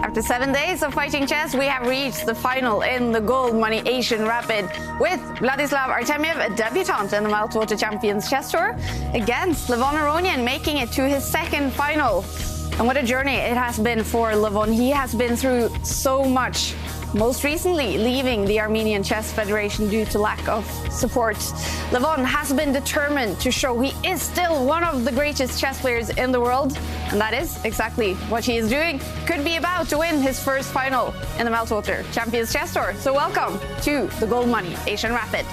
After 7 days of fighting chess, we have reached the final in the Goldmoney Asian Rapid with Vladislav Artemiev, a debutant in the Meltwater Champions Chess Tour, against Levon Aronian, making it to his second final. And what a journey it has been for Levon. He has been through so much, most recently leaving the Armenian Chess Federation due to lack of support. Levon has been determined to show he is still one of the greatest chess players in the world, and that is exactly what he is doing. Could be about to win his first final in the Meltwater Champions Chess Tour. So welcome to the Goldmoney Asian Rapid.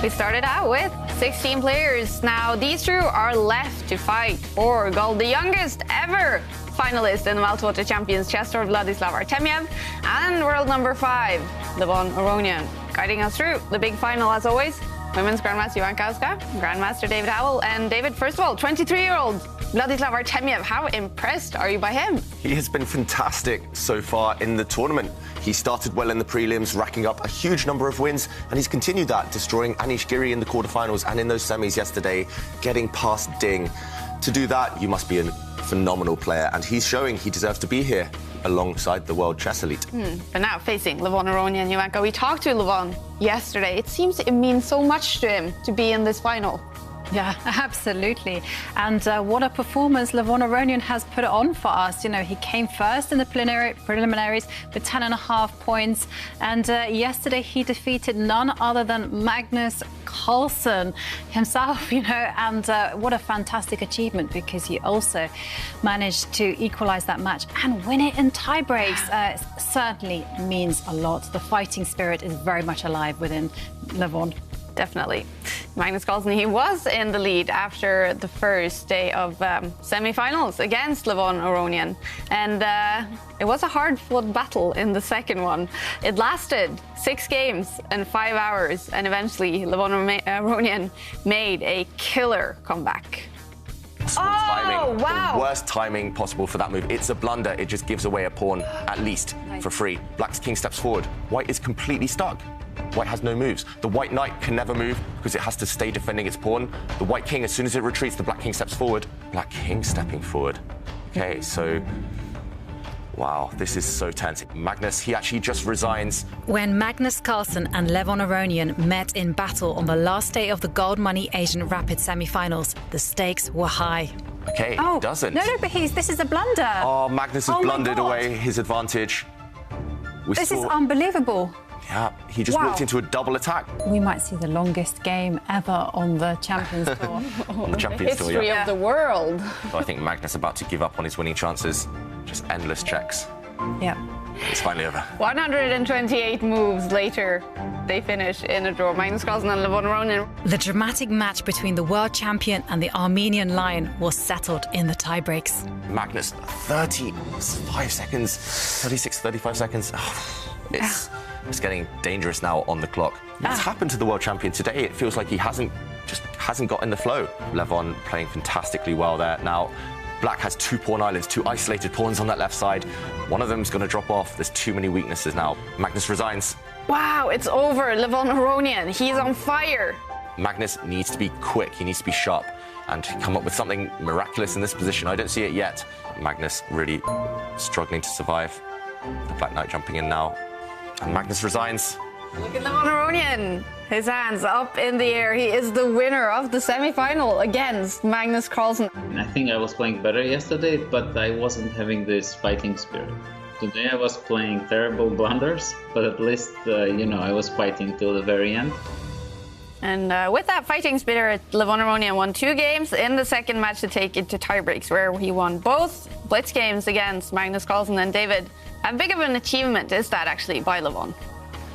We started out with 16 players. Now these two are left to fight for gold. The youngest ever finalist in the Meltwater Champions Chess Tour, Vladislav Artemiev, and world number 5, Levon Aronian. Guiding us through the big final, as always, Women's Grandmaster Jan-Krzysztof, Grandmaster David Howell. And David, first of all, 23-year-old Vladislav Artemiev, how impressed are you by him? He has been fantastic so far in the tournament. He started well in the prelims, racking up a huge number of wins, and he's continued that, destroying Anish Giri in the quarterfinals and in those semis yesterday, getting past Ding. To do that, you must be a phenomenal player, and he's showing he deserves to be here alongside the world chess elite. But now facing Levon Aronian, Ivanka, we talked to Levon yesterday. It seems it means so much to him to be in this final. Yeah, absolutely. And what a performance Levon Aronian has put on for us. You know, he came first in the preliminaries with 10.5 points. And yesterday he defeated none other than Magnus Carlsen himself, you know, and what a fantastic achievement, because he also managed to equalize that match and win it in tie breaks. Certainly means a lot. The fighting spirit is very much alive within Levon. Definitely. Magnus Carlsen, he was in the lead after the first day of semi-finals against Levon Aronian. And it was a hard-fought battle in the second one. It lasted 6 games and 5 hours, and eventually Levon Aronian made a killer comeback. Timing, wow! The worst timing possible for that move. It's a blunder. It just gives away a pawn, at least, for free. Black's king steps forward. White is completely stuck. White has no moves. The white knight can never move because it has to stay defending its pawn. The white king, as soon as it retreats, the black king steps forward. Black king stepping forward. Okay, so... wow, this is so tense. Magnus, he actually just resigns. When Magnus Carlsen and Levon Aronian met in battle on the last day of the Goldmoney Asian Rapid semi-finals, the stakes were high. Okay, Oh, doesn't. No, but this is a blunder. Oh, Magnus has Oh my blundered God. away his advantage. This is unbelievable. Yeah, he just walked into a double attack. We might see the longest game ever on the Champions Tour. On the Champions Tour, History yeah. of the world. So I think Magnus about to give up on his winning chances. Just endless checks. Yeah. It's finally over. 128 moves later, they finish in a draw. Magnus Carlsen and Levon Aronian. The dramatic match between the world champion and the Armenian lion was settled in the tiebreaks. Magnus, 35 seconds, 36, 35 seconds. It's getting dangerous now on the clock. What's happened to the world champion today? It feels like he hasn't got in the flow. Levon playing fantastically well there. Now, Black has 2 pawn islands, 2 isolated pawns on that left side. One of them's going to drop off. There's too many weaknesses now. Magnus resigns. Wow, it's over. Levon Aronian, he's on fire. Magnus needs to be quick. He needs to be sharp and come up with something miraculous in this position. I don't see it yet. Magnus really struggling to survive. The Black Knight jumping in now. And Magnus resigns. Look at Levon Aronian. His hands up in the air. He is the winner of the semi-final against Magnus Carlsen. I think I was playing better yesterday, but I wasn't having this fighting spirit. Today I was playing terrible blunders, but at least, I was fighting till the very end. And with that fighting spirit, Levon Aronian won 2 games in the second match to take it to tiebreaks, where he won both blitz games against Magnus Carlsen and David. How big of an achievement is that actually by Levon?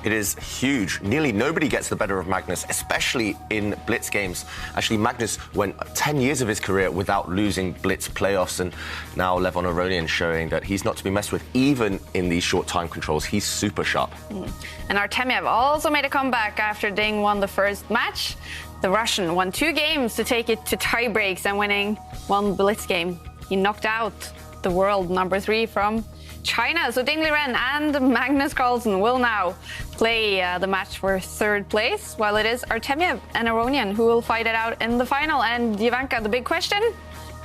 It is huge. Nearly nobody gets the better of Magnus, especially in Blitz games. Actually, Magnus went 10 years of his career without losing Blitz playoffs, and now Levon Aronian showing that he's not to be messed with, even in these short time controls. He's super sharp. And Artemiev also made a comeback after Ding won the first match. The Russian won 2 games to take it to tie breaks and winning 1 Blitz game. He knocked out the world number 3 from China. So Ding Liren and Magnus Carlsen will now play the match for 3rd place, while it is Artemiev and Aronian who will fight it out in the final. And Ivanka, the big question: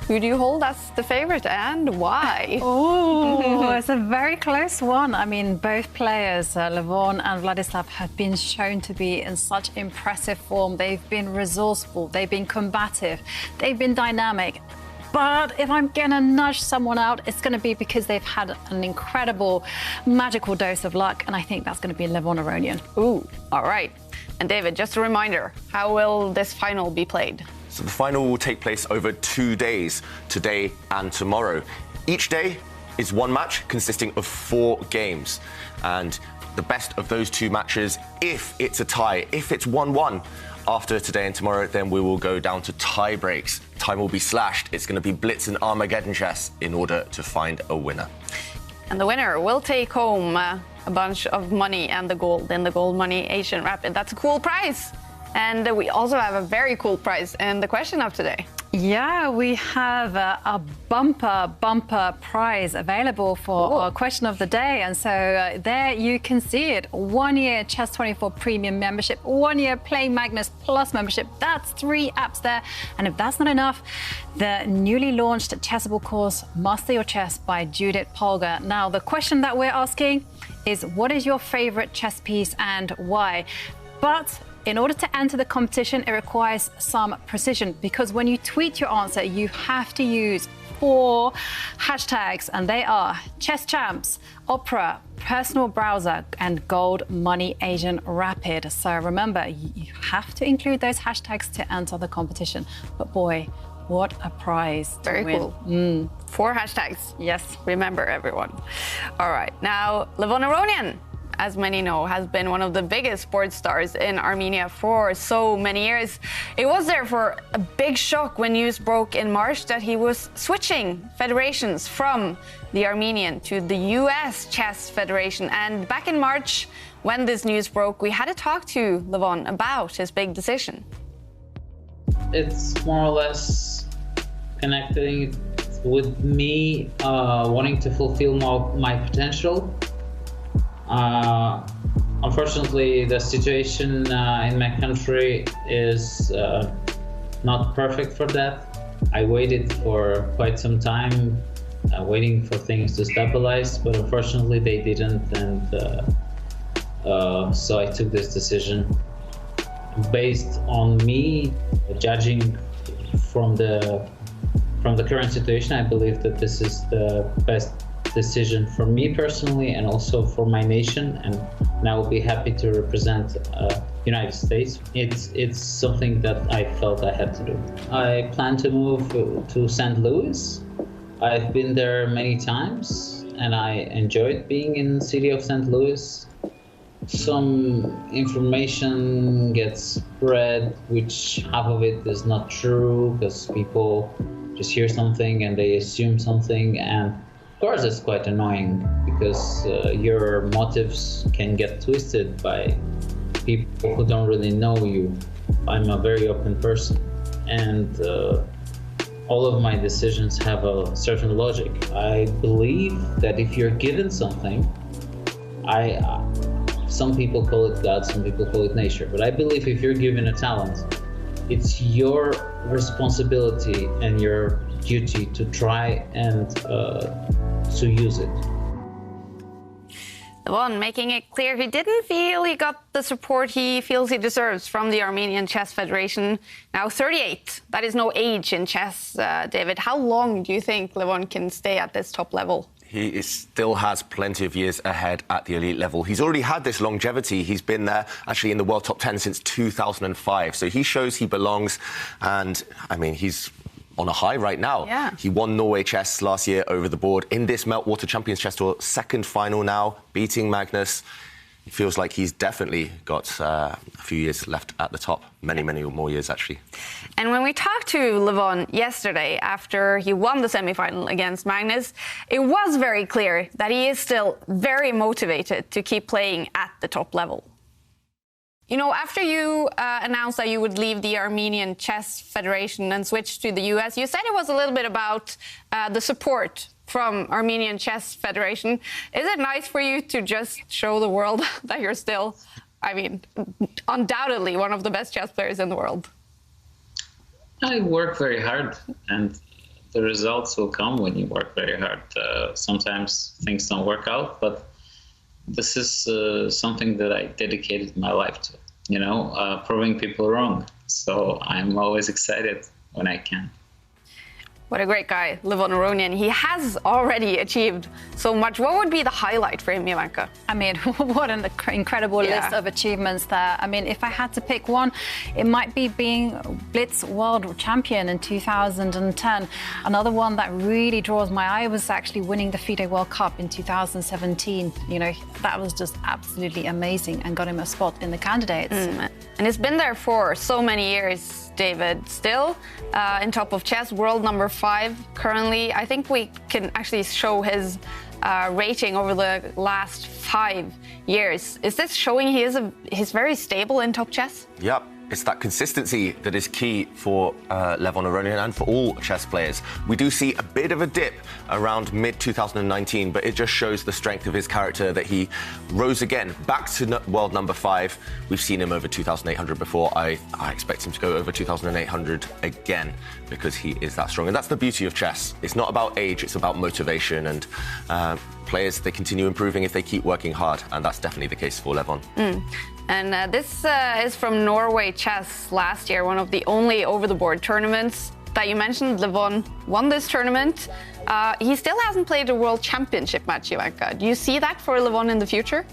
who do you hold as the favorite and why? Oh, it's a very close one. I mean, both players, Levon and Vladislav, have been shown to be in such impressive form. They've been resourceful, they've been combative, they've been dynamic. But if I'm going to nudge someone out, it's going to be because they've had an incredible, magical dose of luck, and I think that's going to be Levon Aronian. Ooh, all right. And David, just a reminder, how will this final be played? So the final will take place over 2 days, today and tomorrow. Each day is 1 match consisting of 4 games. And the best of those 2 matches, if it's a tie, if it's 1-1, after today and tomorrow, then we will go down to tie breaks. Time will be slashed. It's going to be Blitz and Armageddon chess in order to find a winner. And the winner will take home a bunch of money and the gold in the Goldmoney Asian Rapid. That's a cool prize. And we also have a very cool prize in the question of today. Yeah, we have a bumper prize available for our question of the day. And so there you can see it. 1-year Chess24 Premium membership, 1-year Play Magnus Plus membership. That's 3 apps there. And if that's not enough, the newly launched Chessable course, Master Your Chess by Judith Polgar. Now, the question that we're asking is, what is your favorite chess piece and why? But in order to enter the competition, it requires some precision, because when you tweet your answer, you have to use 4 hashtags, and they are Chess Champs, Opera, Personal Browser, and Goldmoney Asian Rapid. So remember, you have to include those hashtags to enter the competition. But boy, what a prize to Very win. cool. 4 hashtags. Yes. Remember, everyone. All right. Now, Levon Aronian, as many know, has been one of the biggest sports stars in Armenia for so many years. It was therefore a big shock when news broke in March that he was switching federations from the Armenian to the US Chess Federation. And back in March, when this news broke, we had to talk to Levon about his big decision. It's more or less connecting with me wanting to fulfill my potential. Unfortunately, the situation in my country is not perfect for that. I waited for quite some time, waiting for things to stabilize, but unfortunately they didn't, and so I took this decision based on me judging from the current situation. I believe that this is the best decision for me personally and also for my nation, and I will be happy to represent United States. It's something that I felt I had to do. I plan to move to St. Louis. I've been there many times and I enjoyed being in the city of St. Louis. Some information gets spread, which half of it is not true, because people just hear something and they assume something, and of course it's quite annoying because your motives can get twisted by people who don't really know you. I'm a very open person, and all of my decisions have a certain logic. I believe that if you're given something, some people call it God, some people call it nature, but I believe if you're given a talent, it's your responsibility and your duty to try and to use it. Levon making it clear he didn't feel he got the support he feels he deserves from the Armenian Chess Federation. Now 38, that is no age in chess, David. How long do you think Levon can stay at this top level? He still has plenty of years ahead at the elite level. He's already had this longevity. He's been there, actually, in the world top 10 since 2005. So he shows he belongs. And, I mean, he's on a high right now. Yeah. He won Norway Chess last year over the board in this Meltwater Champions Chess Tour, second final now, beating Magnus. It feels like he's definitely got a few years left at the top. Many more years, actually. And when we talked to Levon yesterday after he won the semi-final against Magnus, it was very clear that he is still very motivated to keep playing at the top level. You know, after you announced that you would leave the Armenian Chess Federation and switch to the US, you said it was a little bit about the support from Armenian Chess Federation. Is it nice for you to just show the world that you're still, I mean, undoubtedly one of the best chess players in the world? I work very hard, and the results will come when you work very hard. Sometimes things don't work out, but this is something that I dedicated my life to, you know, proving people wrong. So I'm always excited when I can. What a great guy, Levon Aronian. He has already achieved so much. What would be the highlight for him, Jovanka? I mean, what an incredible list of achievements there. I mean, if I had to pick one, it might be being Blitz World Champion in 2010. Another one that really draws my eye was actually winning the FIDE World Cup in 2017. You know, that was just absolutely amazing and got him a spot in the candidates. And it's been there for so many years, David. Still in top of chess, world number 5 currently. I think we can actually show his rating over the last 5 years. Is this showing he's very stable in top chess? Yep. It's that consistency that is key for Levon Aronian and for all chess players. We do see a bit of a dip around mid-2019, but it just shows the strength of his character that he rose again, back to world number 5. We've seen him over 2,800 before. I expect him to go over 2,800 again because he is that strong. And that's the beauty of chess. It's not about age, it's about motivation. And players, they continue improving if they keep working hard. And that's definitely the case for Levon. And this is from Norway Chess last year, one of the only over-the-board tournaments that you mentioned. Levon won this tournament. He still hasn't played a World Championship match, Jovanka. Do you see that for Levon in the future?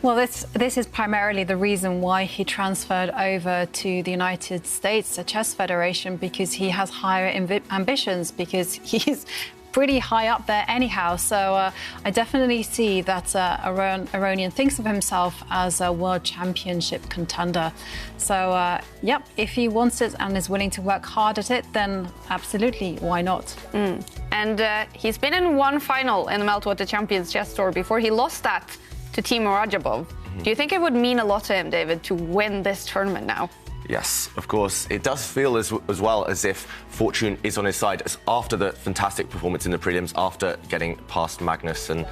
Well, this is primarily the reason why he transferred over to the United States Chess Federation, because he has higher ambitions, because he's pretty high up there anyhow. So I definitely see that Aronian thinks of himself as a world championship contender. So, yep, if he wants it and is willing to work hard at it, then absolutely, why not? And he's been in one final in the Meltwater Champions Chess Tour before he lost that to Timo Rajabov. Do you think it would mean a lot to him, David, to win this tournament now? Yes, of course. It does feel as well as if fortune is on his side after the fantastic performance in the prelims, after getting past Magnus. And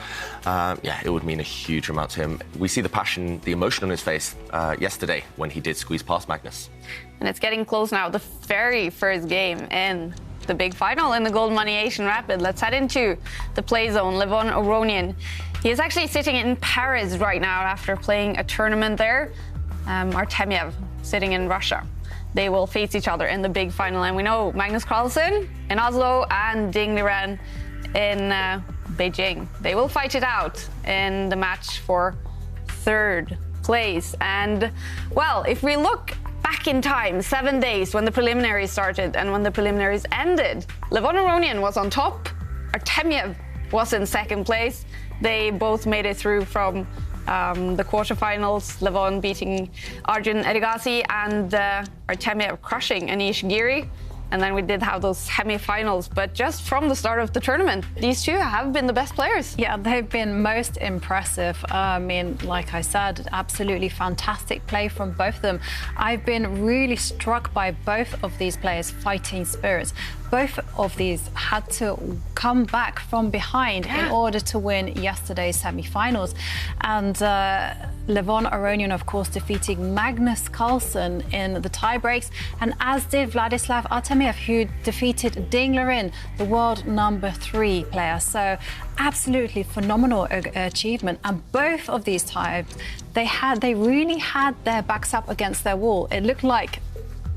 yeah, it would mean a huge amount to him. We see the passion, the emotion on his face yesterday when he did squeeze past Magnus. And it's getting close now. The very first game in the big final in the Goldmoney Asian Rapid. Let's head into the play zone. Levon Aronian. He is actually sitting in Paris right now after playing a tournament there. Artemiev sitting in Russia. They will face each other in the big final, and we know Magnus Carlsen in Oslo and Ding Liren in Beijing. They will fight it out in the match for 3rd place. And well, if we look back in time, 7 days when the preliminaries started and when the preliminaries ended, Levon Aronian was on top, Artemiev was in 2nd place. They both made it through from the quarterfinals, Levon beating Arjun Edegasi and Artemiev crushing Anish Giri. And then we did have those semi-finals. But just from the start of the tournament, these two have been the best players. Yeah, they've been most impressive. I mean, like I said, absolutely fantastic play from both of them. I've been really struck by both of these players' fighting spirits. Both of these had to come back from behind in order to win yesterday's semi-finals. And Levon Aronian, of course, defeating Magnus Carlsen in the tie breaks, and as did Vladislav Artemiev, who defeated Ding Liren, the world number 3 player. So absolutely phenomenal achievement. And both of these ties, they really had their backs up against their wall. It looked like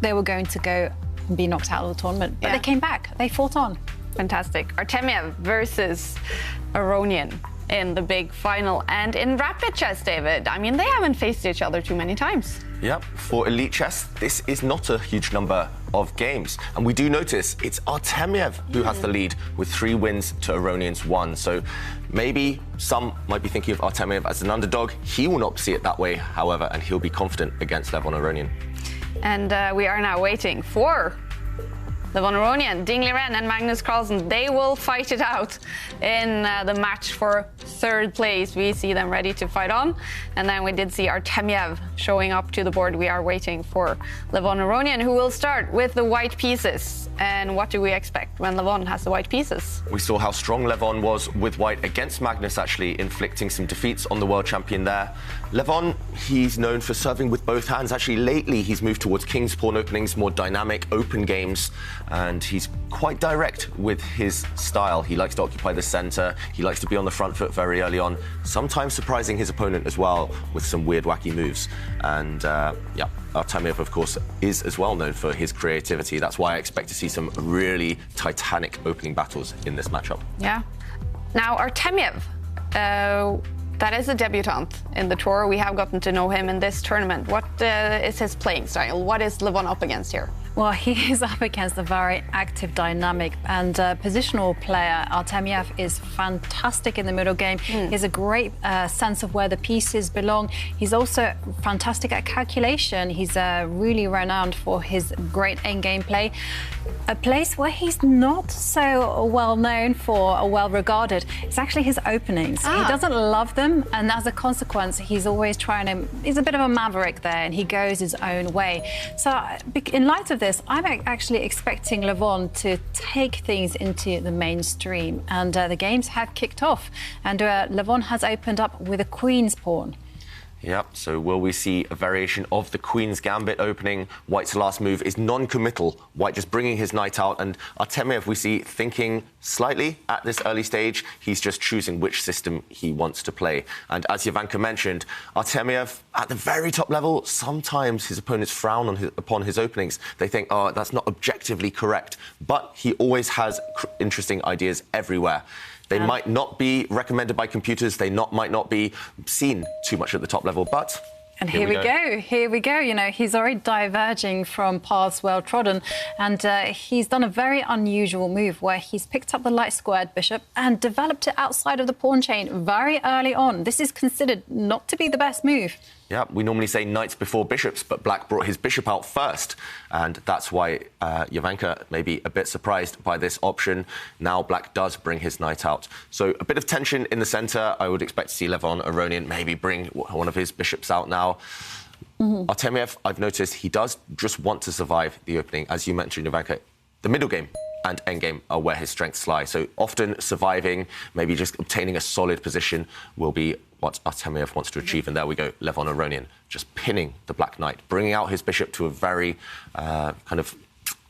they were going to go and be knocked out of the tournament, but they came back. They fought on. Fantastic. Artemiev versus Aronian in the big final. And in rapid chess, David, I mean, they haven't faced each other too many times. Yep, for elite chess, this is not a huge number of games. And we do notice it's Artemiev who has the lead with 3 wins to Aronian's 1. So maybe some might be thinking of Artemiev as an underdog. He will not see it that way, however, and he'll be confident against Levon Aronian. And we are now waiting for Levon Aronian, Ding Liren and Magnus Carlsen. They will fight it out in the match for third place. We see them ready to fight on. And then we did see Artemiev showing up to the board. We are waiting for Levon Aronian, who will start with the white pieces. And what do we expect when Levon has the white pieces? We saw how strong Levon was with white against Magnus, actually inflicting some defeats on the world champion there. Levon, he's known for serving with both hands. Actually, lately, he's moved towards king's pawn openings, more dynamic, open games. And he's quite direct with his style. He likes to occupy the center. He likes to be on the front foot very early on, sometimes surprising his opponent as well with some weird, wacky moves. And yeah, Artemiev, of course, is as well known for his creativity. That's why I expect to see some really titanic opening battles in this matchup. Yeah. Now, Artemiev, that is a debutant in the tour. We have gotten to know him in this tournament. What is his playing style? What is Levon up against here? Well, he is up against a very active, dynamic and positional player. Artemiev is fantastic in the middle game. He has a great sense of where the pieces belong. He's also fantastic at calculation. He's really renowned for his great endgame play. A place where he's not so well known for or well regarded is actually his openings. He doesn't love them, and as a consequence, he's always trying to. He's a bit of a maverick there, and he goes his own way. So, in light of this, I'm actually expecting Levon to take things into the mainstream, and the games have kicked off, and Levon has opened up with a queen's pawn. Yep, so will we see a variation of the Queen's Gambit opening? White's last move is non-committal. White just bringing his knight out, and Artemiev we see thinking slightly at this early stage. He's just choosing which system he wants to play. And as Jovanka mentioned, Artemiev, at the very top level, sometimes his opponents frown upon his openings. They think, oh, that's not objectively correct. But he always has interesting ideas everywhere. They might not be recommended by computers. They might not be seen too much at the top level, but... And here we go. You know, he's already diverging from paths well trodden, and he's done a very unusual move where he's picked up the light squared bishop and developed it outside of the pawn chain very early on. This is considered not to be the best move. Yeah, we normally say knights before bishops, but Black brought his bishop out first, and that's why Jovanka may be a bit surprised by this option. Now Black does bring his knight out. So a bit of tension in the centre. I would expect to see Levon Aronian maybe bring one of his bishops out now. Artemiev, I've noticed he does just want to survive the opening. As you mentioned, Jovanka, the middle game and endgame are where his strengths lie. So often surviving, maybe just obtaining a solid position will be what Artemiev wants to achieve. And there we go, Levon Aronian just pinning the Black Knight, bringing out his bishop to a very kind of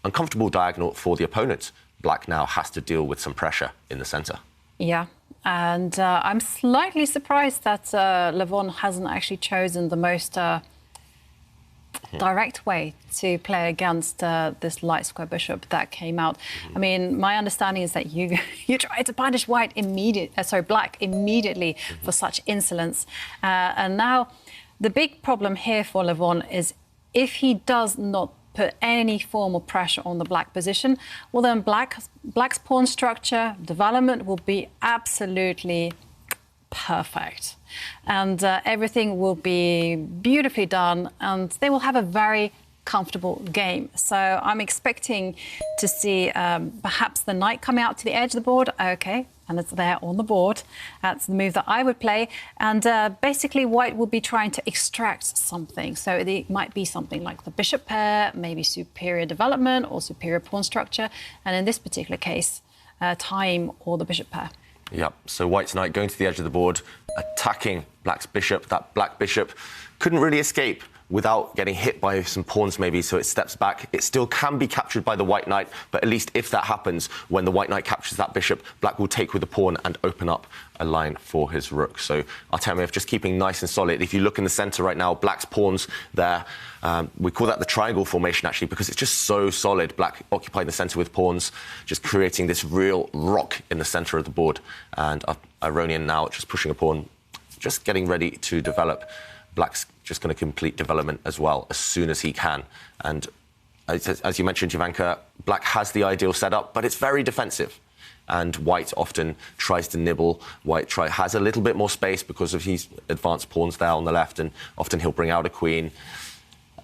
uncomfortable diagonal for the opponent. Black now has to deal with some pressure in the centre. Yeah, and I'm slightly surprised that Levon hasn't actually chosen the most direct way to play against this light square bishop that came out. I mean, my understanding is that you try to punish Black immediately for such insolence. And now the big problem here for Levon is if he does not put any form of pressure on the Black position, well then Black's pawn structure development will be absolutely perfect, and everything will be beautifully done, and they will have a very comfortable game. So I'm expecting to see perhaps the knight coming out to the edge of the board. Okay, and it's there on the board. That's the move that I would play. And basically White will be trying to extract something. So it might be something like the bishop pair, maybe superior development or superior pawn structure. And in this particular case, time or the bishop pair. Yep, so White's knight going to the edge of the board, attacking Black's bishop. That Black bishop couldn't really escape without getting hit by some pawns maybe, so it steps back. It still can be captured by the White knight, but at least if that happens, when the White knight captures that bishop, Black will take with the pawn and open up a line for his rook. So Artemiev just keeping nice and solid. If you look in the centre right now, Black's pawns there, we call that the triangle formation actually, because it's just so solid. Black occupying the centre with pawns, just creating this real rock in the centre of the board. And Aronian now just pushing a pawn, just getting ready to develop. Black's just going to complete development as well as soon as he can. And as you mentioned, Jovanka, Black has the ideal setup, but it's very defensive. and white often tries to nibble. White has a little bit more space because of his advanced pawns there on the left, and often he'll bring out a queen.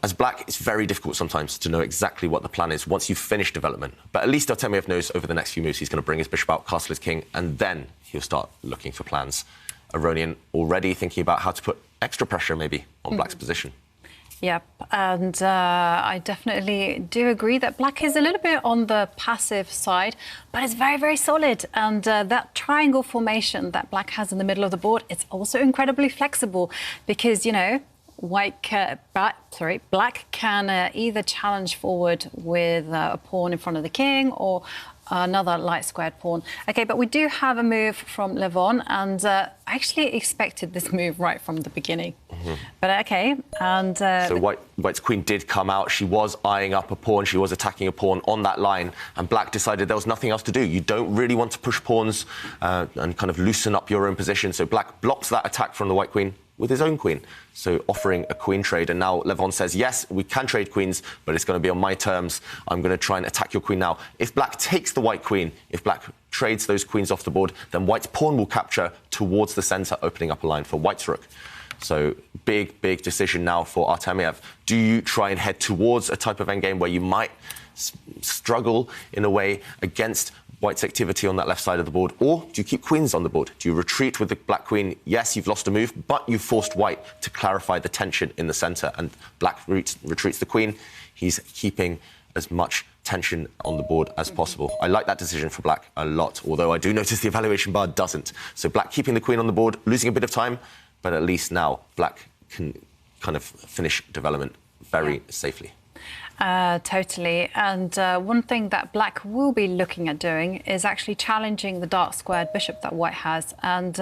As black, it's very difficult sometimes to know exactly what the plan is once you've finished development. But at least Artemiev knows over the next few moves he's going to bring his bishop out, castle his king, and then he'll start looking for plans. Aronian already thinking about how to put extra pressure maybe on black's position. Yep, and I definitely do agree that black is a little bit on the passive side, but it's very, very solid. And that triangle formation that black has in the middle of the board, it's also incredibly flexible because, you know, black can either challenge forward with a pawn in front of the king or another light squared pawn. OK, but we do have a move from Levon, and I actually expected this move right from the beginning. But OK, and... so White's queen did come out. She was eyeing up a pawn. She was attacking a pawn on that line, and black decided there was nothing else to do. You don't really want to push pawns and kind of loosen up your own position. So black blocks that attack from the white queen with his own queen, so offering a queen trade. And now Levon says, yes, we can trade queens, but it's going to be on my terms. I'm going to try and attack your queen now. If black takes the white queen, if black trades those queens off the board, then white's pawn will capture towards the centre, opening up a line for white's rook. So big, big decision now for Artemiev. Do you try and head towards a type of endgame where you might struggle in a way against white's activity on that left side of the board, or do you keep queens on the board? Do you retreat with the black queen? Yes, you've lost a move, but you've forced white to clarify the tension in the centre, and black retreats the queen. He's keeping as much tension on the board as possible. I like that decision for black a lot, although I do notice the evaluation bar doesn't. So black keeping the queen on the board, losing a bit of time, but at least now black can kind of finish development very safely. Totally. And one thing that black will be looking at doing is actually challenging the dark squared bishop that white has. And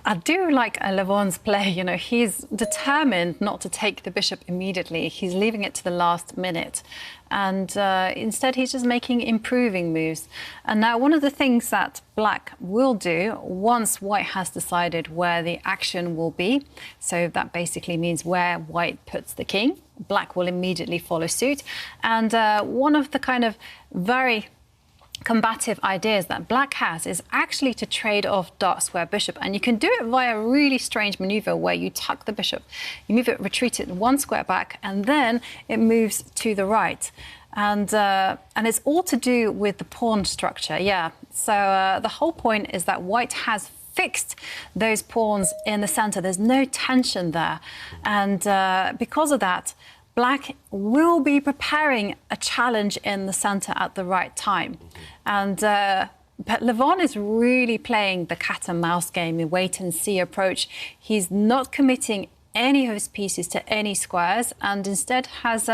I do like Levon's play. You know, he's determined not to take the bishop immediately. He's leaving it to the last minute. And instead, he's just making improving moves. And now one of the things that black will do once white has decided where the action will be, so that basically means where white puts the king, black will immediately follow suit. And one of the kind of very combative ideas that black has is actually to trade off dark square bishop, and you can do it via a really strange maneuver where you tuck the bishop, you move it, retreat it one square back, and then it moves to the right. And it's all to do with the pawn structure. So the whole point is that white has fixed those pawns in the center. There's no tension there, and because of that, black will be preparing a challenge in the centre at the right time. And but Levon is really playing the cat and mouse game, a wait-and-see approach. He's not committing any of his pieces to any squares, and instead has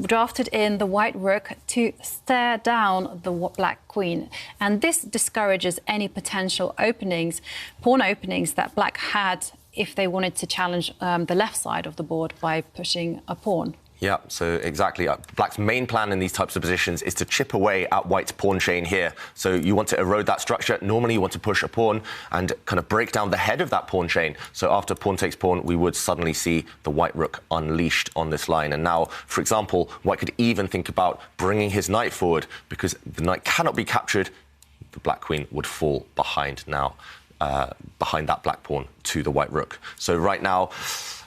drafted in the white rook to stare down the black queen. And this discourages any potential openings, pawn openings that black had if they wanted to challenge the left side of the board by pushing a pawn. Yeah, so exactly. Black's main plan in these types of positions is to chip away at white's pawn chain here. So you want to erode that structure. Normally you want to push a pawn and kind of break down the head of that pawn chain. So after pawn takes pawn, we would suddenly see the white rook unleashed on this line. And now, for example, white could even think about bringing his knight forward, because the knight cannot be captured. The black queen would fall behind now, behind that black pawn to the white rook. So right now,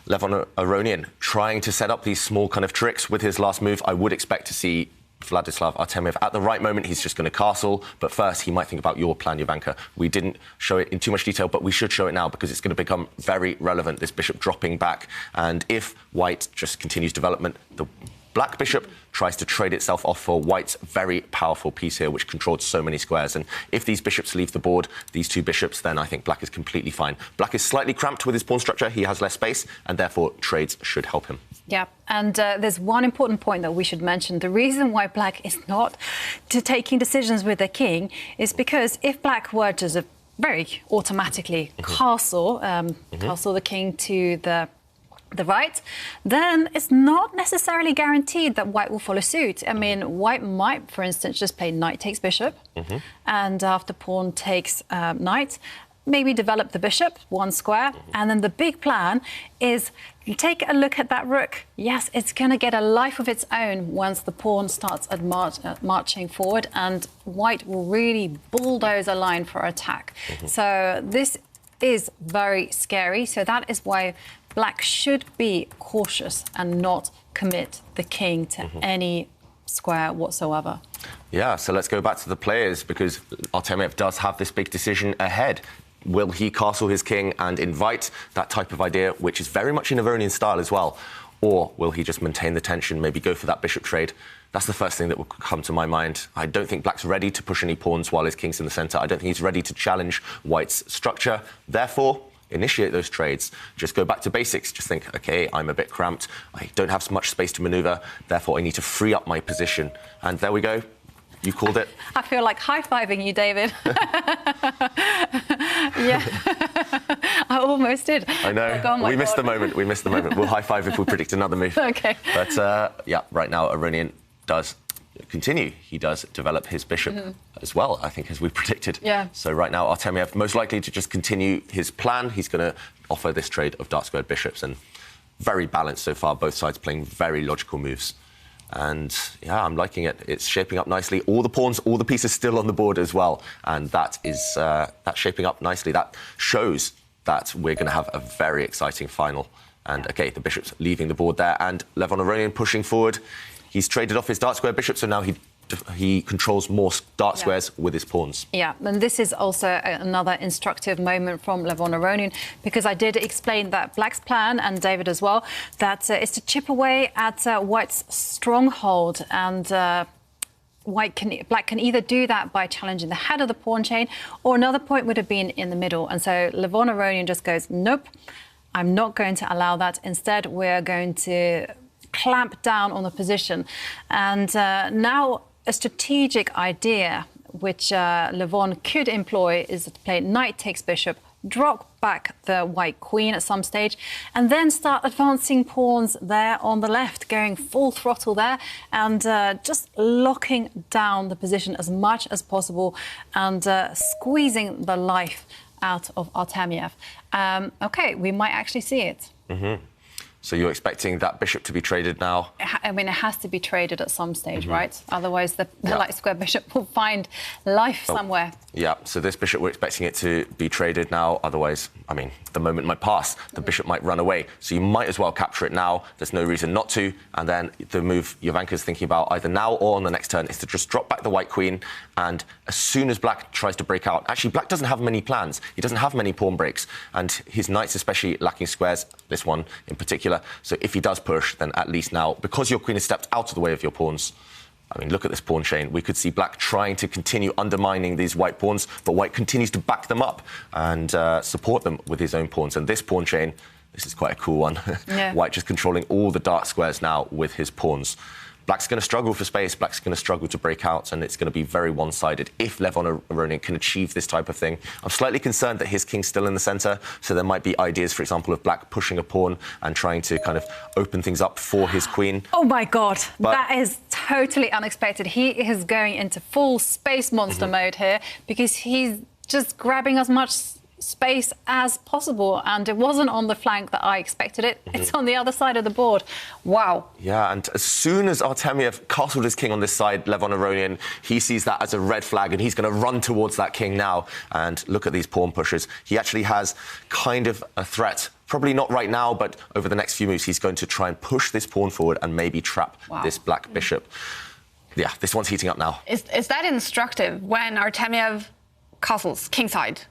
Levon Aronian trying to set up these small kind of tricks with his last move. I would expect to see Vladislav Artemiev at the right moment. He's just going to castle, but first he might think about your plan, Jovanka. We didn't show it in too much detail, but we should show it now because it's going to become very relevant, this bishop dropping back. And if white just continues development, the black bishop tries to trade itself off for white's very powerful piece here, which controls so many squares. And if these bishops leave the board, these two bishops, then I think black is completely fine. Black is slightly cramped with his pawn structure. He has less space, and therefore trades should help him. Yeah, and there's one important point that we should mention. The reason why black is not taking decisions with the king is because if black were to very automatically castle the king to the right, then it's not necessarily guaranteed that white will follow suit. I mean, white might, for instance, just play knight takes bishop, and after pawn takes knight, maybe develop the bishop, one square, and then the big plan is take a look at that rook. Yes, it's going to get a life of its own once the pawn starts marching forward, and white will really bulldoze a line for attack. So this is very scary. So that is why black should be cautious and not commit the king to any square whatsoever. Yeah, so let's go back to the players, because Artemiev does have this big decision ahead. Will he castle his king and invite that type of idea, which is very much in Iranian style as well? Or will he just maintain the tension, maybe go for that bishop trade? That's the first thing that will come to my mind. I don't think black's ready to push any pawns while his king's in the centre. I don't think he's ready to challenge white's structure. Therefore, initiate those trades. Just go back to basics. Just think, OK, I'm a bit cramped. I don't have so much space to manoeuvre. Therefore, I need to free up my position. And there we go. You called it. I feel like high-fiving you, David. Yeah, I almost did. I know. Oh, we missed the moment. We missed the moment. We'll high-five if we predict another move. OK. But, yeah, right now, Iranian does continue. He does develop his bishop as well, I think, as we predicted. Yeah. So right now, Artemiev most likely to just continue his plan. He's going to offer this trade of dark squared bishops, and very balanced so far. Both sides playing very logical moves. And, yeah, I'm liking it. It's shaping up nicely. All the pawns, all the pieces still on the board as well. And that is that's shaping up nicely. That shows that we're going to have a very exciting final. And, OK, the bishop's leaving the board there. And Levon Aronian pushing forward. He's traded off his dark square bishop, so now he controls more dark squares with his pawns. Yeah, and this is also another instructive moment from Levon Aronian, because I did explain that black's plan, and David as well, that is to chip away at white's stronghold, and black can either do that by challenging the head of the pawn chain, or another point would have been in the middle. And so Levon Aronian just goes, nope, I'm not going to allow that. Instead, we're going to clamp down on the position. And now a strategic idea which Levon could employ is to play knight takes bishop, drop back the white queen at some stage, and then start advancing pawns there on the left, going full throttle there, and just locking down the position as much as possible, and squeezing the life out of Artemiev. OK, we might actually see it. So you're expecting that bishop to be traded now? I mean, it has to be traded at some stage, right? Otherwise, the light square bishop will find life somewhere. Yeah, so this bishop, we're expecting it to be traded now. Otherwise, I mean, the moment might pass. The bishop might run away. So you might as well capture it now. There's no reason not to. And then the move Jovanka's thinking about either now or on the next turn is to just drop back the white queen. And as soon as black tries to break out... Actually, black doesn't have many plans. He doesn't have many pawn breaks. And his knight's especially lacking squares, this one in particular. So if he does push, then at least now, because your queen has stepped out of the way of your pawns... I mean, look at this pawn chain. We could see black trying to continue undermining these white pawns, but white continues to back them up and support them with his own pawns. And this pawn chain, this is quite a cool one. Yeah. White just controlling all the dark squares now with his pawns. Black's going to struggle for space. Black's going to struggle to break out, and it's going to be very one-sided if Levon Aronian can achieve this type of thing. I'm slightly concerned that his king's still in the centre, so there might be ideas, for example, of black pushing a pawn and trying to kind of open things up for his queen. Oh, my God. That is totally unexpected. He is going into full space monster mode here, because he's just grabbing as much space as possible, and it wasn't on the flank that I expected it. It's on the other side of the board. Wow. Yeah, and as soon as Artemiev castled his king on this side, Levon Aronian, he sees that as a red flag, and he's going to run towards that king now. And look at these pawn pushes. He actually has kind of a threat. Probably not right now, but over the next few moves, he's going to try and push this pawn forward and maybe trap this black bishop. Yeah, this one's heating up now. Is that instructive when Artemiev castles kingside?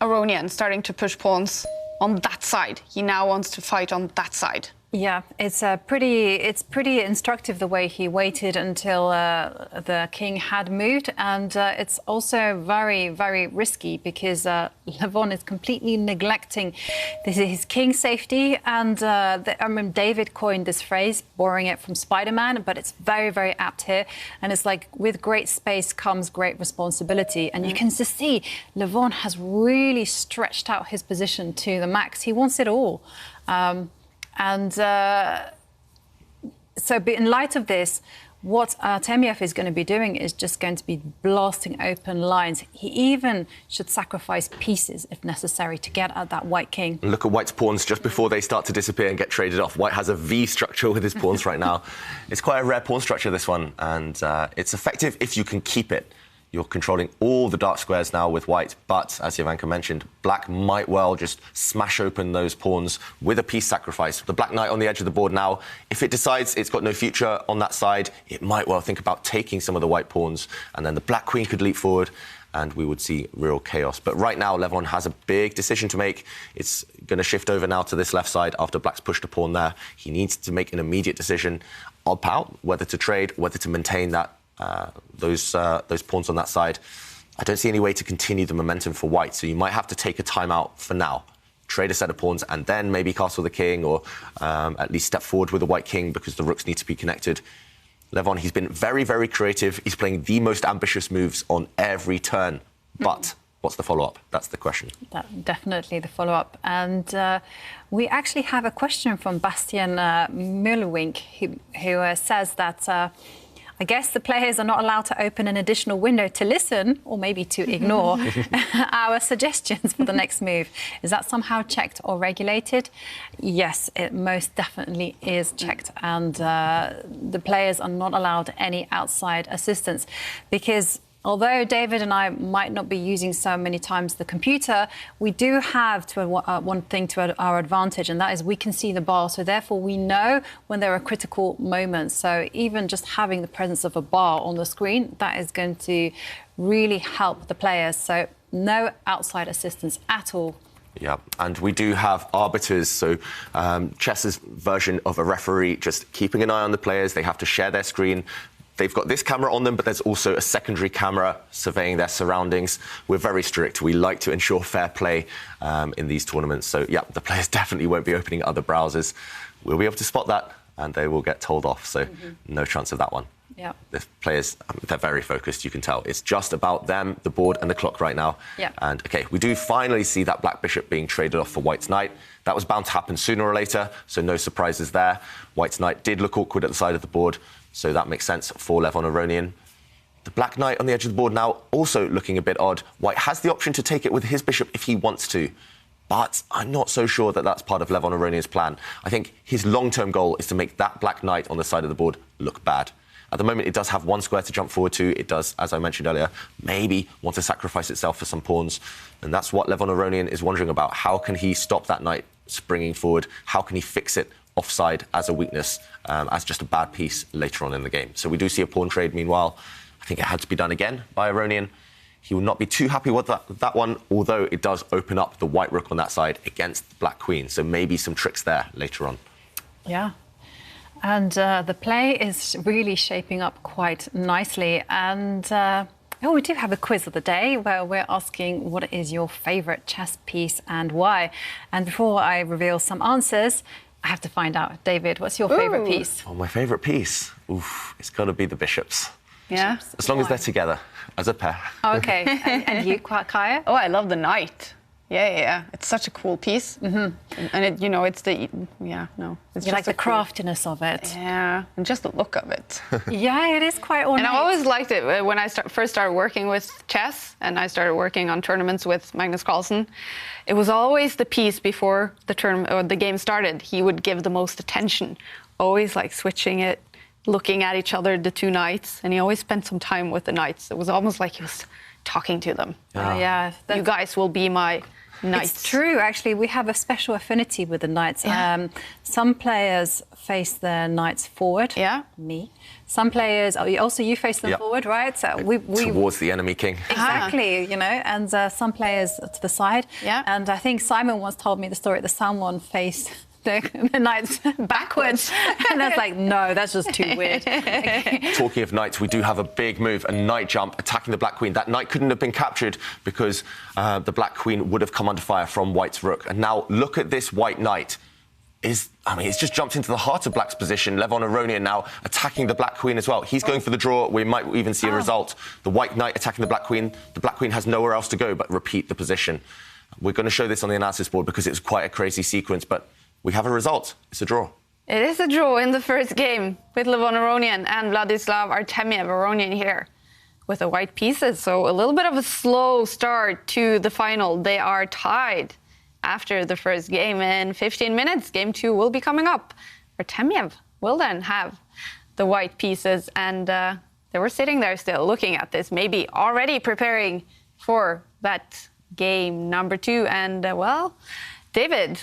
Aronian starting to push pawns on that side. He now wants to fight on that side. Yeah, it's pretty instructive the way he waited until the king had moved, and it's also very, very risky because Levon is completely neglecting his king's safety. And I mean, David coined this phrase, borrowing it from Spider-Man, but it's very, very apt here. And it's like, with great space comes great responsibility. And you can just see Levon has really stretched out his position to the max. He wants it all. So in light of this, what Artemiev is going to be doing is just going to be blasting open lines. He even should sacrifice pieces, if necessary, to get at that white king. Look at White's pawns just before they start to disappear and get traded off. White has a V structure with his pawns right now. It's quite a rare pawn structure, this one, and it's effective if you can keep it. You're controlling all the dark squares now with White, but, as Jovanka mentioned, Black might well just smash open those pawns with a piece sacrifice. The Black Knight on the edge of the board now, if it decides it's got no future on that side, it might well think about taking some of the White pawns, and then the Black Queen could leap forward, and we would see real chaos. But right now, Levon has a big decision to make. It's going to shift over now to this left side after Black's pushed a pawn there. He needs to make an immediate decision about whether to trade, whether to maintain that those pawns on that side. I don't see any way to continue the momentum for White, so you might have to take a timeout for now. Trade a set of pawns and then maybe castle the king, or at least step forward with the White king because the rooks need to be connected. Levon, he's been very, very creative. He's playing the most ambitious moves on every turn. But what's the follow-up? That's the question. Definitely the follow-up. And we actually have a question from Bastian Mühlwink, who says that I guess the players are not allowed to open an additional window to listen, or maybe to ignore, our suggestions for the next move. Is that somehow checked or regulated? Yes, it most definitely is checked. And the players are not allowed any outside assistance, because although David and I might not be using so many times the computer, we do have one thing to our advantage, and that is we can see the bar. So therefore, we know when there are critical moments. So even just having the presence of a bar on the screen, that is going to really help the players. So no outside assistance at all. Yeah, and we do have arbiters, so chess's version of a referee, just keeping an eye on the players. They have to share their screen. They've got this camera on them, but there's also a secondary camera surveying their surroundings. We're very strict. We like to ensure fair play in these tournaments. So, yeah, the players definitely won't be opening other browsers. We'll be able to spot that, and they will get told off. So, no chance of that one. Yeah. The players, they're very focused, you can tell. It's just about them, the board, and the clock right now. Yeah. And, OK, we do finally see that Black Bishop being traded off for White's Knight. That was bound to happen sooner or later, so no surprises there. White's Knight did look awkward at the side of the board, so that makes sense for Levon Aronian. The Black Knight on the edge of the board now also looking a bit odd. White has the option to take it with his bishop if he wants to, but I'm not so sure that that's part of Levon Aronian's plan. I think his long-term goal is to make that Black Knight on the side of the board look bad. At the moment, it does have one square to jump forward to. It does, as I mentioned earlier, maybe want to sacrifice itself for some pawns. And that's what Levon Aronian is wondering about. How can he stop that knight springing forward? How can he fix it offside as a weakness, as just a bad piece later on in the game? So we do see a pawn trade, meanwhile. I think it had to be done again by Aronian. He will not be too happy with that one, although it does open up the white rook on that side against the Black Queen. So maybe some tricks there later on. Yeah. And the play is really shaping up quite nicely. And we do have a quiz of the day where we're asking what is your favourite chess piece and why. And before I reveal some answers, I have to find out. David, what's your favourite piece? Oh, my favourite piece? Oof, it's got to be the bishops. Yeah? As long as they're together, as a pair. Oh, OK. and you, Kaya? Oh, I love the knight. Yeah. It's such a cool piece. And it, it's the, It's you like the craftiness of it. Yeah, and just the look of it. Yeah, it is quite ornate. And I always liked it when I first started working with chess, and I started working on tournaments with Magnus Carlsen. It was always the piece before the game started. He would give the most attention, always like switching it, looking at each other, the two knights, and he always spent some time with the knights. It was almost like he was talking to them. Yeah, you guys will be my knights. It's true, actually. We have a special affinity with the knights. Yeah. Some players face their knights forward. Yeah. Me. Some players, you face them forward, right? So we towards the enemy king. Exactly, and some players to the side. Yeah. And I think Simon once told me the story that someone faced the knights backwards. And I was like, no, that's just too weird. Okay. Talking of knights, we do have a big move, a knight jump attacking the Black Queen. That knight couldn't have been captured because the Black Queen would have come under fire from White's rook. And now look at this white knight. It's just jumped into the heart of Black's position. Levon Aronian now attacking the Black Queen as well. He's going for the draw. We might even see a result. The white knight attacking the Black Queen. The Black Queen has nowhere else to go but repeat the position. We're going to show this on the analysis board because it's quite a crazy sequence, but we have a result. It's a draw. It is a draw in the first game with Levon Aronian and Vladislav Artemiev. Aronian here with the white pieces. So a little bit of a slow start to the final. They are tied after the first game in 15 minutes. Game 2 will be coming up. Artemiev will then have the white pieces, and they were sitting there still looking at this, maybe already preparing for that game number 2. And well, David,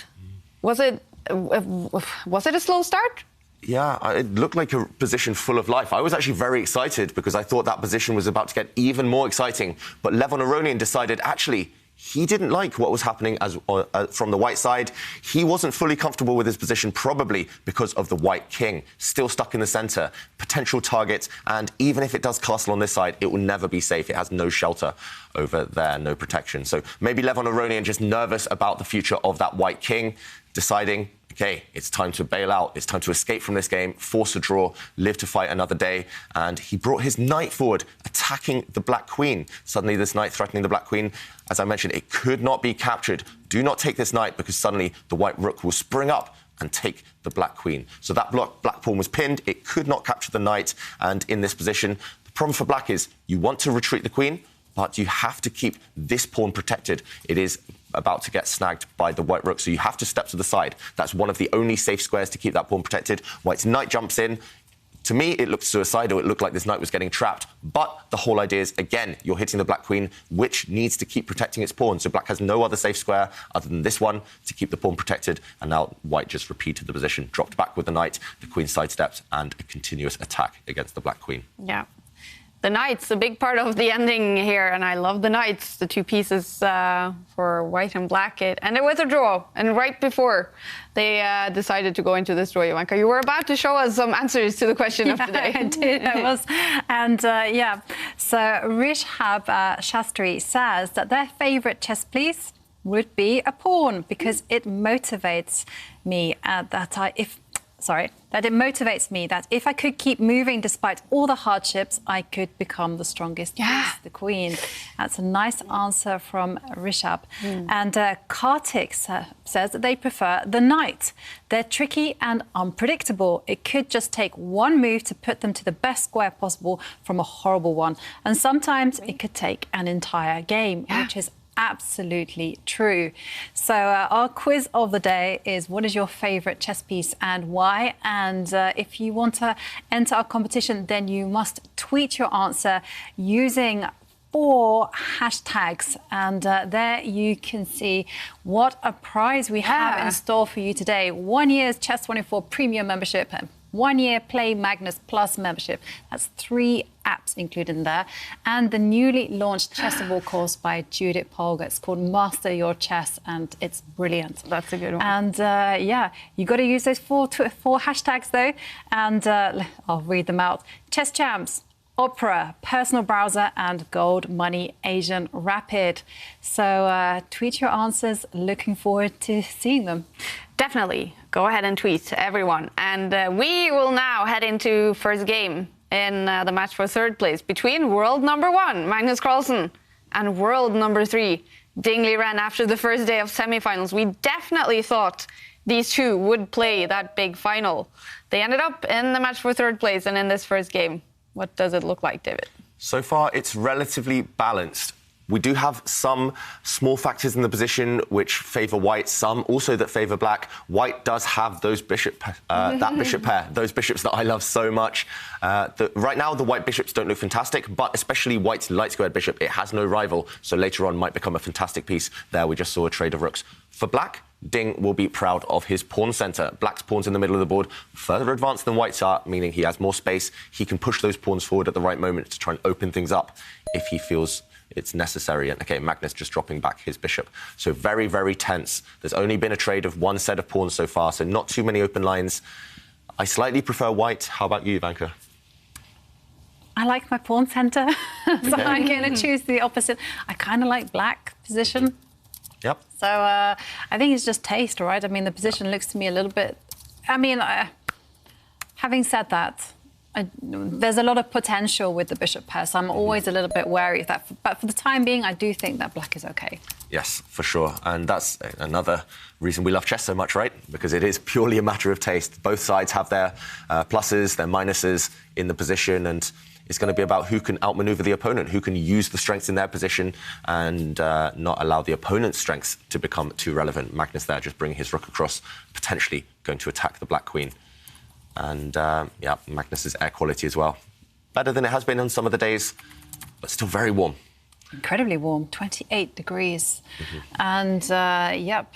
was it a slow start? Yeah, it looked like a position full of life. I was actually very excited because I thought that position was about to get even more exciting. But Levon Aronian decided, actually, he didn't like what was happening from the white side. He wasn't fully comfortable with his position, probably because of the white king, still stuck in the centre, potential targets, and even if it does castle on this side, it will never be safe. It has no shelter over there, no protection. So maybe Levon Aronian just nervous about the future of that white king, deciding, OK, it's time to bail out. It's time to escape from this game, force a draw, live to fight another day. And he brought his knight forward, attacking the black queen. Suddenly, this knight threatening the black queen. As I mentioned, it could not be captured. Do not take this knight, because suddenly the white rook will spring up and take the black queen. So that black pawn was pinned. It could not capture the knight. And in this position, the problem for black is you want to retreat the queen, but you have to keep this pawn protected. It is about to get snagged by the white rook, so you have to step to the side. That's one of the only safe squares to keep that pawn protected. White's knight jumps in. To me, it looked suicidal. It looked like this knight was getting trapped. But the whole idea is, again, you're hitting the black queen, which needs to keep protecting its pawn. So black has no other safe square other than this one to keep the pawn protected. And now white just repeated the position, dropped back with the knight, the queen sidestepped, and a continuous attack against the black queen. Yeah. The knights, a big part of the ending here, and I love the knights, the 2 pieces for white and black. And it was a draw, and right before they decided to go into this draw, Ivanka, you were about to show us some answers to the question of the day. I did, I was. And yeah, so Rishab Shastri says that their favourite chess piece would be a pawn, because it motivates me that it motivates me that if I could keep moving despite all the hardships, I could become the strongest piece, the queen. That's a nice answer from Rishab. And Kartik says that they prefer the knight. They're tricky and unpredictable. It could just take one move to put them to the best square possible from a horrible one. And sometimes it could take an entire game, which is absolutely true. So our quiz of the day is, what is your favourite chess piece and why? And if you want to enter our competition, then you must tweet your answer using 4 hashtags, and there you can see what a prize we have in store for you today. 1 year's Chess24 premium membership, 1 year Play Magnus Plus membership. That's 3 apps included in there. And the newly launched Chessable course by Judith Polgar. It's called Master Your Chess, and it's brilliant. That's a good one. And yeah, you got to use those 4 hashtags though. And I'll read them out. Chess Champs, Opera, Personal Browser, and Goldmoney Asian Rapid. So tweet your answers. Looking forward to seeing them. Definitely. Go ahead and tweet, everyone. And we will now head into first game in the match for 3rd place between world number 1, Magnus Carlsen, and world number 3, Ding Liren. After the first day of semifinals, we definitely thought these 2 would play that big final. They ended up in the match for 3rd place and in this first game. What does it look like, David? So far, it's relatively balanced. We do have some small factors in the position which favour white, some also that favour black. White does have those that bishop pair, those bishops that I love so much. Right now, the white bishops don't look fantastic, but especially white's light-squared bishop, it has no rival, so later on might become a fantastic piece. There we just saw a trade of rooks. For black, Ding will be proud of his pawn centre. Black's pawns in the middle of the board, further advanced than white's are, meaning he has more space. He can push those pawns forward at the right moment to try and open things up if he feels it's necessary. And OK, Magnus just dropping back his bishop. So very, very tense. There's only been a trade of 1 set of pawns so far, so not too many open lines. I slightly prefer white. How about you, Ivanka? I like my pawn centre, so I'm going to choose the opposite. I kind of like black position. Yep. So I think it's just taste, right? I mean, the position looks to me a little bit... I mean, having said that, there's a lot of potential with the bishop pair, so I'm always a little bit wary of that. But for the time being, I do think that black is okay. Yes, for sure. And that's another reason we love chess so much, right? Because it is purely a matter of taste. Both sides have their pluses, their minuses in the position, and it's going to be about who can outmaneuver the opponent, who can use the strengths in their position and not allow the opponent's strengths to become too relevant. Magnus there just bringing his rook across, potentially going to attack the black queen. And, yeah, Magnus's air quality as well. Better than it has been on some of the days, but still very warm. Incredibly warm, 28 degrees. And, yep,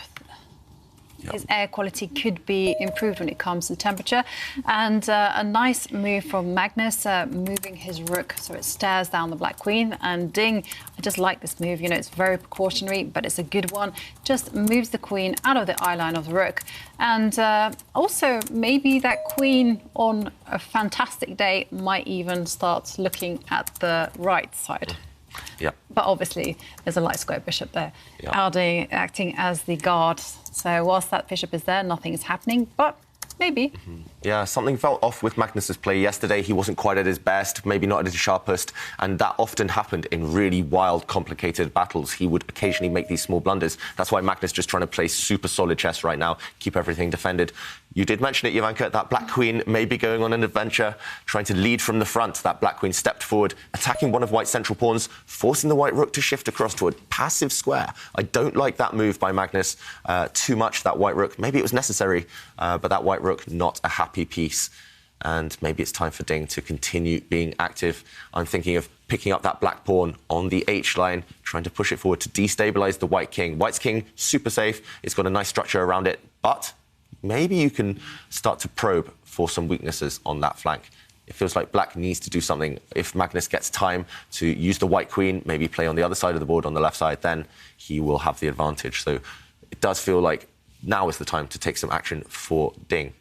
his air quality could be improved when it comes to temperature. And a nice move from Magnus, moving his rook so it stares down the black queen. And Ding, I just like this move. You know, it's very precautionary, but it's a good one. Just moves the queen out of the eye line of the rook. And also, maybe that queen on a fantastic day might even start looking at the right side. Yeah. But obviously, there's a light square bishop there, acting as the guard. So whilst that bishop is there, nothing is happening, but maybe. Yeah, something felt off with Magnus's play yesterday. He wasn't quite at his best, maybe not at his sharpest, and that often happened in really wild, complicated battles. He would occasionally make these small blunders. That's why Magnus just trying to play super solid chess right now, keep everything defended. You did mention it, Jovanka, that black queen may be going on an adventure, trying to lead from the front. That black queen stepped forward, attacking one of white's central pawns, forcing the white rook to shift across to a passive square. I don't like that move by Magnus too much, that white rook. Maybe it was necessary, but that white rook, not a happy piece. And maybe it's time for Ding to continue being active. I'm thinking of picking up that black pawn on the H line, trying to push it forward to destabilise the white king. White's king, super safe. It's got a nice structure around it, but maybe you can start to probe for some weaknesses on that flank. It feels like black needs to do something. If Magnus gets time to use the white queen, maybe play on the other side of the board on the left side, then he will have the advantage. So it does feel like now is the time to take some action for Ding.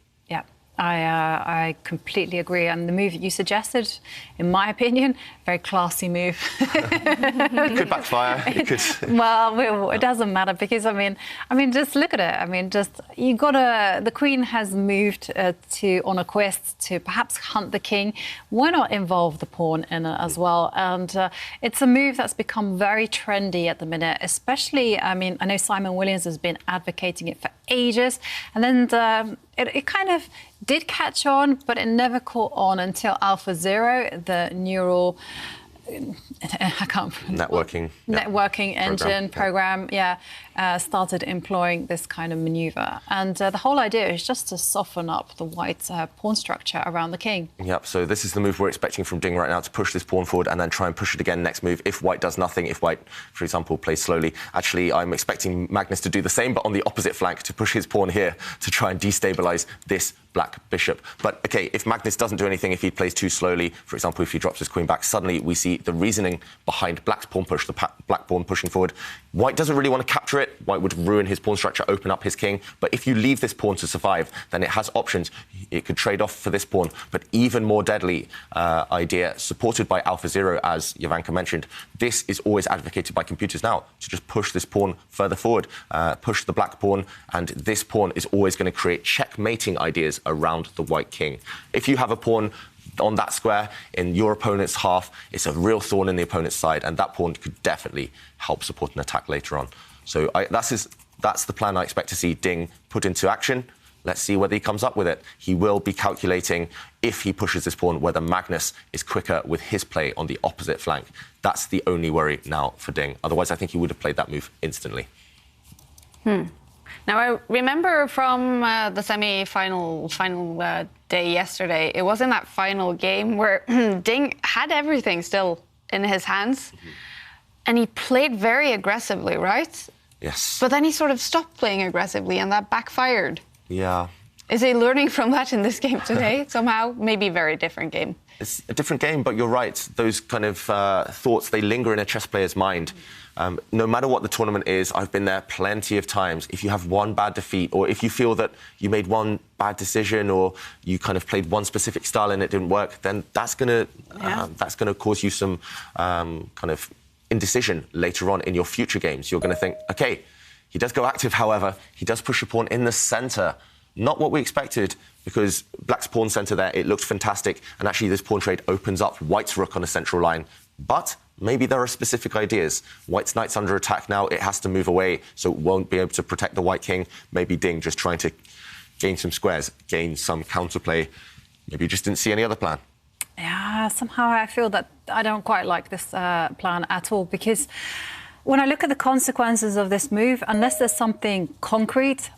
Yeah, I completely agree. And the move that you suggested, in my opinion, very classy move. It could backfire. It could. Well, it doesn't matter because I mean, just look at it. I mean, just you got the queen has moved on a quest to perhaps hunt the king. Why not involve the pawn in it as well? And it's a move that's become very trendy at the minute, especially. I mean, I know Simon Williams has been advocating it for ages, and then it kind of did catch on, but it never caught on until AlphaZero, the neural networking engine program started employing this kind of maneuver. And the whole idea is just to soften up the white pawn structure around the king. Yep, so this is the move we're expecting from Ding right now, to push this pawn forward and then try and push it again next move. If white does nothing, if white, for example, plays slowly. Actually, I'm expecting Magnus to do the same, but on the opposite flank, to push his pawn here to try and destabilise this black bishop. But, OK, if Magnus doesn't do anything, if he plays too slowly, for example, if he drops his queen back, suddenly we see the reasoning behind black's pawn push, the black pawn pushing forward. White doesn't really want to capture it. White would ruin his pawn structure, open up his king. But if you leave this pawn to survive, then it has options. It could trade off for this pawn. But even more deadly idea, supported by AlphaZero, as Jovanka mentioned, this is always advocated by computers now, to just push this pawn further forward, push the black pawn, and this pawn is always going to create checkmating ideas around the white king. If you have a pawn on that square in your opponent's half, it's a real thorn in the opponent's side, and that pawn could definitely help support an attack later on. So that's the plan I expect to see Ding put into action. Let's see whether he comes up with it. He will be calculating, if he pushes this pawn, whether Magnus is quicker with his play on the opposite flank. That's the only worry now for Ding. Otherwise, I think he would have played that move instantly. Now, I remember from the semi-final day yesterday, it was in that final game where Ding had everything still in his hands, and he played very aggressively, right? Yes. But then he sort of stopped playing aggressively, and that backfired. Yeah. Is he learning from that in this game today, somehow? Maybe a very different game. It's a different game, but you're right. Those kind of thoughts, they linger in a chess player's mind. No matter what the tournament is, I've been there plenty of times. If you have one bad defeat, or if you feel that you made one bad decision, or you kind of played one specific style and it didn't work, then that's going to cause you some kind of indecision later on in your future games. You're going to think, OK, he does go active, however, he does push a pawn in the centre. Not what we expected, because black's pawn centre there, it looked fantastic. And actually, this pawn trade opens up white's rook on a central line. But maybe there are specific ideas. White's knight's under attack now. It has to move away, so it won't be able to protect the white king. Maybe Ding just trying to gain some squares, gain some counterplay. Maybe you just didn't see any other plan. Yeah, somehow I feel that I don't quite like this plan at all, because when I look at the consequences of this move, unless there's something concrete,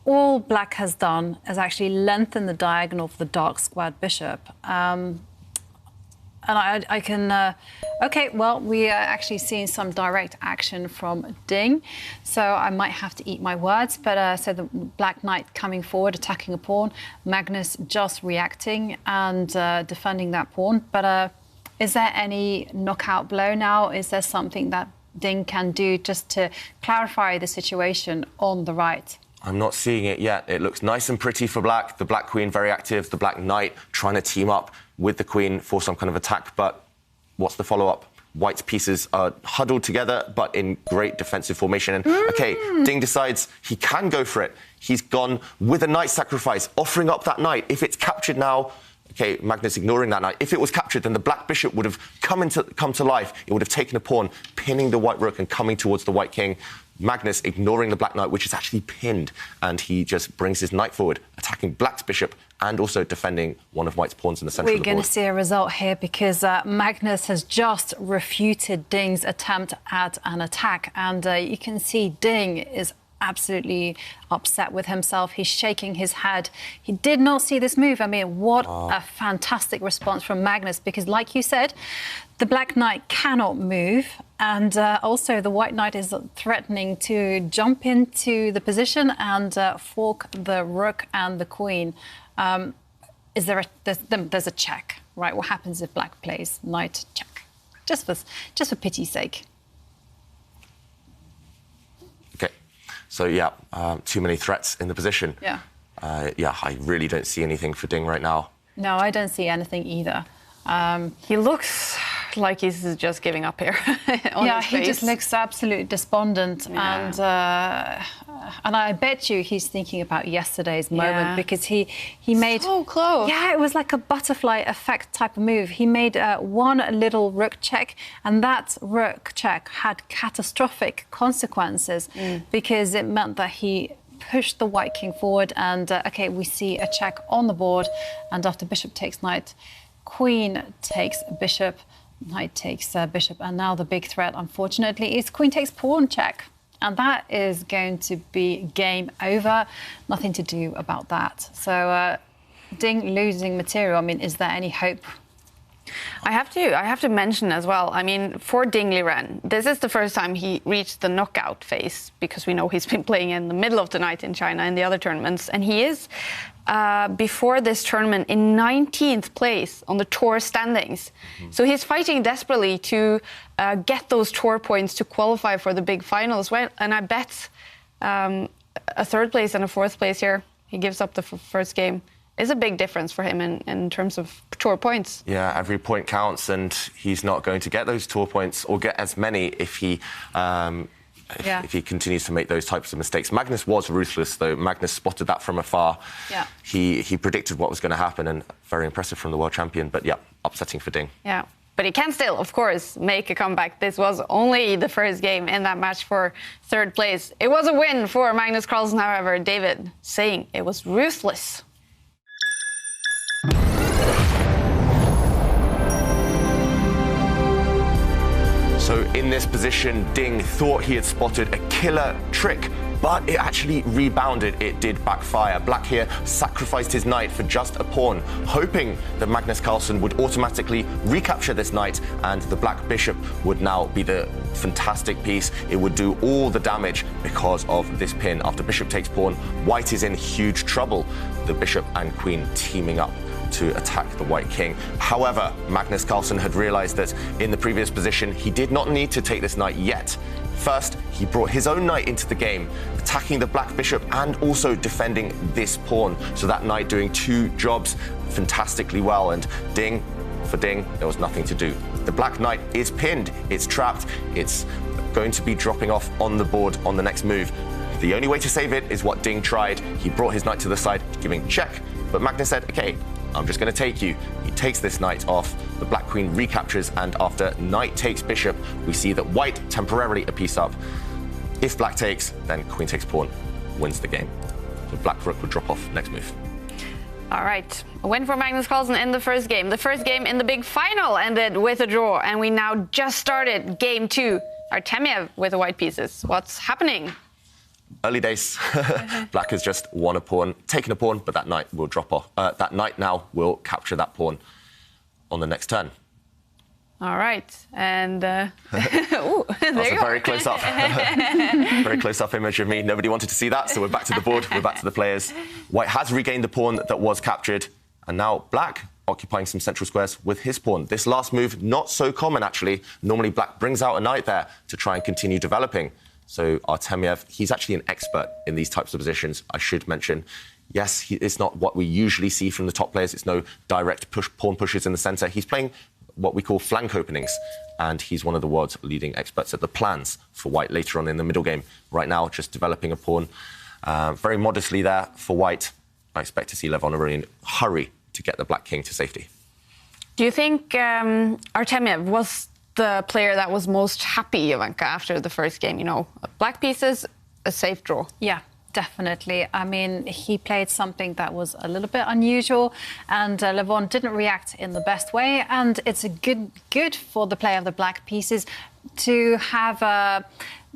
all black has done is actually lengthen the diagonal of the dark squared bishop. And I can... OK, well, we are actually seeing some direct action from Ding, so I might have to eat my words. But so the black knight coming forward, attacking a pawn, Magnus just reacting and defending that pawn. But is there any knockout blow now? Is there something that Ding can do just to clarify the situation on the right? I'm not seeing it yet. It looks nice and pretty for black. The black queen very active. The black knight trying to team up with the queen for some kind of attack. But what's the follow-up? White's pieces are huddled together, but in great defensive formation. And, OK, Ding decides he can go for it. He's gone with a knight sacrifice, offering up that knight. If it's captured now, OK, Magnus ignoring that knight. If it was captured, then the black bishop would have come to life. It would have taken a pawn, pinning the white rook and coming towards the white king. Magnus ignoring the black knight, which is actually pinned, and he just brings his knight forward, attacking black's bishop and also defending one of white's pawns in the centre of the board. We're going to see a result here, because Magnus has just refuted Ding's attempt at an attack, and you can see Ding is absolutely upset with himself. He's shaking his head. He did not see this move. I mean, what a fantastic response from Magnus, because like you said, the black knight cannot move, and also the white knight is threatening to jump into the position and fork the rook and the queen. There's a check, right? What happens if black plays knight check? Just for pity's sake. OK. So, yeah, too many threats in the position. Yeah. Yeah, I really don't see anything for Ding right now. No, I don't see anything either. He looks like he's just giving up here. Yeah, he just looks absolutely despondent, yeah. And I bet you he's thinking about yesterday's moment, because he made so close. Yeah, it was like a butterfly effect type of move. He made one little rook check, and that rook check had catastrophic consequences because it meant that he pushed the white king forward, and OK, we see a check on the board, and after bishop takes knight, queen takes bishop, knight takes bishop, and now the big threat, unfortunately, is queen takes pawn check. And that is going to be game over. Nothing to do about that. So Ding losing material. I mean, is there any hope? I have to mention as well, I mean, for Ding Liren, this is the first time he reached the knockout phase, because we know he's been playing in the middle of the night in China in the other tournaments, and he is, before this tournament, in 19th place on the tour standings. So he's fighting desperately to get those tour points to qualify for the big finals. Well, and I bet a third place and a fourth place here, he gives up the first game, is a big difference for him in terms of tour points. Yeah, every point counts, and he's not going to get those tour points or get as many if he if he continues to make those types of mistakes. Magnus was ruthless, though. Magnus spotted that from afar. Yeah. He predicted what was going to happen, and very impressive from the world champion. But, yeah, upsetting for Ding. Yeah. But he can still, of course, make a comeback. This was only the first game in that match for third place. It was a win for Magnus Carlsen, however. David saying it was ruthless. So in this position, Ding thought he had spotted a killer trick, but it actually rebounded. It did backfire. Black here sacrificed his knight for just a pawn, hoping that Magnus Carlsen would automatically recapture this knight, and the black bishop would now be the fantastic piece. It would do all the damage because of this pin. After bishop takes pawn, white is in huge trouble. The bishop and queen teaming up to attack the white king. However, Magnus Carlsen had realized that in the previous position, he did not need to take this knight yet. First, he brought his own knight into the game, attacking the black bishop and also defending this pawn. So that knight doing two jobs fantastically well. And for Ding, there was nothing to do. The black knight is pinned. It's trapped. It's going to be dropping off on the board on the next move. The only way to save it is what Ding tried. He brought his knight to the side, giving check. But Magnus said, OK, I'm just going to take you. He takes this knight off. The black queen recaptures, and after knight takes bishop, we see that white temporarily a piece up. If black takes, then queen takes pawn, wins the game. So black rook would drop off next move. All right, a win for Magnus Carlsen in the first game. The first game in the big final ended with a draw, and we now just started game 2. Artemiev with the white pieces. What's happening? Early days. Black has just won a pawn, taken a pawn, but that knight will drop off. That knight now will capture that pawn on the next turn. All right, and ooh, that's a very close-up, very close-up image of me. Nobody wanted to see that, so we're back to the board. We're back to the players. White has regained the pawn that was captured, and now Black occupying some central squares with his pawn. This last move, not so common, actually. Normally, Black brings out a knight there to try and continue developing. So Artemiev, he's actually an expert in these types of positions, I should mention. Yes, it's not what we usually see from the top players. It's no direct pawn pushes in the centre. He's playing what we call flank openings, and he's one of the world's leading experts at the plans for White later on in the middle game. Right now, just developing a pawn very modestly there for White. I expect to see Levon Aronian hurry to get the Black King to safety. Do you think Artemiev was the player that was most happy, Ivanka, after the first game? You know, black pieces, a safe draw. Yeah. Definitely. I mean, he played something that was a little bit unusual, and Levon didn't react in the best way. And it's a good for the play of the black pieces to have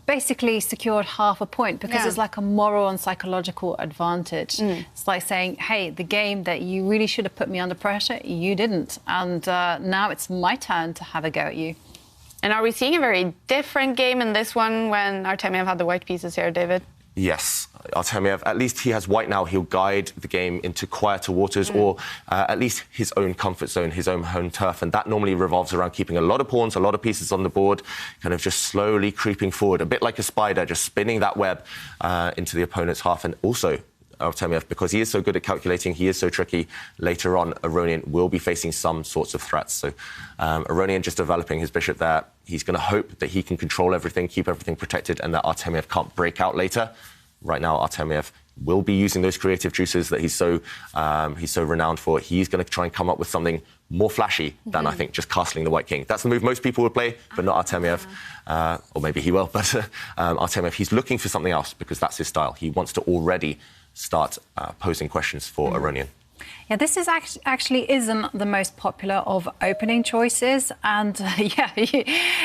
basically secured half a point, because it's like a moral and psychological advantage. It's like saying, hey, the game that you really should have put me under pressure, you didn't. And now it's my turn to have a go at you. And are we seeing a very different game in this one when Artemiev had the white pieces here, David? Yes, Artemiev, at least he has white now. He'll guide the game into quieter waters, or at least his own comfort zone, his own home turf. And that normally revolves around keeping a lot of pawns, a lot of pieces on the board, kind of just slowly creeping forward, a bit like a spider, just spinning that web into the opponent's half. And also, Artemiev, because he is so good at calculating, he is so tricky, later on, Aronian will be facing some sorts of threats. So Aronian just developing his bishop there. He's going to hope that he can control everything, keep everything protected, and that Artemiev can't break out later. Right now, Artemiev will be using those creative juices that he's so renowned for. He's going to try and come up with something more flashy than, I think, just castling the white king. That's the move most people would play, but not Artemiev. Or maybe he will, but Artemiev, he's looking for something else because that's his style. He wants to already start posing questions for Aronian. Yeah, this is actually isn't the most popular of opening choices. And yeah,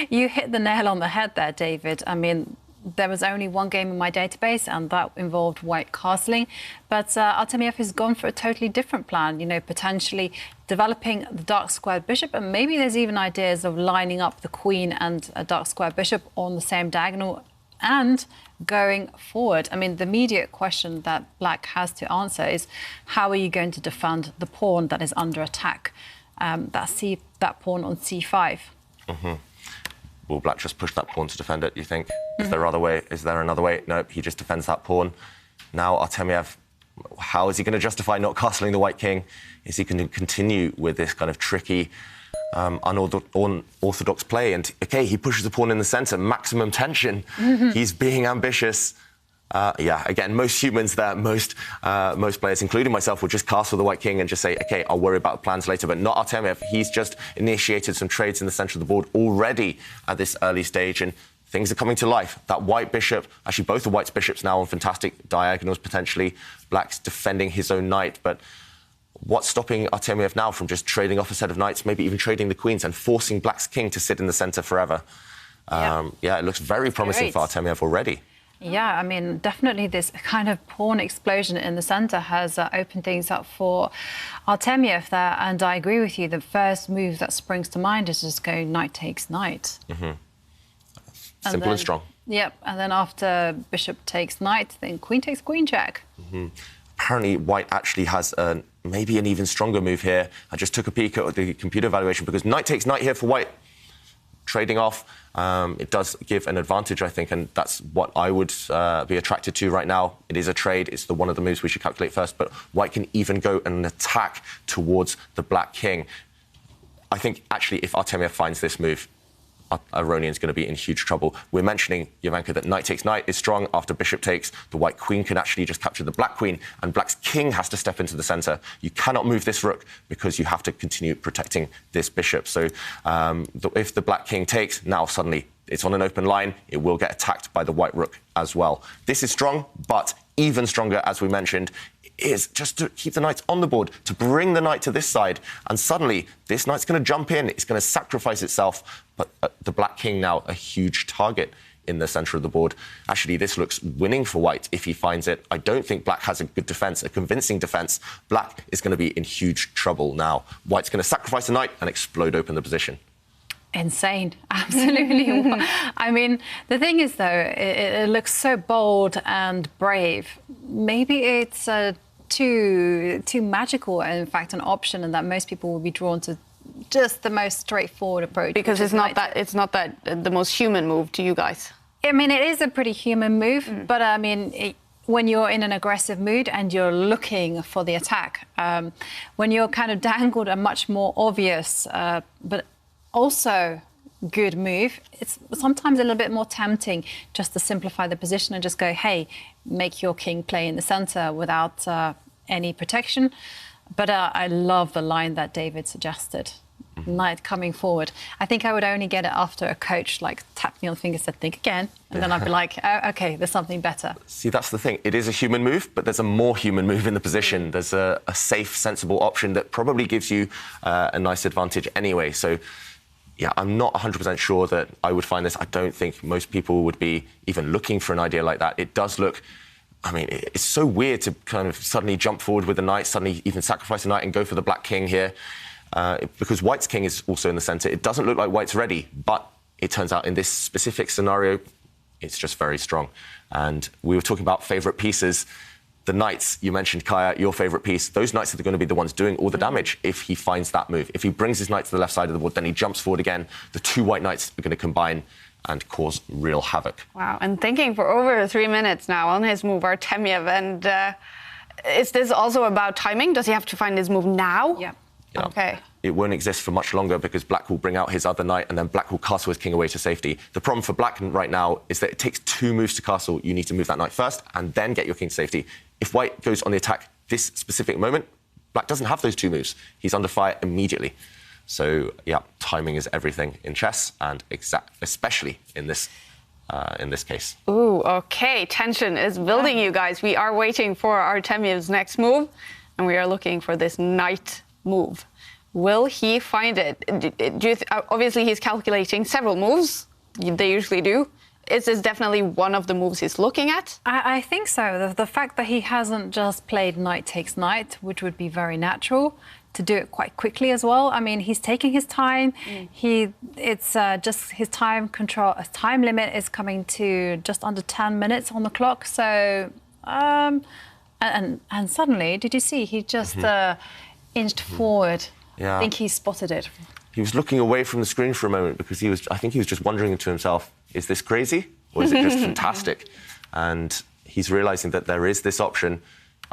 you hit the nail on the head there, David. I mean, there was only one game in my database, and that involved white castling. But Artemiev has gone for a totally different plan, you know, potentially developing the dark squared bishop. And maybe there's even ideas of lining up the queen and a dark squared bishop on the same diagonal and going forward. I mean, the immediate question that Black has to answer is, how are you going to defend the pawn that is under attack? That pawn on c5. Will Black just push that pawn to defend it, you think? Is there other way? Is there another way? No, he just defends that pawn. Now Artemiev, how is he going to justify not castling the white king? Is he going to continue with this kind of tricky, unorthodox play? And, OK, he pushes the pawn in the centre, maximum tension. He's being ambitious. Yeah, again, most humans there, most players, including myself, will just castle the white king and just say, OK, I'll worry about the plans later. But not Artemiev. He's just initiated some trades in the centre of the board already at this early stage, and things are coming to life. That white bishop, actually both the white's bishops now on fantastic diagonals, potentially. Black's defending his own knight, but what's stopping Artemiev now from just trading off a set of knights, maybe even trading the queens and forcing Black's king to sit in the centre forever? Yeah, it looks very promising for Artemiev already. Yeah, I mean, definitely this kind of pawn explosion in the centre has opened things up for Artemiev there. And I agree with you. The first move that springs to mind is just going knight takes knight. Simple and strong. Yep, and then after bishop takes knight, then queen takes queen check. Apparently, white actually has maybe an even stronger move here. I just took a peek at the computer evaluation, because knight takes knight here for white, trading off. It does give an advantage, I think, and that's what I would be attracted to right now. It is a trade. It's one of the moves we should calculate first, but white can even go and attack towards the black king. I think, actually, if Artemiev finds this move, Aronian's going to be in huge trouble. We're mentioning, Jovanka, that knight takes knight is strong. After bishop takes, the white queen can actually just capture the black queen, and black's king has to step into the centre. You cannot move this rook because you have to continue protecting this bishop. So if the black king takes, now suddenly it's on an open line. It will get attacked by the white rook as well. This is strong, but even stronger, as we mentioned, is just to keep the knights on the board, to bring the knight to this side. And suddenly, this knight's going to jump in. It's going to sacrifice itself. But the black king now a huge target in the centre of the board. Actually, this looks winning for white if he finds it. I don't think black has a good defence, a convincing defence. Black is going to be in huge trouble now. White's going to sacrifice a knight and explode open the position. Insane, absolutely. I mean, the thing is, though, it looks so bold and brave. Maybe it's too magical, in fact, an option, and that most people will be drawn to just the most straightforward approach. Because it's not that the most human move to you guys. I mean, it is a pretty human move, but I mean, when you're in an aggressive mood and you're looking for the attack, when you're kind of dangled a much more obvious, but also good move, it's sometimes a little bit more tempting just to simplify the position and just go, hey, make your king play in the centre without any protection. But I love the line that David suggested. Knight coming forward. I think I would only get it after a coach like tapped me on the finger, said, think again. And then I'd be like, oh, OK, there's something better. See, that's the thing. It is a human move, but there's a more human move in the position. There's a safe, sensible option that probably gives you a nice advantage anyway. So, yeah, I'm not 100% sure that I would find this. I don't think most people would be even looking for an idea like that. It does look... I mean, it's so weird to kind of suddenly jump forward with a knight, suddenly even sacrifice a knight and go for the black king here. Because white's king is also in the centre. It doesn't look like white's ready, but it turns out in this specific scenario, it's just very strong. And we were talking about favourite pieces. The knights, you mentioned, Kaya, your favourite piece. Those knights are going to be the ones doing all the damage if he finds that move. If he brings his knight to the left side of the board, then he jumps forward again. The two white knights are going to combine and cause real havoc. Wow, and thinking for over 3 minutes now on his move, Artemiev, and is this also about timing? Does he have to find his move now? Yeah. Yeah. Okay. It won't exist for much longer because black will bring out his other knight and then black will castle his king away to safety. The problem for black right now is that it takes 2 moves to castle. You need to move that knight first and then get your king to safety. If white goes on the attack this specific moment, black doesn't have those 2 moves. He's under fire immediately. So, yeah, timing is everything in chess, and especially in this case. Ooh, OK. Tension is building, you guys. We are waiting for Artemiev's next move, and we are looking for this knight move. Will he find it? Obviously, he's calculating several moves. They usually do. Is this definitely one of the moves he's looking at? I think so. The fact that he hasn't just played knight takes knight, which would be very natural, to do it quite quickly as well. I mean, he's taking his time. It's just his time limit is coming to just under 10 minutes on the clock. So, and suddenly, did you see? He just inched forward. Yeah. I think he spotted it. He was looking away from the screen for a moment because I think he was just wondering to himself, is this crazy or is it just fantastic? And he's realising that there is this option.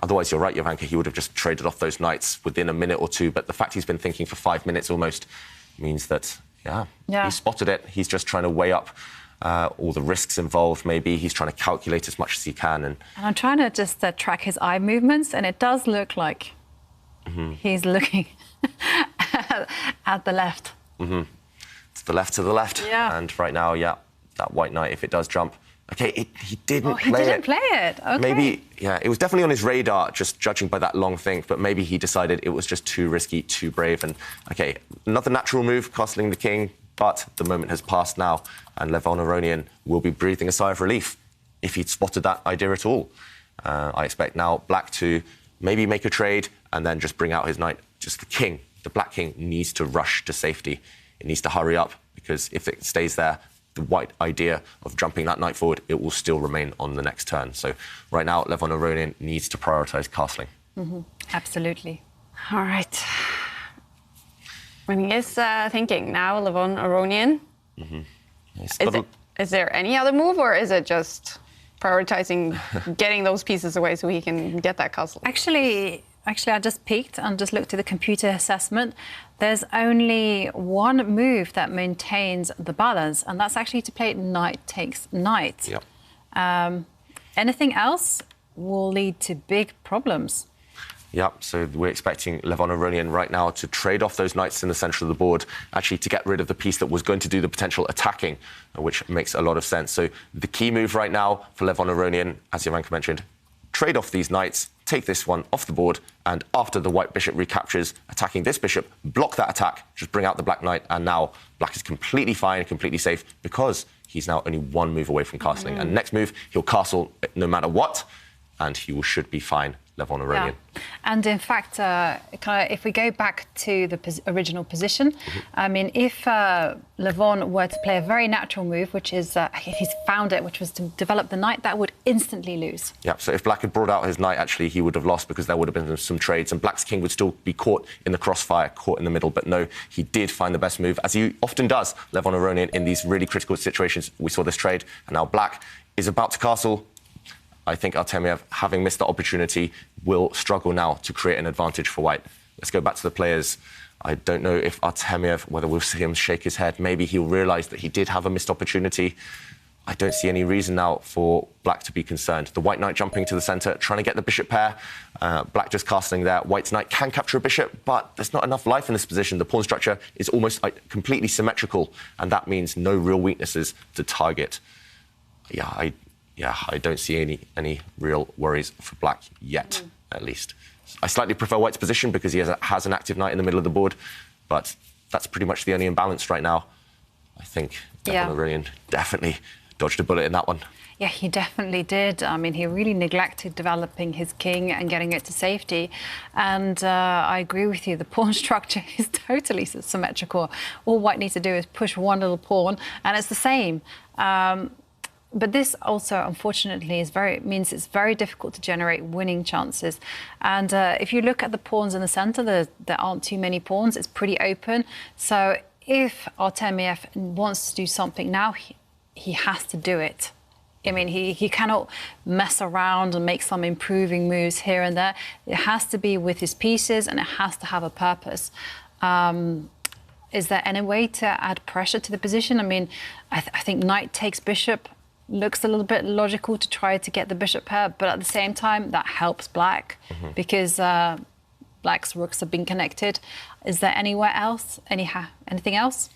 Otherwise, you're right, Jovanka, he would have just traded off those knights within a minute or 2. But the fact he's been thinking for 5 minutes almost means that, he spotted it. He's just trying to weigh up all the risks involved, maybe. He's trying to calculate as much as he can. And I'm trying to just track his eye movements, and it does look like he's looking at the left. It's the left to the left. Yeah. And right now, that white knight, if it does jump... OK, he didn't play it. Oh, he didn't play it. OK. Maybe, it was definitely on his radar, just judging by that long thing, but maybe he decided it was just too risky, too brave. And, OK, another natural move, castling the king, but the moment has passed now, and Levon Aronian will be breathing a sigh of relief if he'd spotted that idea at all. I expect now black to maybe make a trade and then just bring out his knight. Just the king, the black king, needs to rush to safety. It needs to hurry up, because if it stays there, the white idea of jumping that knight forward, it will still remain on the next turn. So right now, Levon Aronian needs to prioritise castling. Absolutely. All right. When he is thinking now, Levon Aronian, is there any other move, or is it just prioritising getting those pieces away so he can get that castle? Actually, actually, I just peeked and just looked at the computer assessment. There's only one move that maintains the balance, and that's actually to play knight takes knight. Yep. Anything else will lead to big problems. Yep, so we're expecting Levon Aronian right now to trade off those knights in the centre of the board, actually to get rid of the piece that was going to do the potential attacking, which makes a lot of sense. So the key move right now for Levon Aronian, as Jan-Krzysztof mentioned, trade off these knights, take this one off the board, and after the white bishop recaptures, attacking this bishop, block that attack, just bring out the black knight, and now black is completely fine, completely safe, because he's now only one move away from castling. And next move, he'll castle no matter what, and he should be fine. Levon Aronian. Yeah. And in fact, if we go back to the original position, I mean, if Levon were to play a very natural move, which is, if he's found it, which was to develop the knight, that would instantly lose. Yeah, so if black had brought out his knight, actually, he would have lost because there would have been some trades, and black's king would still be caught in the crossfire, caught in the middle. But no, he did find the best move, as he often does, Levon Aronian, in these really critical situations. We saw this trade, and now black is about to castle. I think Artemiev, having missed the opportunity, will struggle now to create an advantage for white. Let's go back to the players. I don't know if Artemiev, whether we'll see him shake his head. Maybe he'll realise that he did have a missed opportunity. I don't see any reason now for black to be concerned. The white knight jumping to the centre, trying to get the bishop pair. Black just castling there. White's knight can capture a bishop, but there's not enough life in this position. The pawn structure is almost completely symmetrical, and that means no real weaknesses to target. I don't see any real worries for black yet, at least. I slightly prefer white's position because he has an active knight in the middle of the board, but that's pretty much the only imbalance right now. I think Levon Aronian definitely dodged a bullet in that one. Yeah, he definitely did. I mean, he really neglected developing his king and getting it to safety. And I agree with you, the pawn structure is totally symmetrical. All white needs to do is push one little pawn, and it's the same. But this also, unfortunately, means it's very difficult to generate winning chances. And if you look at the pawns in the centre, there aren't too many pawns. It's pretty open. So if Artemiev wants to do something now, he has to do it. I mean, he cannot mess around and make some improving moves here and there. It has to be with his pieces, and it has to have a purpose. Is there any way to add pressure to the position? I mean, I think knight takes bishop looks a little bit logical to try to get the bishop pair, but at the same time, that helps black because black's rooks have been connected. Is there anywhere else, anything else?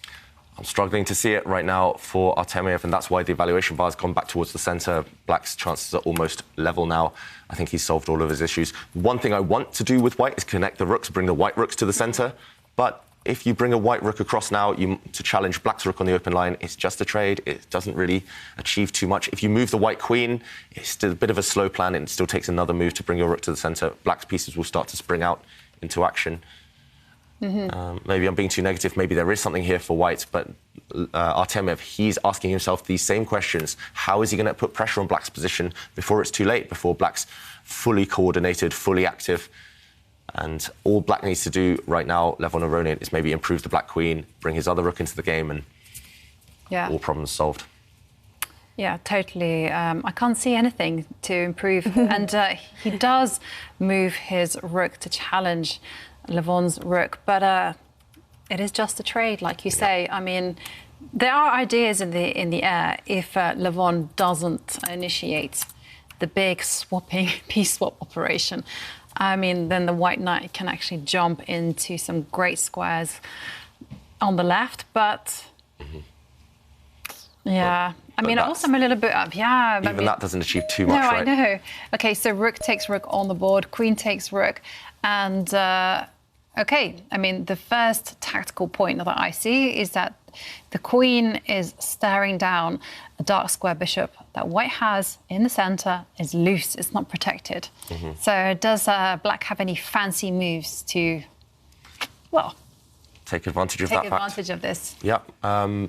I'm struggling to see it right now for Artemiev, and that's why the evaluation bar has gone back towards the centre. Black's chances are almost level now. I think he's solved all of his issues. One thing I want to do with white is connect the rooks, bring the white rooks to the centre, but if you bring a white rook across now to challenge black's rook on the open line, it's just a trade. It doesn't really achieve too much. If you move the white queen, it's still a bit of a slow plan. It still takes another move to bring your rook to the centre. Black's pieces will start to spring out into action. Maybe I'm being too negative. Maybe there is something here for white, but Artemiev, he's asking himself these same questions. How is he going to put pressure on black's position before it's too late, before black's fully coordinated, fully active? And all black needs to do right now, Levon Aronian, is maybe improve the black queen, bring his other rook into the game, and all problems solved. Yeah, totally. I can't see anything to improve. And he does move his rook to challenge Levon's rook, but it is just a trade, like you say. I mean, there are ideas in the air if Levon doesn't initiate the big swapping piece swap operation. I mean, then the white knight can actually jump into some great squares on the left, but yeah. I mean, also I'm a little bit up. Yeah. Even that doesn't achieve too much, right? No, I know. OK, so rook takes rook on the board, queen takes rook, and OK, I mean, the first tactical point that I see is that the queen is staring down a dark square bishop that white has in the centre is loose, it's not protected. So does black have any fancy moves to, well, take advantage of that fact? Take advantage of this. Yeah.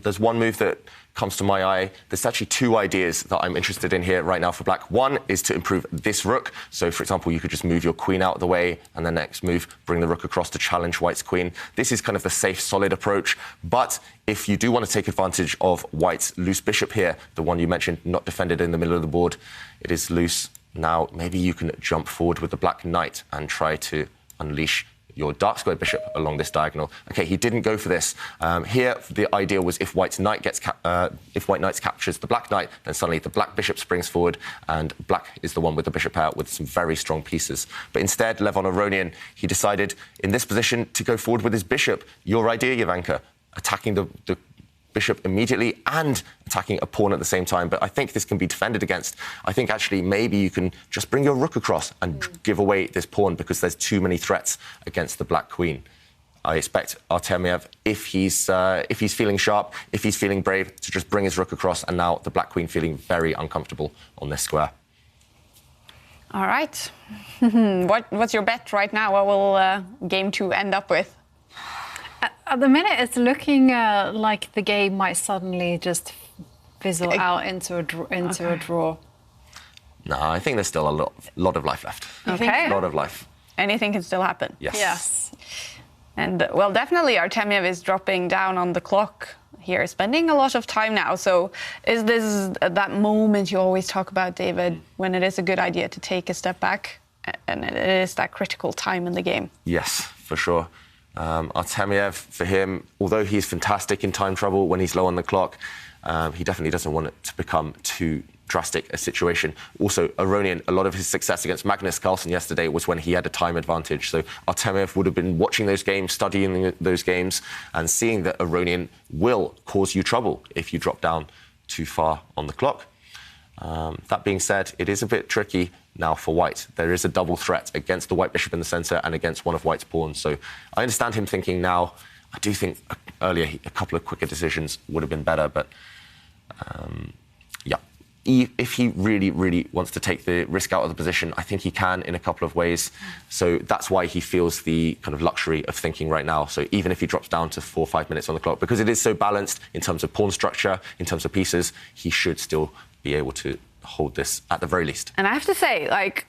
There's one move that comes to my eye. There's actually two ideas that I'm interested in here right now for black. One is to improve this rook. So, for example, you could just move your queen out of the way and the next move, bring the rook across to challenge white's queen. This is kind of the safe, solid approach. But if you do want to take advantage of white's loose bishop here, the one you mentioned, not defended in the middle of the board, it is loose. Now, maybe you can jump forward with the black knight and try to unleash your dark squared bishop along this diagonal. Okay, he didn't go for this. Here, the idea was if white knight captures the black knight, then suddenly the black bishop springs forward, and black is the one with the bishop out with some very strong pieces. But instead, Levon Aronian, he decided in this position to go forward with his bishop. Your idea, Jovanka, attacking the bishop immediately and attacking a pawn at the same time. But I think this can be defended against. I think actually maybe you can just bring your rook across and give away this pawn because there's too many threats against the black queen. I expect Artemiev, if he's feeling sharp, if he's feeling brave, to just bring his rook across, and now the black queen feeling very uncomfortable on this square. All right. What's your bet right now? What will game 2 end up with? At the minute, it's looking like the game might suddenly just fizzle out into a draw. No, I think there's still a lot of life left. Okay. A lot of life. Anything can still happen. Yes. Yes. And, well, definitely Artemiev is dropping down on the clock here, spending a lot of time now. So is this that moment you always talk about, David, when it is a good idea to take a step back and it is that critical time in the game? Yes, for sure. Artemiev, for him, although he's fantastic in time trouble when he's low on the clock, he definitely doesn't want it to become too drastic a situation. Also, Aronian, a lot of his success against Magnus Carlsen yesterday was when he had a time advantage. So Artemiev would have been watching those games, studying those games, and seeing that Aronian will cause you trouble if you drop down too far on the clock. That being said, it is a bit tricky now for white. There is a double threat against the white bishop in the centre and against one of white's pawns. So I understand him thinking now. I do think earlier a couple of quicker decisions would have been better. But yeah, if he really, really wants to take the risk out of the position, I think he can in a couple of ways. So that's why he feels the kind of luxury of thinking right now. So even if he drops down to 4 or 5 minutes on the clock, because it is so balanced in terms of pawn structure, in terms of pieces, he should still be able to hold this at the very least. And I have to say, like,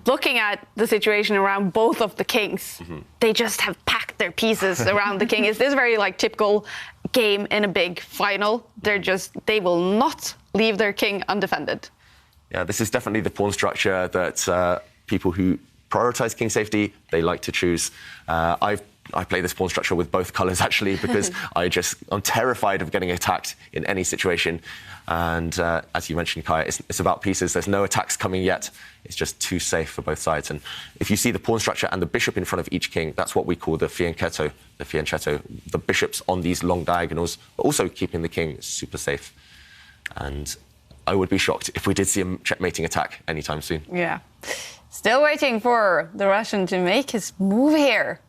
looking at the situation around both of the kings, they just have packed their pieces around the king. Is this very, like, typical game in a big final? They will not leave their king undefended. Yeah, this is definitely the pawn structure that people who prioritize king safety, they like to choose. I play this pawn structure with both colours, actually, because I'm terrified of getting attacked in any situation. And as you mentioned, Kaya, it's about pieces. There's no attacks coming yet. It's just too safe for both sides. And if you see the pawn structure and the bishop in front of each king, that's what we call the fianchetto, the bishops on these long diagonals, but also keeping the king super safe. And I would be shocked if we did see a checkmating attack anytime soon. Yeah. Still waiting for the Russian to make his move here.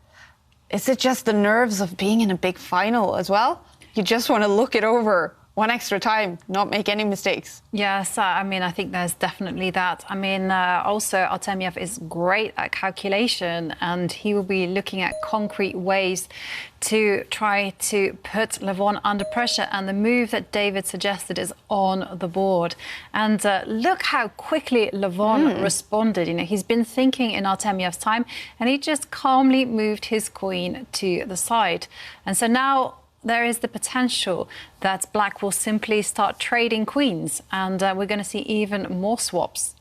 Is it just the nerves of being in a big final as well? You just want to look it over one extra time, not make any mistakes. Yes, I mean, I think there's definitely that. I mean, also, Artemiev is great at calculation, and he will be looking at concrete ways to try to put Levon under pressure. And the move that David suggested is on the board. And look how quickly Levon responded. You know, he's been thinking in Artemiev's time, and he just calmly moved his queen to the side. And so now there is the potential that black will simply start trading queens, and we're going to see even more swaps.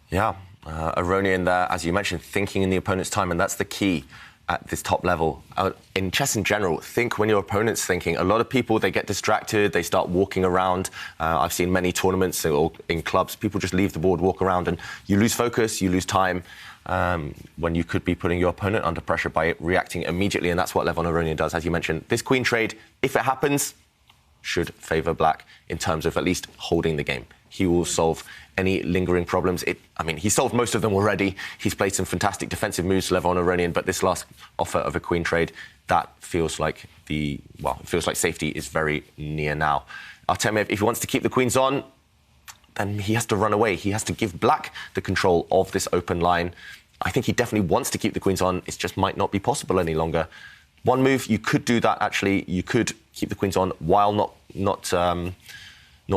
Yeah, Aronian there, as you mentioned, thinking in the opponent's time, and that's the key at this top level. In chess in general, think when your opponent's thinking. A lot of people, they get distracted, they start walking around. I've seen many tournaments or in clubs, people just leave the board, walk around, and you lose focus, you lose time. When you could be putting your opponent under pressure by reacting immediately, and that's what Levon Aronian does. As you mentioned, this queen trade, if it happens, should favour black in terms of at least holding the game. He will solve any lingering problems. I mean, he solved most of them already. He's played some fantastic defensive moves, Levon Aronian, but this last offer of a queen trade, that feels like it feels like safety is very near now. Artemiev, if he wants to keep the queens on, then he has to run away. He has to give black the control of this open line. I think he definitely wants to keep the queens on. It just might not be possible any longer. One move, you could do that, actually. You could keep the queens on while not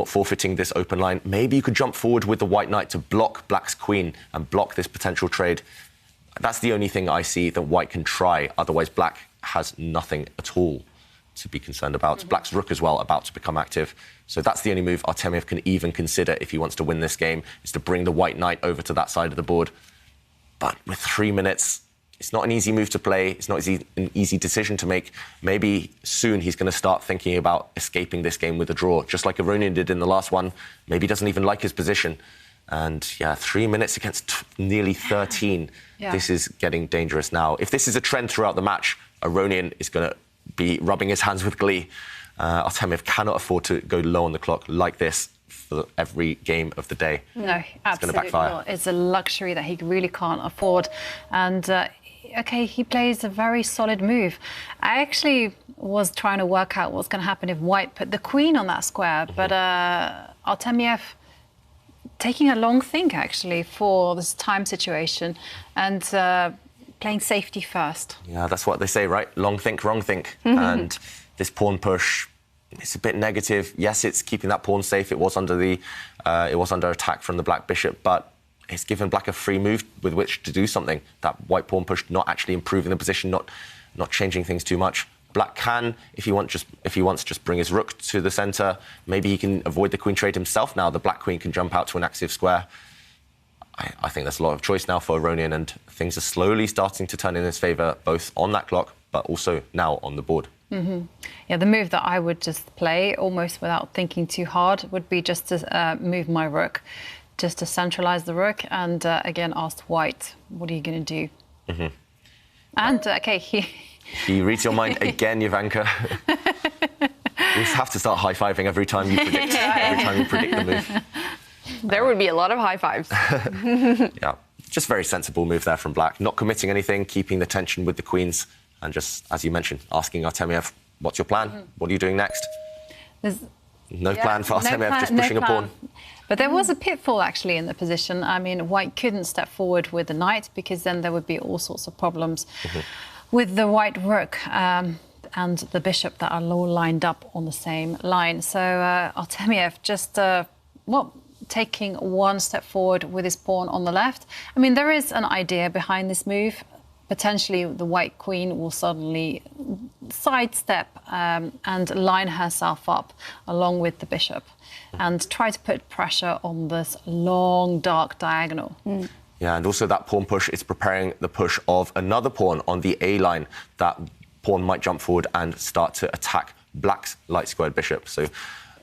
forfeiting this open line. Maybe you could jump forward with the white knight to block black's queen and block this potential trade. That's the only thing I see that white can try. Otherwise, black has nothing at all to be concerned about. Black's rook as well, about to become active. So that's the only move Artemiev can even consider if he wants to win this game, is to bring the white knight over to that side of the board. But with 3 minutes, it's not an easy move to play. It's not an easy decision to make. Maybe soon he's going to start thinking about escaping this game with a draw, just like Aronian did in the last one. Maybe he doesn't even like his position. And, yeah, 3 minutes against nearly 13. Yeah. This is getting dangerous now. If this is a trend throughout the match, Aronian is going to be rubbing his hands with glee. Artemiev cannot afford to go low on the clock like this for every game of the day. No, absolutely not. It's a luxury that he really can't afford. And, OK, he plays a very solid move. I actually was trying to work out what's going to happen if White put the queen on that square, but Artemiev taking a long think, actually, for this time situation and playing safety first. Yeah, that's what they say, right? Long think, wrong think. And this pawn push, it's a bit negative. Yes, it's keeping that pawn safe. It was under attack from the black bishop, but it's given black a free move with which to do something. That white pawn push not actually improving the position, not changing things too much. Black can, if he wants, just bring his rook to the centre. Maybe he can avoid the queen trade himself now. The black queen can jump out to an active square. I think there's a lot of choice now for Aronian, and things are slowly starting to turn in his favour, both on that clock, but also now on the board. Yeah, the move that I would just play, almost without thinking too hard, would be just to move my rook, just to centralise the rook, and again, ask White, what are you going to do? And, OK, He reads your mind again, Jovanka. You just have to start high-fiving every time you predict the move. There would be a lot of high fives. Yeah, just very sensible move there from Black. Not committing anything, keeping the tension with the queens, and just, as you mentioned, asking Artemiev, what's your plan? What are you doing next? No plan for Artemiev, just pushing a pawn. But there was a pitfall, actually, in the position. I mean, White couldn't step forward with the knight, because then there would be all sorts of problems with the white rook and the bishop that are all lined up on the same line. So Artemiev just, taking one step forward with his pawn on the left. I mean, there is an idea behind this move. Potentially, the white queen will suddenly sidestep and line herself up along with the bishop and try to put pressure on this long, dark diagonal. Yeah, and also that pawn push is preparing the push of another pawn on the A line. That pawn might jump forward and start to attack Black's light-squared bishop. So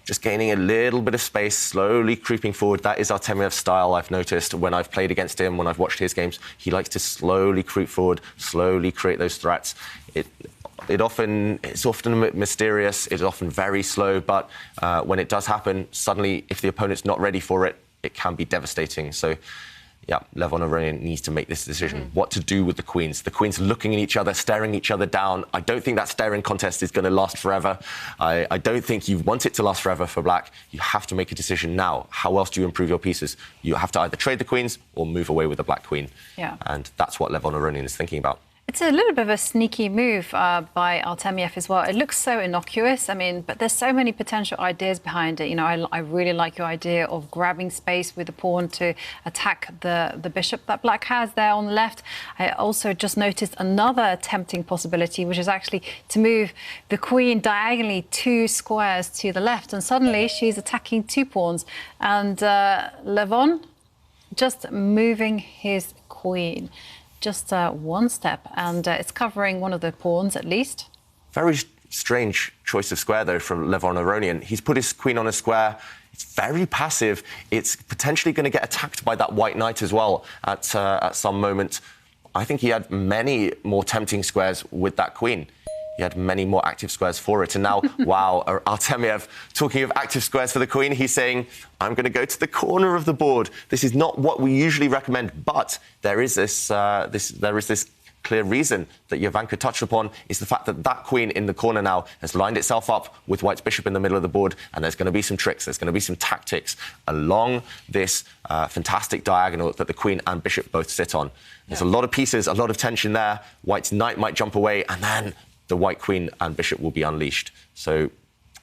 just gaining a little bit of space, slowly creeping forward. That is Artemiev's style, I've noticed, when I've played against him, when I've watched his games. He likes to slowly creep forward, slowly create those threats. It's often mysterious, it's often very slow, but when it does happen, suddenly, if the opponent's not ready for it, it can be devastating. So, yeah, Levon Aronian needs to make this decision. What to do with the queens. The queens looking at each other, staring each other down. I don't think that staring contest is going to last forever. I don't think you want it to last forever for Black. You have to make a decision now. How else do you improve your pieces? You have to either trade the queens or move away with the black queen. Yeah. And that's what Levon Aronian is thinking about. It's a little bit of a sneaky move by Artemiev as well. It looks so innocuous, I mean, but there's so many potential ideas behind it. You know, I really like your idea of grabbing space with the pawn to attack the bishop that Black has there on the left. I also just noticed another tempting possibility, which is actually to move the queen diagonally 2 squares to the left, and suddenly she's attacking 2 pawns. And Levon just moving his queen. Just one step, and it's covering one of the pawns at least. Very strange choice of square, though, from Levon Aronian. He's put his queen on a square. It's very passive. It's potentially going to get attacked by that white knight as well at some moment. I think he had many more tempting squares with that queen. He had many more active squares for it. And now, wow, Artemiev, talking of active squares for the queen, he's saying, I'm going to go to the corner of the board. This is not what we usually recommend, but there is this clear reason that Jovanka touched upon, is the fact that that queen in the corner now has lined itself up with white's bishop in the middle of the board, and there's going to be some tricks, there's going to be some tactics along this fantastic diagonal that the queen and bishop both sit on. There's a lot of pieces, a lot of tension there. White's knight might jump away, and then the white queen and bishop will be unleashed. So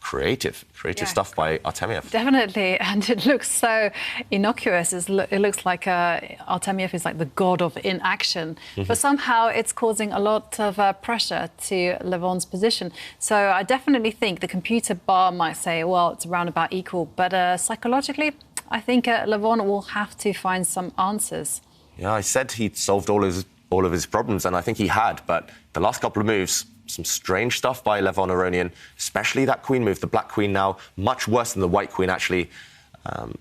creative stuff by Artemiev. Definitely, and it looks so innocuous. It looks like Artemiev is like the god of inaction, but somehow it's causing a lot of pressure to Levon's position. So I definitely think the computer bar might say, well, it's around about equal, but psychologically, I think Levon will have to find some answers. Yeah, I said he'd solved all of his problems, and I think he had, but the last couple of moves, some strange stuff by Levon Aronian, especially that queen move, the black queen now, much worse than the white queen, actually.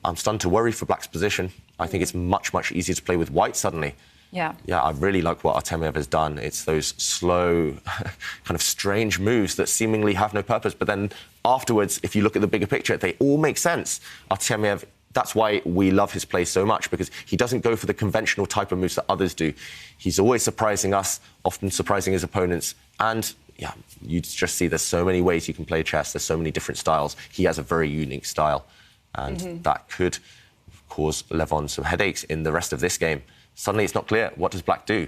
I'm starting to worry for black's position. I think it's much, much easier to play with white suddenly. Yeah, I really like what Artemiev has done. It's those slow, kind of strange moves that seemingly have no purpose, but then afterwards, if you look at the bigger picture, they all make sense. Artemiev, that's why we love his play so much, because he doesn't go for the conventional type of moves that others do. He's always surprising us, often surprising his opponents. And, yeah, you just see there's so many ways you can play chess. There's so many different styles. He has a very unique style. And that could cause Levon some headaches in the rest of this game. Suddenly it's not clear. What does black do?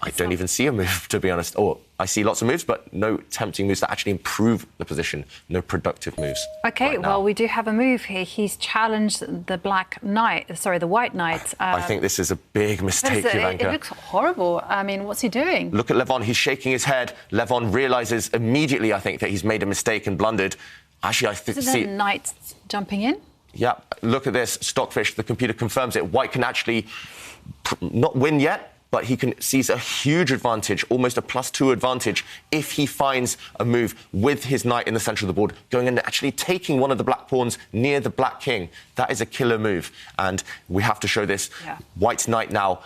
I don't even see a move, to be honest. Or I see lots of moves, but no tempting moves that actually improve the position. No productive moves. OK, right well, we do have a move here. He's challenged the the white knight. I think this is a big mistake, Ivanka. It looks horrible. I mean, what's he doing? Look at Levon. He's shaking his head. Levon realises immediately, I think, that he's made a mistake and blundered. Actually, I think... Is it the knight jumping in? Yeah, look at this. Stockfish, the computer confirms it. White can actually not win yet, but he can seize a huge advantage, almost a +2 advantage, if he finds a move with his knight in the centre of the board, going and actually taking one of the black pawns near the black king. That is a killer move, and we have to show this. Yeah. White's knight now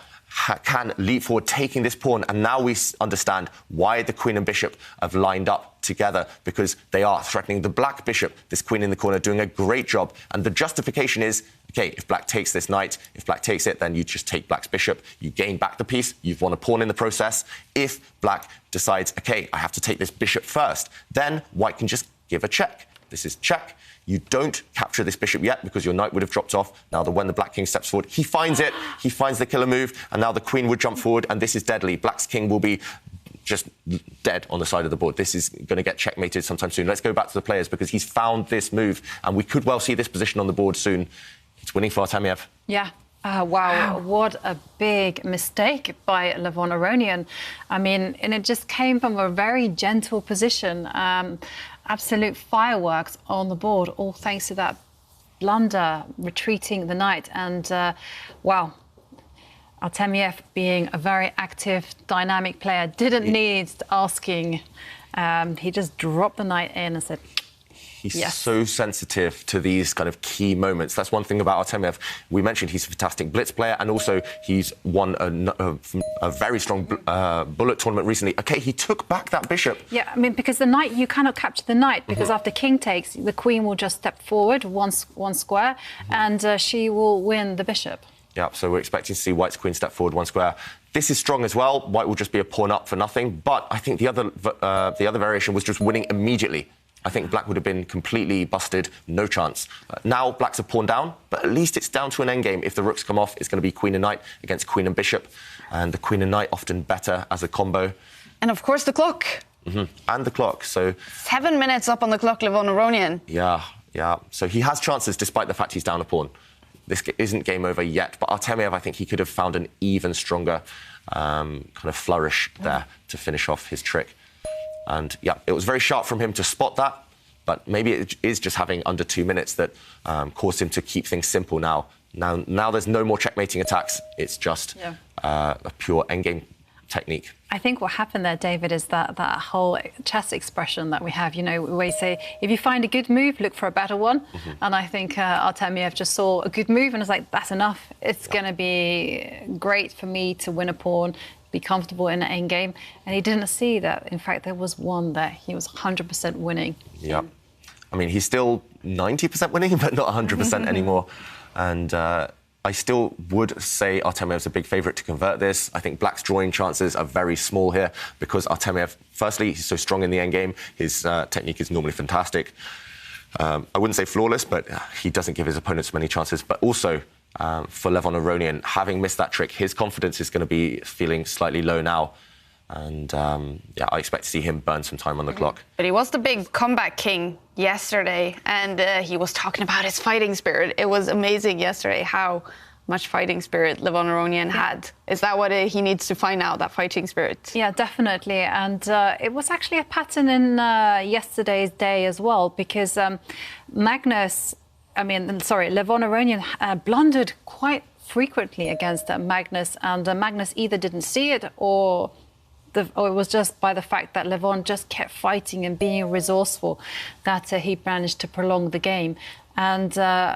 can leap forward, taking this pawn, and now we understand why the queen and bishop have lined up together, because they are threatening the black bishop, this queen in the corner, doing a great job. And the justification is, OK, if black takes this knight, if black takes it, then you just take black's bishop, you gain back the piece, you've won a pawn in the process. If black decides, OK, I have to take this bishop first, then white can just give a check. This is check. You don't capture this bishop yet because your knight would have dropped off. Now, when the black king steps forward, he finds it. He finds the killer move, and now the queen would jump forward, and this is deadly. Black's king will be just dead on the side of the board. This is going to get checkmated sometime soon. Let's go back to the players, because he's found this move, and we could well see this position on the board soon. It's winning for Artemiev. Yeah. Wow, what a big mistake by Levon Aronian. I mean, and it just came from a very gentle position. Absolute fireworks on the board, all thanks to that blunder, retreating the knight. And, wow, Artemiev, being a very active, dynamic player, didn't need asking. He just dropped the knight in and said... He's so sensitive to these kind of key moments. That's one thing about Artemiev. We mentioned he's a fantastic blitz player, and also he's won a very strong bullet tournament recently. OK, he took back that bishop. Yeah, I mean, because the knight, you cannot capture the knight, because after king takes, the queen will just step forward one square, and she will win the bishop. Yeah, so we're expecting to see white's queen step forward one square. This is strong as well. White will just be a pawn up for nothing. But I think the other variation was just winning immediately. I think black would have been completely busted, no chance. Now black's a pawn down, but at least it's down to an endgame. If the rooks come off, it's going to be queen and knight against queen and bishop. And the queen and knight often better as a combo. And, of course, the clock. And the clock, so... 7 minutes up on the clock, Levon Aronian. Yeah. So he has chances, despite the fact he's down a pawn. This isn't game over yet, but Artemiev, I think he could have found an even stronger kind of flourish there to finish off his trick. And, yeah, it was very sharp from him to spot that, but maybe it is just having under 2 minutes that caused him to keep things simple now. Now there's no more checkmating attacks. It's just a pure endgame technique. I think what happened there, David, is that whole chess expression that we have, you know, where we say, if you find a good move, look for a better one. And I think Artemiev just saw a good move and was like, that's enough. It's going to be great for me to win a pawn, be comfortable in an endgame. And he didn't see that, in fact, there was one that he was 100% winning. Yeah. I mean, he's still 90% winning, but not 100% anymore. And I still would say Artemiev's a big favourite to convert this. I think black's drawing chances are very small here because Artemiev, firstly, he's so strong in the endgame. His technique is normally fantastic. I wouldn't say flawless, but he doesn't give his opponents many chances. But also, for Levon Aronian, having missed that trick, his confidence is going to be feeling slightly low now. And yeah, I expect to see him burn some time on the clock. But he was the big comeback king yesterday, and he was talking about his fighting spirit. It was amazing yesterday how much fighting spirit Levon Aronian had. Is that what he needs to find out, that fighting spirit? Yeah, definitely. And it was actually a pattern in yesterday's day as well, because Levon Aronian blundered quite frequently against Magnus, and Magnus either didn't see it or it was just by the fact that Levon just kept fighting and being resourceful that he managed to prolong the game. And,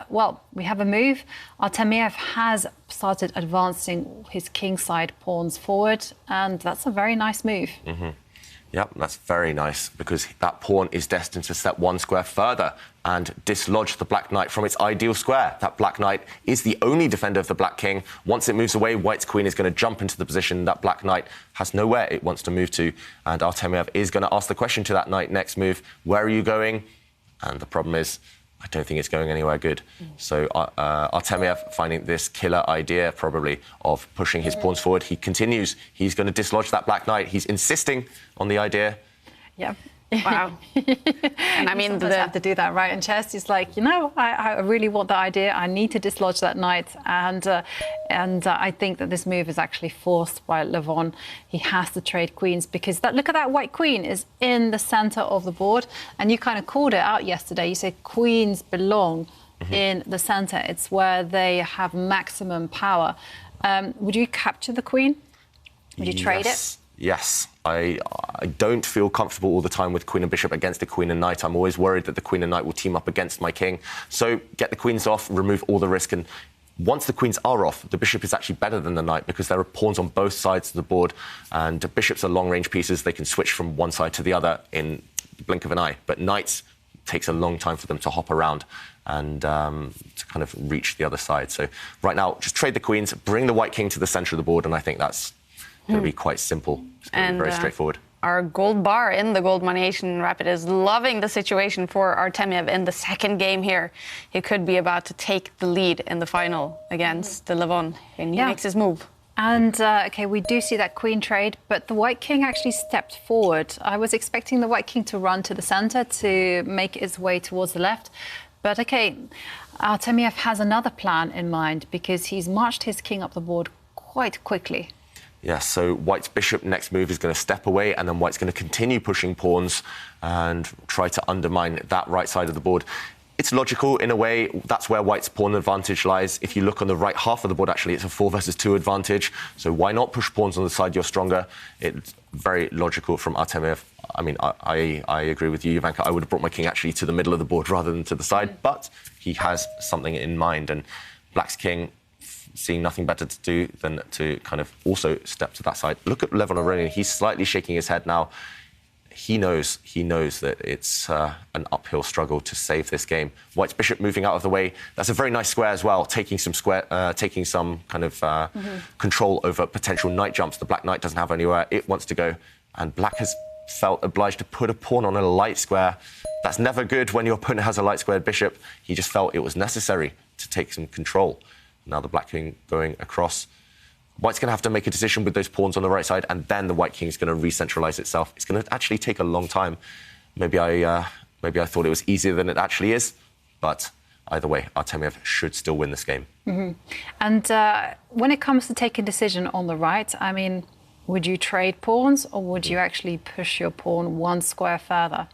well, we have a move. Artemiev has started advancing his kingside pawns forward, and that's a very nice move. Yep, that's very nice, because that pawn is destined to step one square further and dislodge the black knight from its ideal square. That black knight is the only defender of the black king. Once it moves away, white's queen is going to jump into the position that black knight has nowhere it wants to move to. And Artemiev is going to ask the question to that knight next move, where are you going? And the problem is, I don't think it's going anywhere good. So Artemiev finding this killer idea, probably, of pushing his pawns forward. He continues. He's going to dislodge that black knight. He's insisting on the idea. Yeah. Wow. And I mean, you have to do that, right? In chess, it's like, you know, I really want the idea. I need to dislodge that knight. And I think that this move is actually forced by Levon. He has to trade queens, because look at that white queen is in the center of the board. And you kind of called it out yesterday. You said queens belong in the center. It's where they have maximum power. Would you capture the queen? Would you trade it? Yes. I don't feel comfortable all the time with queen and bishop against the queen and knight. I'm always worried that the queen and knight will team up against my king. So get the queens off, remove all the risk, and once the queens are off, the bishop is actually better than the knight, because there are pawns on both sides of the board, and bishops are long-range pieces. They can switch from one side to the other in the blink of an eye. But knights, takes a long time for them to hop around and to kind of reach the other side. So right now, just trade the queens, bring the white king to the center of the board, and I think that's going to be quite simple. It's going to be very straightforward. Our gold bar in the Goldmoney Asian Rapid is loving the situation for Artemiev in the second game here. He could be about to take the lead in the final against Levon, and he makes his move. And, OK, we do see that queen trade, but the white king actually stepped forward. I was expecting the white king to run to the centre to make its way towards the left. But, OK, Artemiev has another plan in mind, because he's marched his king up the board quite quickly. Yeah, so white's bishop next move is going to step away, and then white's going to continue pushing pawns and try to undermine that right side of the board. It's logical in a way. That's where white's pawn advantage lies. If you look on the right half of the board, actually, it's a 4 versus 2 advantage. So why not push pawns on the side you're stronger? It's very logical from Artemiev. I mean, I agree with you, Ivanka. I would have brought my king actually to the middle of the board rather than to the side, but he has something in mind, and black's king, seeing nothing better to do than to kind of also step to that side. Look at Levon Aronian. He's slightly shaking his head now. He knows that it's an uphill struggle to save this game. White's bishop moving out of the way. That's a very nice square as well, taking some kind of control over potential knight jumps. The black knight doesn't have anywhere it wants to go, and black has felt obliged to put a pawn on a light square. That's never good when your opponent has a light squared bishop. He just felt it was necessary to take some control. Now the black king going across. White's going to have to make a decision with those pawns on the right side, and then the white king is going to re-centralize itself. It's going to actually take a long time. Maybe I thought it was easier than it actually is, but either way, Artemiev should still win this game. And when it comes to taking a decision on the right, I mean, would you trade pawns, or would you actually push your pawn one square further?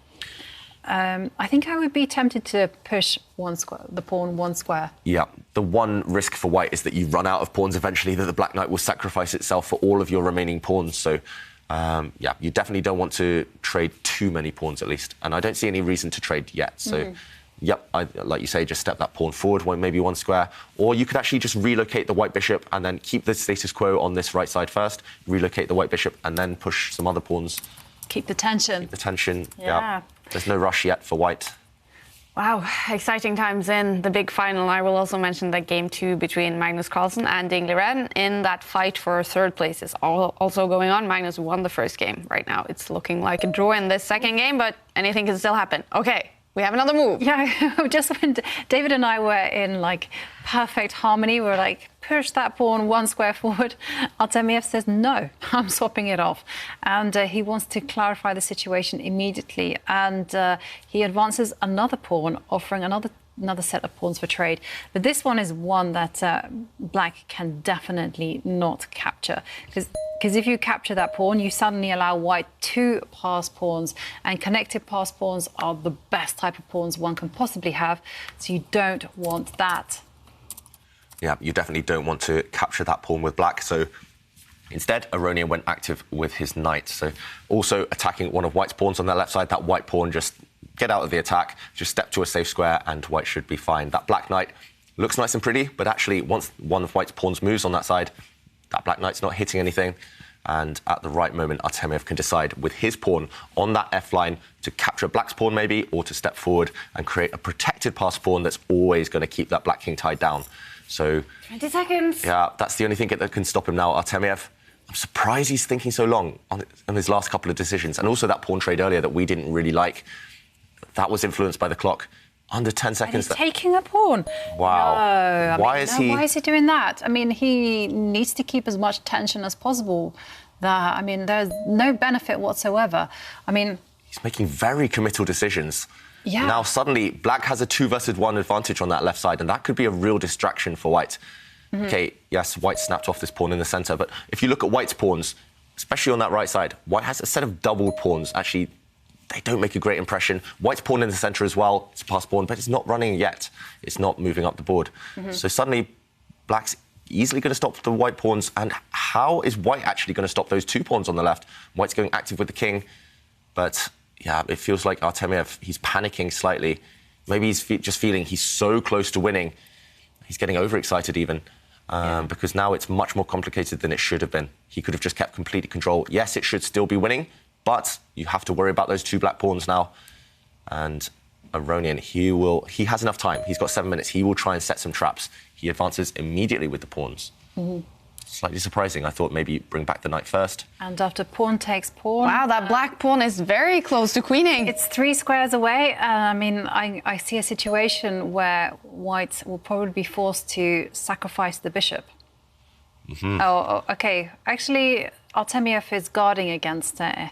I think I would be tempted to push the pawn one square. Yeah, the one risk for white is that you run out of pawns eventually, that the black knight will sacrifice itself for all of your remaining pawns. So, yeah, you definitely don't want to trade too many pawns, at least. And I don't see any reason to trade yet. So, yep, like you say, just step that pawn forward, maybe one square. Or you could actually just relocate the white bishop and then keep the status quo on this right side first, relocate the white bishop, and then push some other pawns. Keep the tension. Keep the tension, yeah. There's no rush yet for white. Wow, exciting times in the big final. I will also mention that game 2 between Magnus Carlsen and Ding Liren in that fight for third place is also going on. Magnus won the first game. Right now it's looking like a draw in this second game, but anything can still happen. Okay, We have another move. Yeah, just when David and I were in like perfect harmony, we were like, push that pawn 1 square forward. Artemiev says, no, I'm swapping it off. And he wants to clarify the situation immediately. And he advances another pawn, offering another set of pawns for trade. But this one is one that black can definitely not capture. Because if you capture that pawn, you suddenly allow white 2 passed pawns, and connected passed pawns are the best type of pawns one can possibly have, so you don't want that. Yeah, you definitely don't want to capture that pawn with black, so instead, Aronian went active with his knight, so also attacking one of white's pawns on their left side. That white pawn just get out of the attack, just step to a safe square, and white should be fine. That black knight looks nice and pretty, but actually, once one of white's pawns moves on that side, that black knight's not hitting anything. And at the right moment, Artemiev can decide with his pawn on that F-line to capture black's pawn maybe, or to step forward and create a protected passed pawn that's always going to keep that black king tied down. So 20 seconds. Yeah, that's the only thing that can stop him now. Artemiev, I'm surprised he's thinking so long on his last couple of decisions. And also that pawn trade earlier that we didn't really like, that was influenced by the clock. Under 10 seconds. And he's taking a pawn. Wow. No, why is he doing that? I mean, he needs to keep as much tension as possible. I mean, there's no benefit whatsoever. I mean, he's making very committal decisions. Yeah. Now, suddenly, black has a 2 versus 1 advantage on that left side, and that could be a real distraction for white. OK, yes, white snapped off this pawn in the centre, but if you look at white's pawns, especially on that right side, white has a set of doubled pawns. Actually, they don't make a great impression. White's pawn in the centre as well. It's a passed pawn, but it's not running yet. It's not moving up the board. So suddenly, black's easily going to stop the white pawns. And how is white actually going to stop those 2 pawns on the left? White's going active with the king. But, yeah, it feels like Artemiev, he's panicking slightly. Maybe he's just feeling he's so close to winning. He's getting overexcited even. Because now it's much more complicated than it should have been. He could have just kept complete control. Yes, it should still be winning, but you have to worry about those 2 black pawns now. And Aronian, he has enough time. He's got 7 minutes. He will try and set some traps. He advances immediately with the pawns. Slightly surprising. I thought maybe bring back the knight first. And after pawn takes pawn... Wow, that black pawn is very close to queening. It's 3 squares away. I mean, I see a situation where white will probably be forced to sacrifice the bishop. Oh, OK. Actually, Artemiev is guarding against that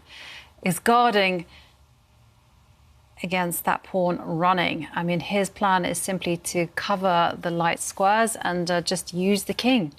pawn running. I mean, his plan is simply to cover the light squares and just use the king.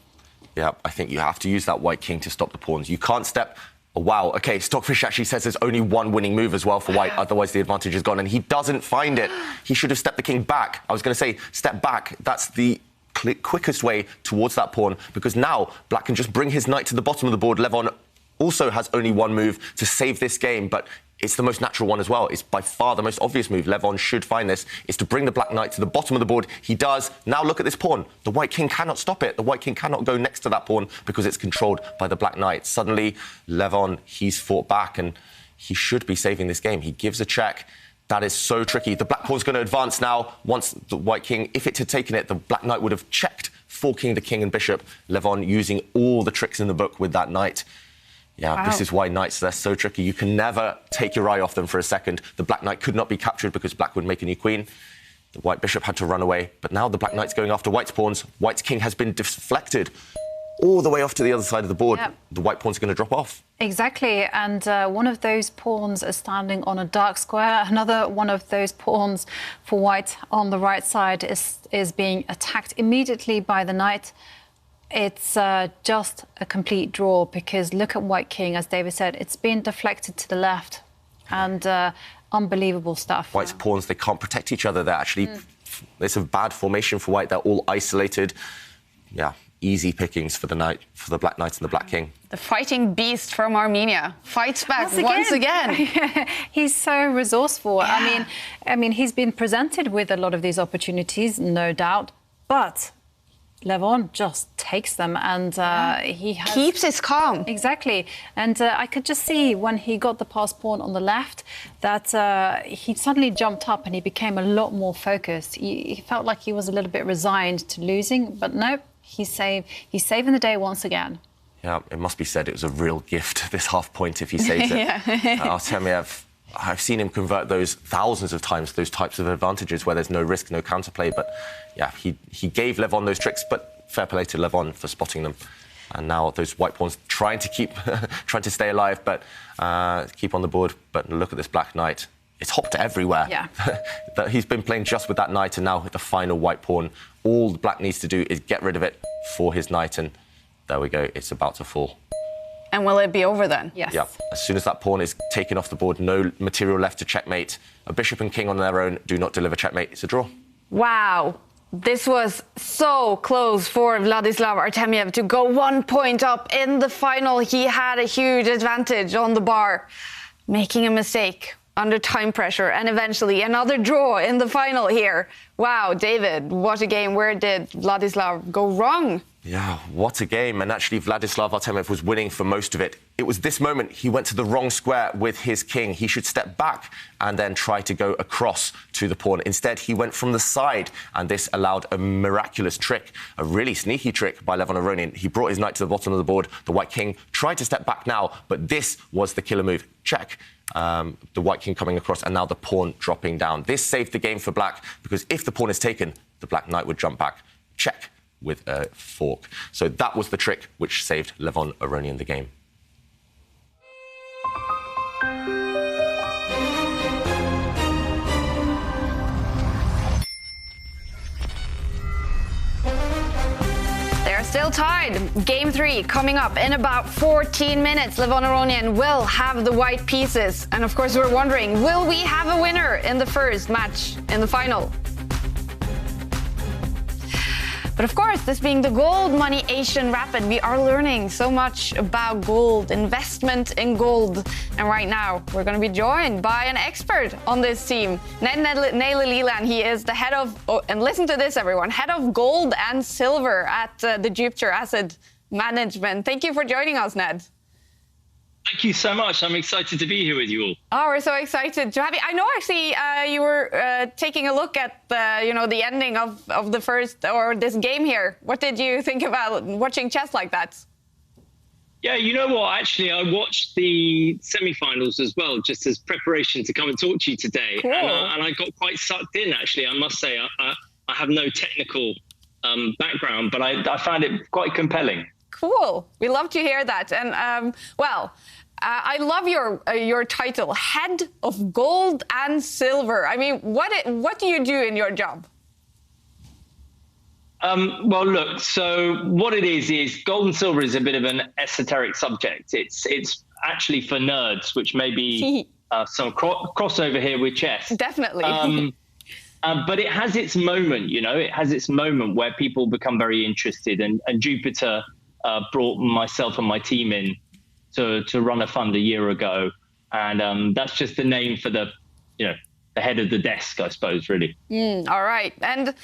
Yeah, I think you have to use that white king to stop the pawns. You can't step... Oh, wow, OK, Stockfish actually says there's only 1 winning move as well for white, otherwise the advantage is gone, and he doesn't find it. He should have stepped the king back. I was going to say, step back. That's the quickest way towards that pawn, because now black can just bring his knight to the bottom of the board. Levon also has only 1 move to save this game, but it's the most natural one as well. It's by far the most obvious move. Levon should find this, is to bring the black knight to the bottom of the board. He does. Now look at this pawn. The white king cannot stop it. The white king cannot go next to that pawn because it's controlled by the black knight. Suddenly, Levon, he's fought back, and he should be saving this game. He gives a check. That is so tricky. The black pawn's going to advance now. Once the white king, if it had taken it, the black knight would have checked, forking the king and bishop. Levon using all the tricks in the book with that knight. Yeah, wow. This is why knights, they're so tricky. You can never take your eye off them for a second. The black knight could not be captured because black would make a new queen. The white bishop had to run away. But now the black knight's going after white's pawns. White's king has been deflected all the way off to the other side of the board. Yep. The white pawn's going to drop off. Exactly. And one of those pawns is standing on a dark square. Another one of those pawns for white on the right side is being attacked immediately by the knight. It's just a complete draw, because look at white king, as David said, it's been deflected to the left, and unbelievable stuff. White's pawns, they can't protect each other. They're actually, it's a bad formation for white. They're all isolated. Yeah, easy pickings for the knight, for the black knight and the black king. The fighting beast from Armenia fights back once again. He's so resourceful. Yeah. I mean, he's been presented with a lot of these opportunities, no doubt, but Levon just takes them, and he keeps his calm. Exactly. And I could just see when he got the passed pawn on the left that he suddenly jumped up and he became a lot more focused. He felt like he was a little bit resigned to losing, but no, he's saving the day once again. Yeah, it must be said it was a real gift, this half point, if he saves it. Artemiev, I've seen him convert those thousands of times, those types of advantages where there's no risk, no counterplay. But yeah, he gave Levon those tricks, but fair play to Levon for spotting them. And now those white pawns trying to stay alive, but keep on the board. But look at this black knight. It's hopped everywhere. Yeah. He's been playing just with that knight, and now the final white pawn. All the black needs to do is get rid of it for his knight, and there we go. It's about to fall. And will it be over then? Yes. Yeah. As soon as that pawn is taken off the board, no material left to checkmate. A bishop and king on their own do not deliver checkmate. It's a draw. Wow. This was so close for Vladislav Artemiev to go 1 point up in the final. He had a huge advantage on the bar, making a mistake under time pressure, and eventually another draw in the final here. Wow, David, what a game. Where did Vladislav go wrong? Yeah, what a game. And actually, Vladislav Artemiev was winning for most of it. It was this moment he went to the wrong square with his king. He should step back and then try to go across to the pawn. Instead, he went from the side, and this allowed a miraculous trick, a really sneaky trick by Levon Aronian. He brought his knight to the bottom of the board. The white king tried to step back now, but this was the killer move. Check. The white king coming across, and now the pawn dropping down. This saved the game for black, because if the pawn is taken, the black knight would jump back. Check with a fork. So that was the trick which saved Levon Aronian the game. They're still tied. Game 3 coming up in about 14 minutes. Levon Aronian will have the white pieces. And of course, we're wondering, will we have a winner in the first match in the final? But of course, this being the Goldmoney Asian Rapid, we are learning so much about gold, investment in gold. And right now, we're going to be joined by an expert on this team, Ned Leland. He is the head of, and listen to this, everyone, head of gold and silver at the Jupiter Asset Management. Thank you for joining us, Ned. Thank you so much. I'm excited to be here with you all. Oh, we're so excited to have you. I know actually you were taking a look at the ending of the first or this game here. What did you think about watching chess like that? Yeah, you know what? Actually, I watched the semi-finals as well, just as preparation to come and talk to you today. Cool. And I got quite sucked in, actually. I must say, I have no technical background, but I found it quite compelling. Cool. We love to hear that. And I love your title, Head of Gold and Silver. I mean, what do you do in your job? Well, look, so what it is gold and silver is a bit of an esoteric subject. It's actually for nerds, which may be some crossover here with chess. Definitely. But it has its moment, it has its moment where people become very interested. And Jupiter brought myself and my team in to run a fund a year ago. And that's just the name for the head of the desk, I suppose, really. All right. And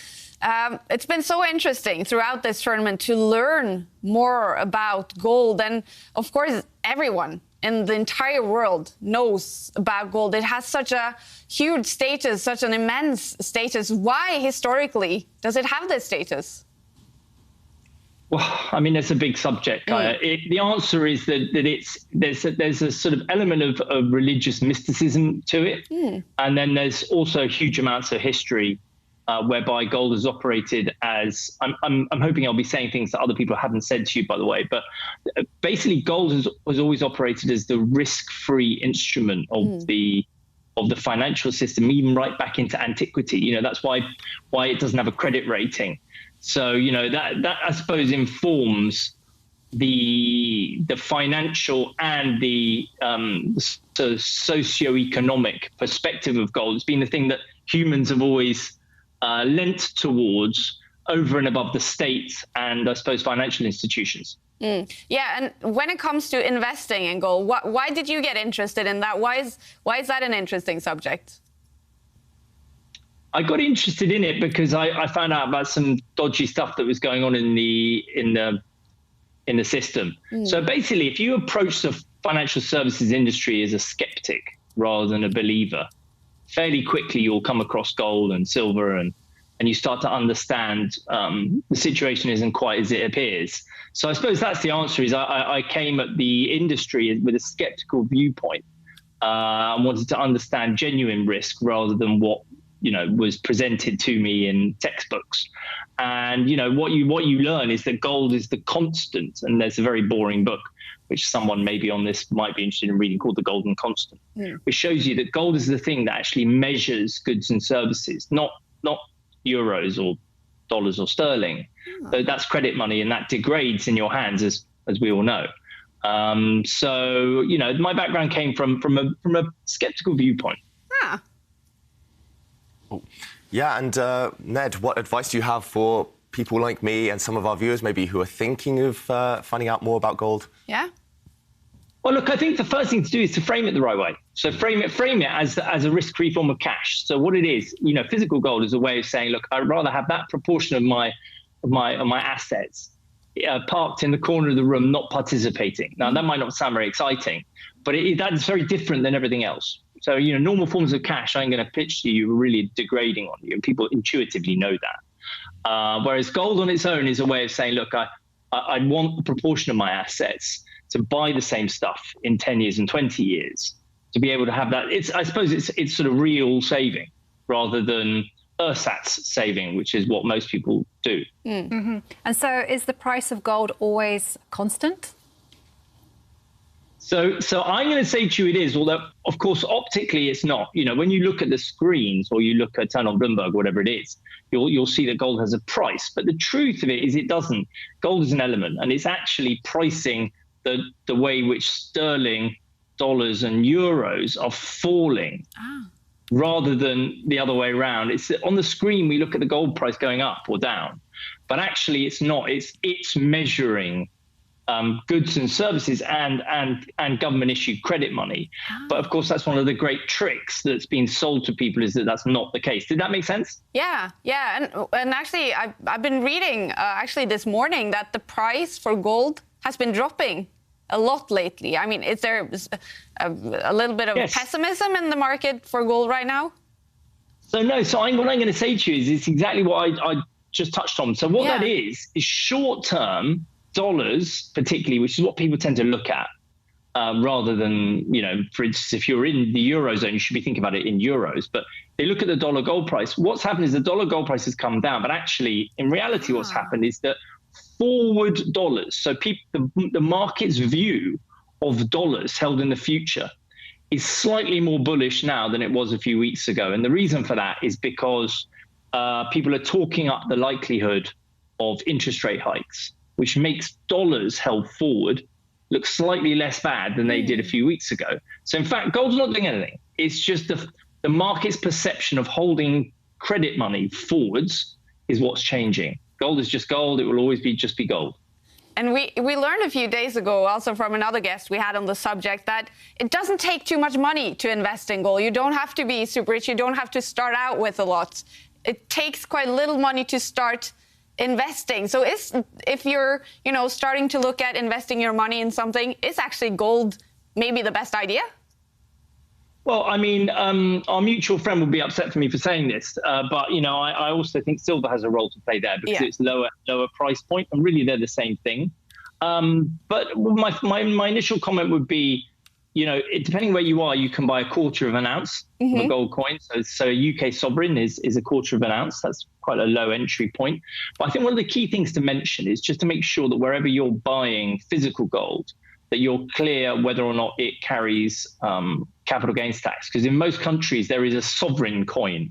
it's been so interesting throughout this tournament to learn more about gold. And of course, everyone in the entire world knows about gold. It has such a huge status, such an immense status. Why, historically, does it have this status? Well, I mean, it's a big subject. The answer is that there's a sort of element of religious mysticism to it. And then there's also huge amounts of history whereby gold has operated as, I'm hoping I'll be saying things that other people haven't said to you, by the way, but basically gold has always operated as the risk-free instrument of the financial system, even right back into antiquity. That's why it doesn't have a credit rating. So, that I suppose informs the financial and the socioeconomic perspective of gold. It's been the thing that humans have always lent towards over and above the state and I suppose financial institutions. Yeah, and when it comes to investing in gold, why did you get interested in that? Why is that an interesting subject? I got interested in it because I found out about some dodgy stuff that was going on in the system. So basically, if you approach the financial services industry as a skeptic rather than a believer, fairly quickly you'll come across gold and silver and you start to understand the situation isn't quite as it appears. So I suppose that's the answer. Is I came at the industry with a skeptical viewpoint. I wanted to understand genuine risk rather than what, was presented to me in textbooks. And, what you learn is that gold is the constant. And there's a very boring book, which someone maybe on this might be interested in reading, called The Golden Constant, which shows you that gold is the thing that actually measures goods and services, not euros or dollars or sterling. So that's credit money, and that degrades in your hands, as we all know. So, my background came from a skeptical viewpoint. Ah. Oh. Yeah, and Ned, what advice do you have for people like me and some of our viewers maybe who are thinking of finding out more about gold? Yeah. Well, look, I think the first thing to do is to frame it the right way. So frame it as a risk-free form of cash. So what it is, physical gold is a way of saying, look, I'd rather have that proportion of my assets parked in the corner of the room, not participating. Now, that might not sound very exciting, but that's very different than everything else. So, normal forms of cash I'm going to pitch to you are really degrading on you, and people intuitively know that. Whereas gold on its own is a way of saying, look, I want a proportion of my assets to buy the same stuff in 10 years and 20 years, to be able to have that. I suppose it's sort of real saving rather than ersatz saving, which is what most people do. Mm-hmm. And so is the price of gold always constant? So I'm going to say to you it is, although, of course, optically it's not. When you look at the screens or you look at turn on Bloomberg, whatever it is, you'll see that gold has a price. But the truth of it is it doesn't. Gold is an element, and it's actually pricing the way which sterling, dollars and euros are falling rather than the other way around. It's on the screen we look at the gold price going up or down, but actually it's not. It's measuring goods and services and government issued credit money. But of course, that's one of the great tricks that's been sold to people, is that that's not the case. Did that make sense? Yeah. And actually, I've been reading actually this morning that the price for gold has been dropping a lot lately. I mean, is there a little bit of pessimism in the market for gold right now? So no. So what I'm going to say to you is it's exactly what I just touched on. So what that is short term. Dollars, particularly, which is what people tend to look at, rather than, for instance, if you're in the Eurozone, you should be thinking about it in euros. But they look at the dollar gold price. What's happened is the dollar gold price has come down. But actually, in reality, what's happened is that forward dollars, so the market's view of dollars held in the future, is slightly more bullish now than it was a few weeks ago. And the reason for that is because people are talking up the likelihood of interest rate hikes, which makes dollars held forward look slightly less bad than they did a few weeks ago. So in fact, gold's not doing anything. It's just the market's perception of holding credit money forwards is what's changing. Gold is just gold. It will always just be gold. And we learned a few days ago, also from another guest we had on the subject, that it doesn't take too much money to invest in gold. You don't have to be super rich. You don't have to start out with a lot. It takes quite little money to start investing. So if you're, starting to look at investing your money in something, is actually gold maybe the best idea? Well, I mean, our mutual friend would be upset for me for saying this, but I also think silver has a role to play there because it's lower price point, and really they're the same thing. But my initial comment would be, depending where you are, you can buy a quarter of an ounce of a gold coin. So a UK sovereign is a quarter of an ounce. That's quite a low entry point. But I think one of the key things to mention is just to make sure that wherever you're buying physical gold, that you're clear whether or not it carries capital gains tax. Because in most countries, there is a sovereign coin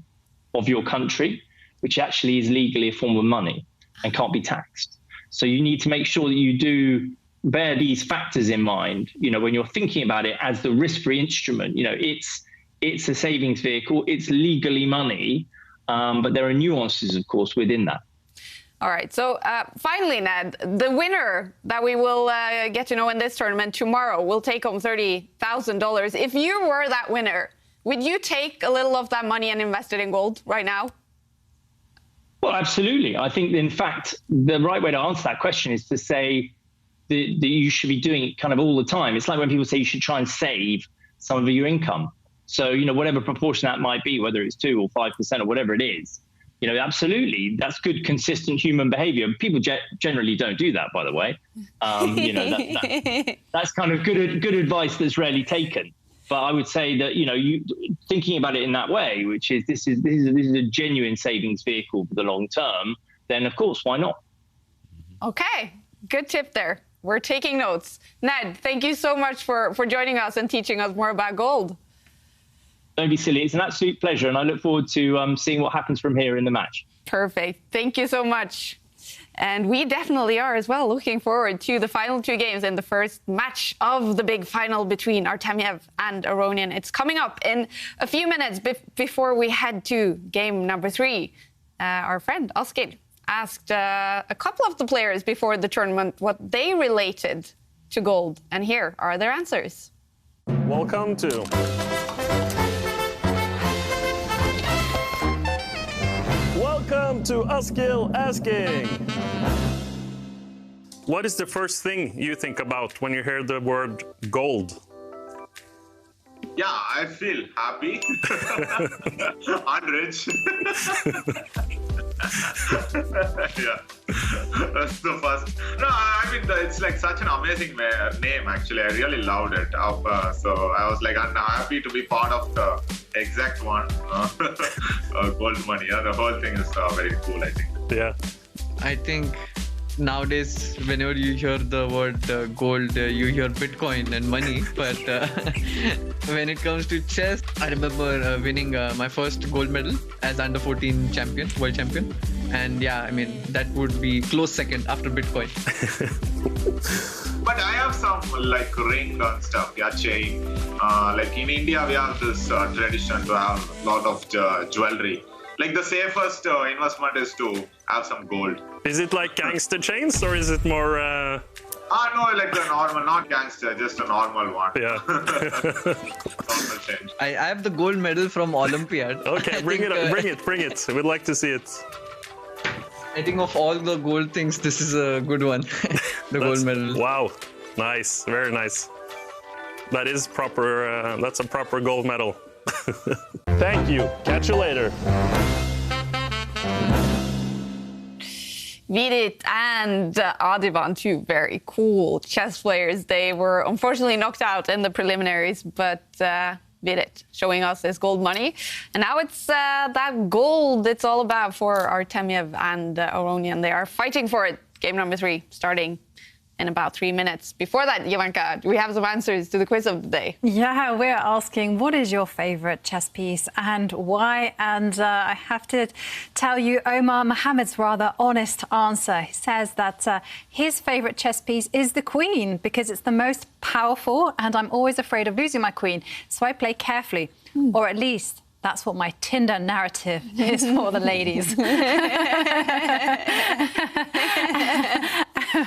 of your country, which actually is legally a form of money and can't be taxed. So you need to make sure that you do bear these factors in mind, when you're thinking about it as the risk-free instrument. It's a savings vehicle, it's legally money, but there are nuances, of course, within that. All right. So finally, Ned, the winner that we will get to know in this tournament tomorrow will take home $30,000. If you were that winner, would you take a little of that money and invest it in gold right now? Well, absolutely. I think, in fact, the right way to answer that question is to say that you should be doing it kind of all the time. It's like when people say you should try and save some of your income. So, whatever proportion that might be, whether it's 2 or 5% or whatever it is, absolutely, that's good, consistent human behavior. People generally don't do that, by the way. That's kind of good advice that's rarely taken. But I would say that, you thinking about it in that way, which is this is a genuine savings vehicle for the long term, then of course, why not? Okay, good tip there. We're taking notes. Ned, thank you so much for joining us and teaching us more about gold. Don't be silly. It's an absolute pleasure, and I look forward to seeing what happens from here in the match. Perfect. Thank you so much. And we definitely are as well looking forward to the final 2 games in the first match of the big final between Artemiev and Aronian. It's coming up in a few minutes before we head to game number 3. Our friend Askild asked a couple of the players before the tournament what they related to gold. And here are their answers. Welcome to Askild Asking. What is the first thing you think about when you hear the word gold? Yeah, I feel happy and rich. Yeah, that's the first. No, I mean, it's like such an amazing name, actually. I really loved it. So I was like, I'm happy to be part of the exact one. Goldmoney. Yeah, the whole thing is very cool, I think. Yeah. I think nowadays, whenever you hear the word gold, you hear Bitcoin and money. But when it comes to chess, I remember winning my first gold medal as under 14 champion, world champion. And yeah, I mean, that would be close second after Bitcoin. But I have some like ring and stuff, yeah, chain. Like in India, we have this tradition to have a lot of jewelry. Like the safest investment is to have some gold. Is it like gangster chains or is it more... No, like the normal, not gangster, just a normal one. Yeah. Normal chain. I have the gold medal from Olympiad. Okay, bring it. We'd like to see it. I think of all the gold things, this is a good one. The gold medal. Wow, nice, very nice. That is proper, that's a proper gold medal. Thank you, catch you later. Vidit and Adivan, 2 very cool chess players. They were unfortunately knocked out in the preliminaries, but Vidit showing us his gold money. And now it's that gold it's all about for Artemiev and Aronian. They are fighting for it. Game number 3 starting in about 3 minutes. Before that, Jovanka, we have some answers to the quiz of the day. Yeah, we're asking, what is your favourite chess piece and why? And I have to tell you Omar Mohammed's rather honest answer. He says that his favourite chess piece is the queen because it's the most powerful and I'm always afraid of losing my queen. So I play carefully, or at least that's what my Tinder narrative is for the ladies.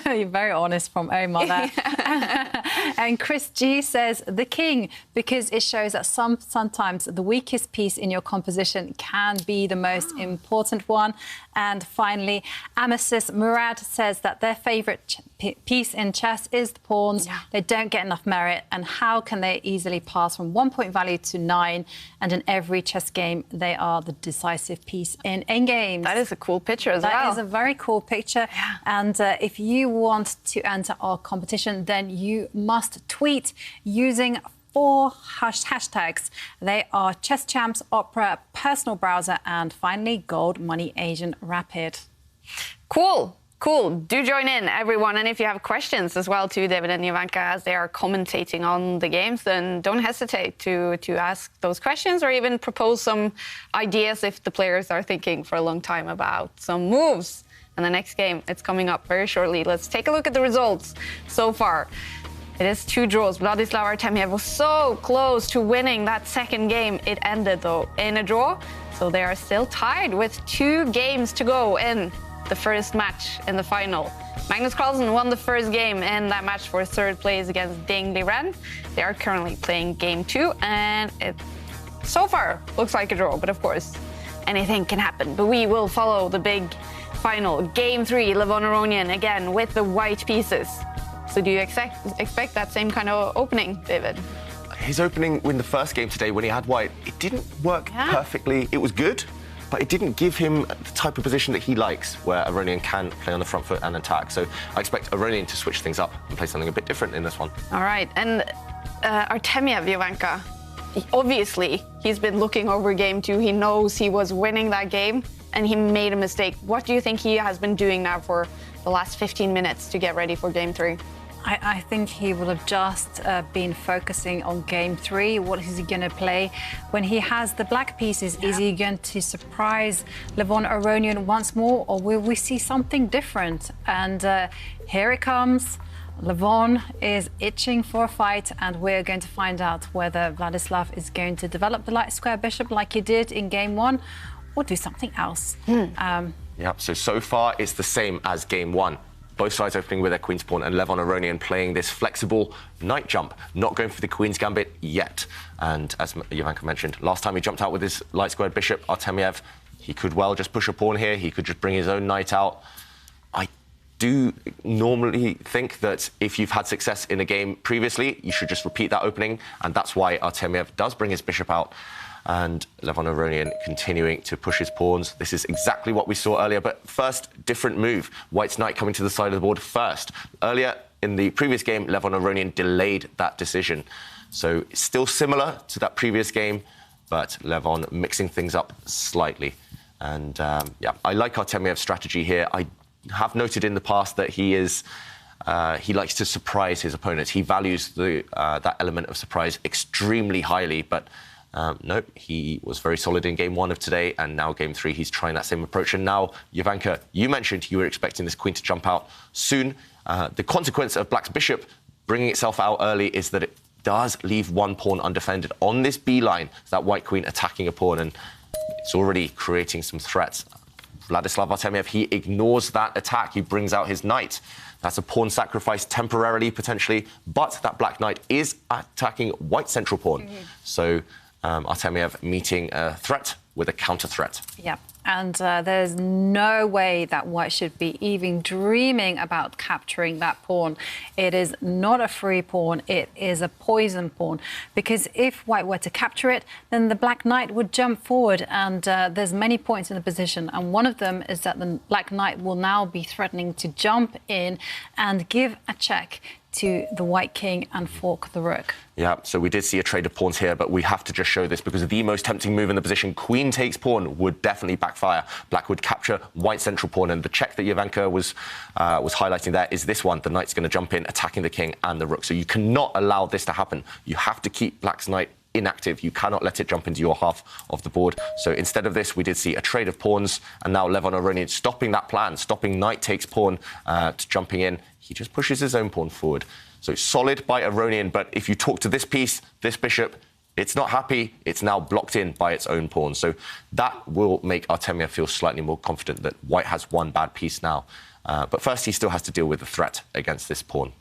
You're very honest from Omar there. And Chris G says the king, because it shows that sometimes the weakest piece in your composition can be the most important one. And finally, Amasis Murad says that their favourite piece in chess is the pawns. Yeah. They don't get enough merit. And how can they easily pass from 1 point value to 9? And in every chess game, they are the decisive piece in games. That is a cool picture as well. That is a very cool picture. Yeah. And if you want to enter our competition, then you must tweet using 4 hashtags. They are Chess Champs, Opera, Personal Browser, and finally Gold Money Asian Rapid. Cool. Cool. Do join in, everyone. And if you have questions as well to David and Jovanka as they are commentating on the games, then don't hesitate to ask those questions or even propose some ideas if the players are thinking for a long time about some moves. And the next game, it's coming up very shortly. Let's take a look at the results so far. It is 2 draws. Vladislav Artemiev was so close to winning that second game. It ended, though, in a draw. So they are still tied with 2 games to go in the first match in the final. Magnus Carlsen won the first game in that match for 3rd place against Ding Liren. They are currently playing game 2, and it so far looks like a draw, but of course, anything can happen. But we will follow the big final. Game 3, Levon Aronian, again, with the white pieces. So do you expect that same kind of opening, David? His opening in the first game today when he had white, it didn't work perfectly. It was good, but it didn't give him the type of position that he likes, where Aronian can play on the front foot and attack. So I expect Aronian to switch things up and play something a bit different in this one. All right, and Artemiev, Jovanka, obviously he's been looking over game 2. He knows he was winning that game, and he made a mistake. What do you think he has been doing now for the last 15 minutes to get ready for game 3? I think he will have just been focusing on game 3. What is he going to play? When he has the black pieces, is he going to surprise Levon Aronian once more, or will we see something different? And here it comes. Levon is itching for a fight, and we're going to find out whether Vladislav is going to develop the light square bishop like he did in game 1, or do something else. Yeah, so far it's the same as game 1. Both sides opening with their queen's pawn, and Levon Aronian playing this flexible knight jump, not going for the queen's gambit yet. And as Jovanka mentioned, last time he jumped out with his light squared bishop, Artemiev, he could well just push a pawn here. He could just bring his own knight out. I do normally think that if you've had success in a game previously, you should just repeat that opening, and that's why Artemiev does bring his bishop out. And Levon Aronian continuing to push his pawns. This is exactly what we saw earlier, but first, different move. White's knight coming to the side of the board first. Earlier in the previous game, Levon Aronian delayed that decision. So still similar to that previous game, but Levon mixing things up slightly. And yeah, I like Artemiev's strategy here. I have noted in the past that he likes to surprise his opponents. He values that element of surprise extremely highly, but no, he was very solid in game 1 of today, and now game 3, he's trying that same approach. And now, Jovanka, you mentioned you were expecting this queen to jump out soon. The consequence of Black's bishop bringing itself out early is that it does leave one pawn undefended on this B line, that white queen attacking a pawn, and it's already creating some threats. Vladislav Artemiev, he ignores that attack. He brings out his knight. That's a pawn sacrifice temporarily, potentially, but that black knight is attacking white central pawn. So Artemiev meeting a threat with a counter threat. Yeah, and there's no way that white should be even dreaming about capturing that pawn. It is not a free pawn, it is a poison pawn, because if white were to capture it, then the black knight would jump forward, and there's many points in the position, and one of them is that the black knight will now be threatening to jump in and give a check to the white king and fork the rook. Yeah, so we did see a trade of pawns here, but we have to just show this because the most tempting move in the position, queen takes pawn, would definitely backfire. Black would capture white central pawn, and the check that Jovanka was highlighting there is this one. The knight's going to jump in, attacking the king and the rook. So you cannot allow this to happen. You have to keep Black's knight inactive. You cannot let it jump into your half of the board. So instead of this, we did see a trade of pawns, and now Levon Aronian stopping that plan, stopping knight takes pawn to jumping in. He just pushes his own pawn forward. So solid by Aronian, but if you talk to this piece, this bishop, it's not happy. It's now blocked in by its own pawn. So that will make Artemiev feel slightly more confident that white has one bad piece now. But first, he still has to deal with the threat against this pawn.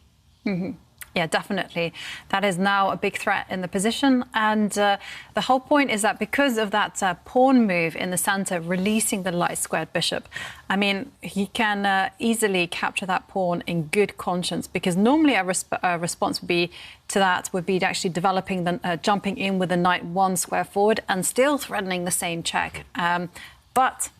Yeah, definitely. That is now a big threat in the position. And the whole point is that because of that pawn move in the center, releasing the light squared bishop, I mean, he can easily capture that pawn in good conscience, because normally a response would be actually developing the jumping in with the knight 1 square forward and still threatening the same check. But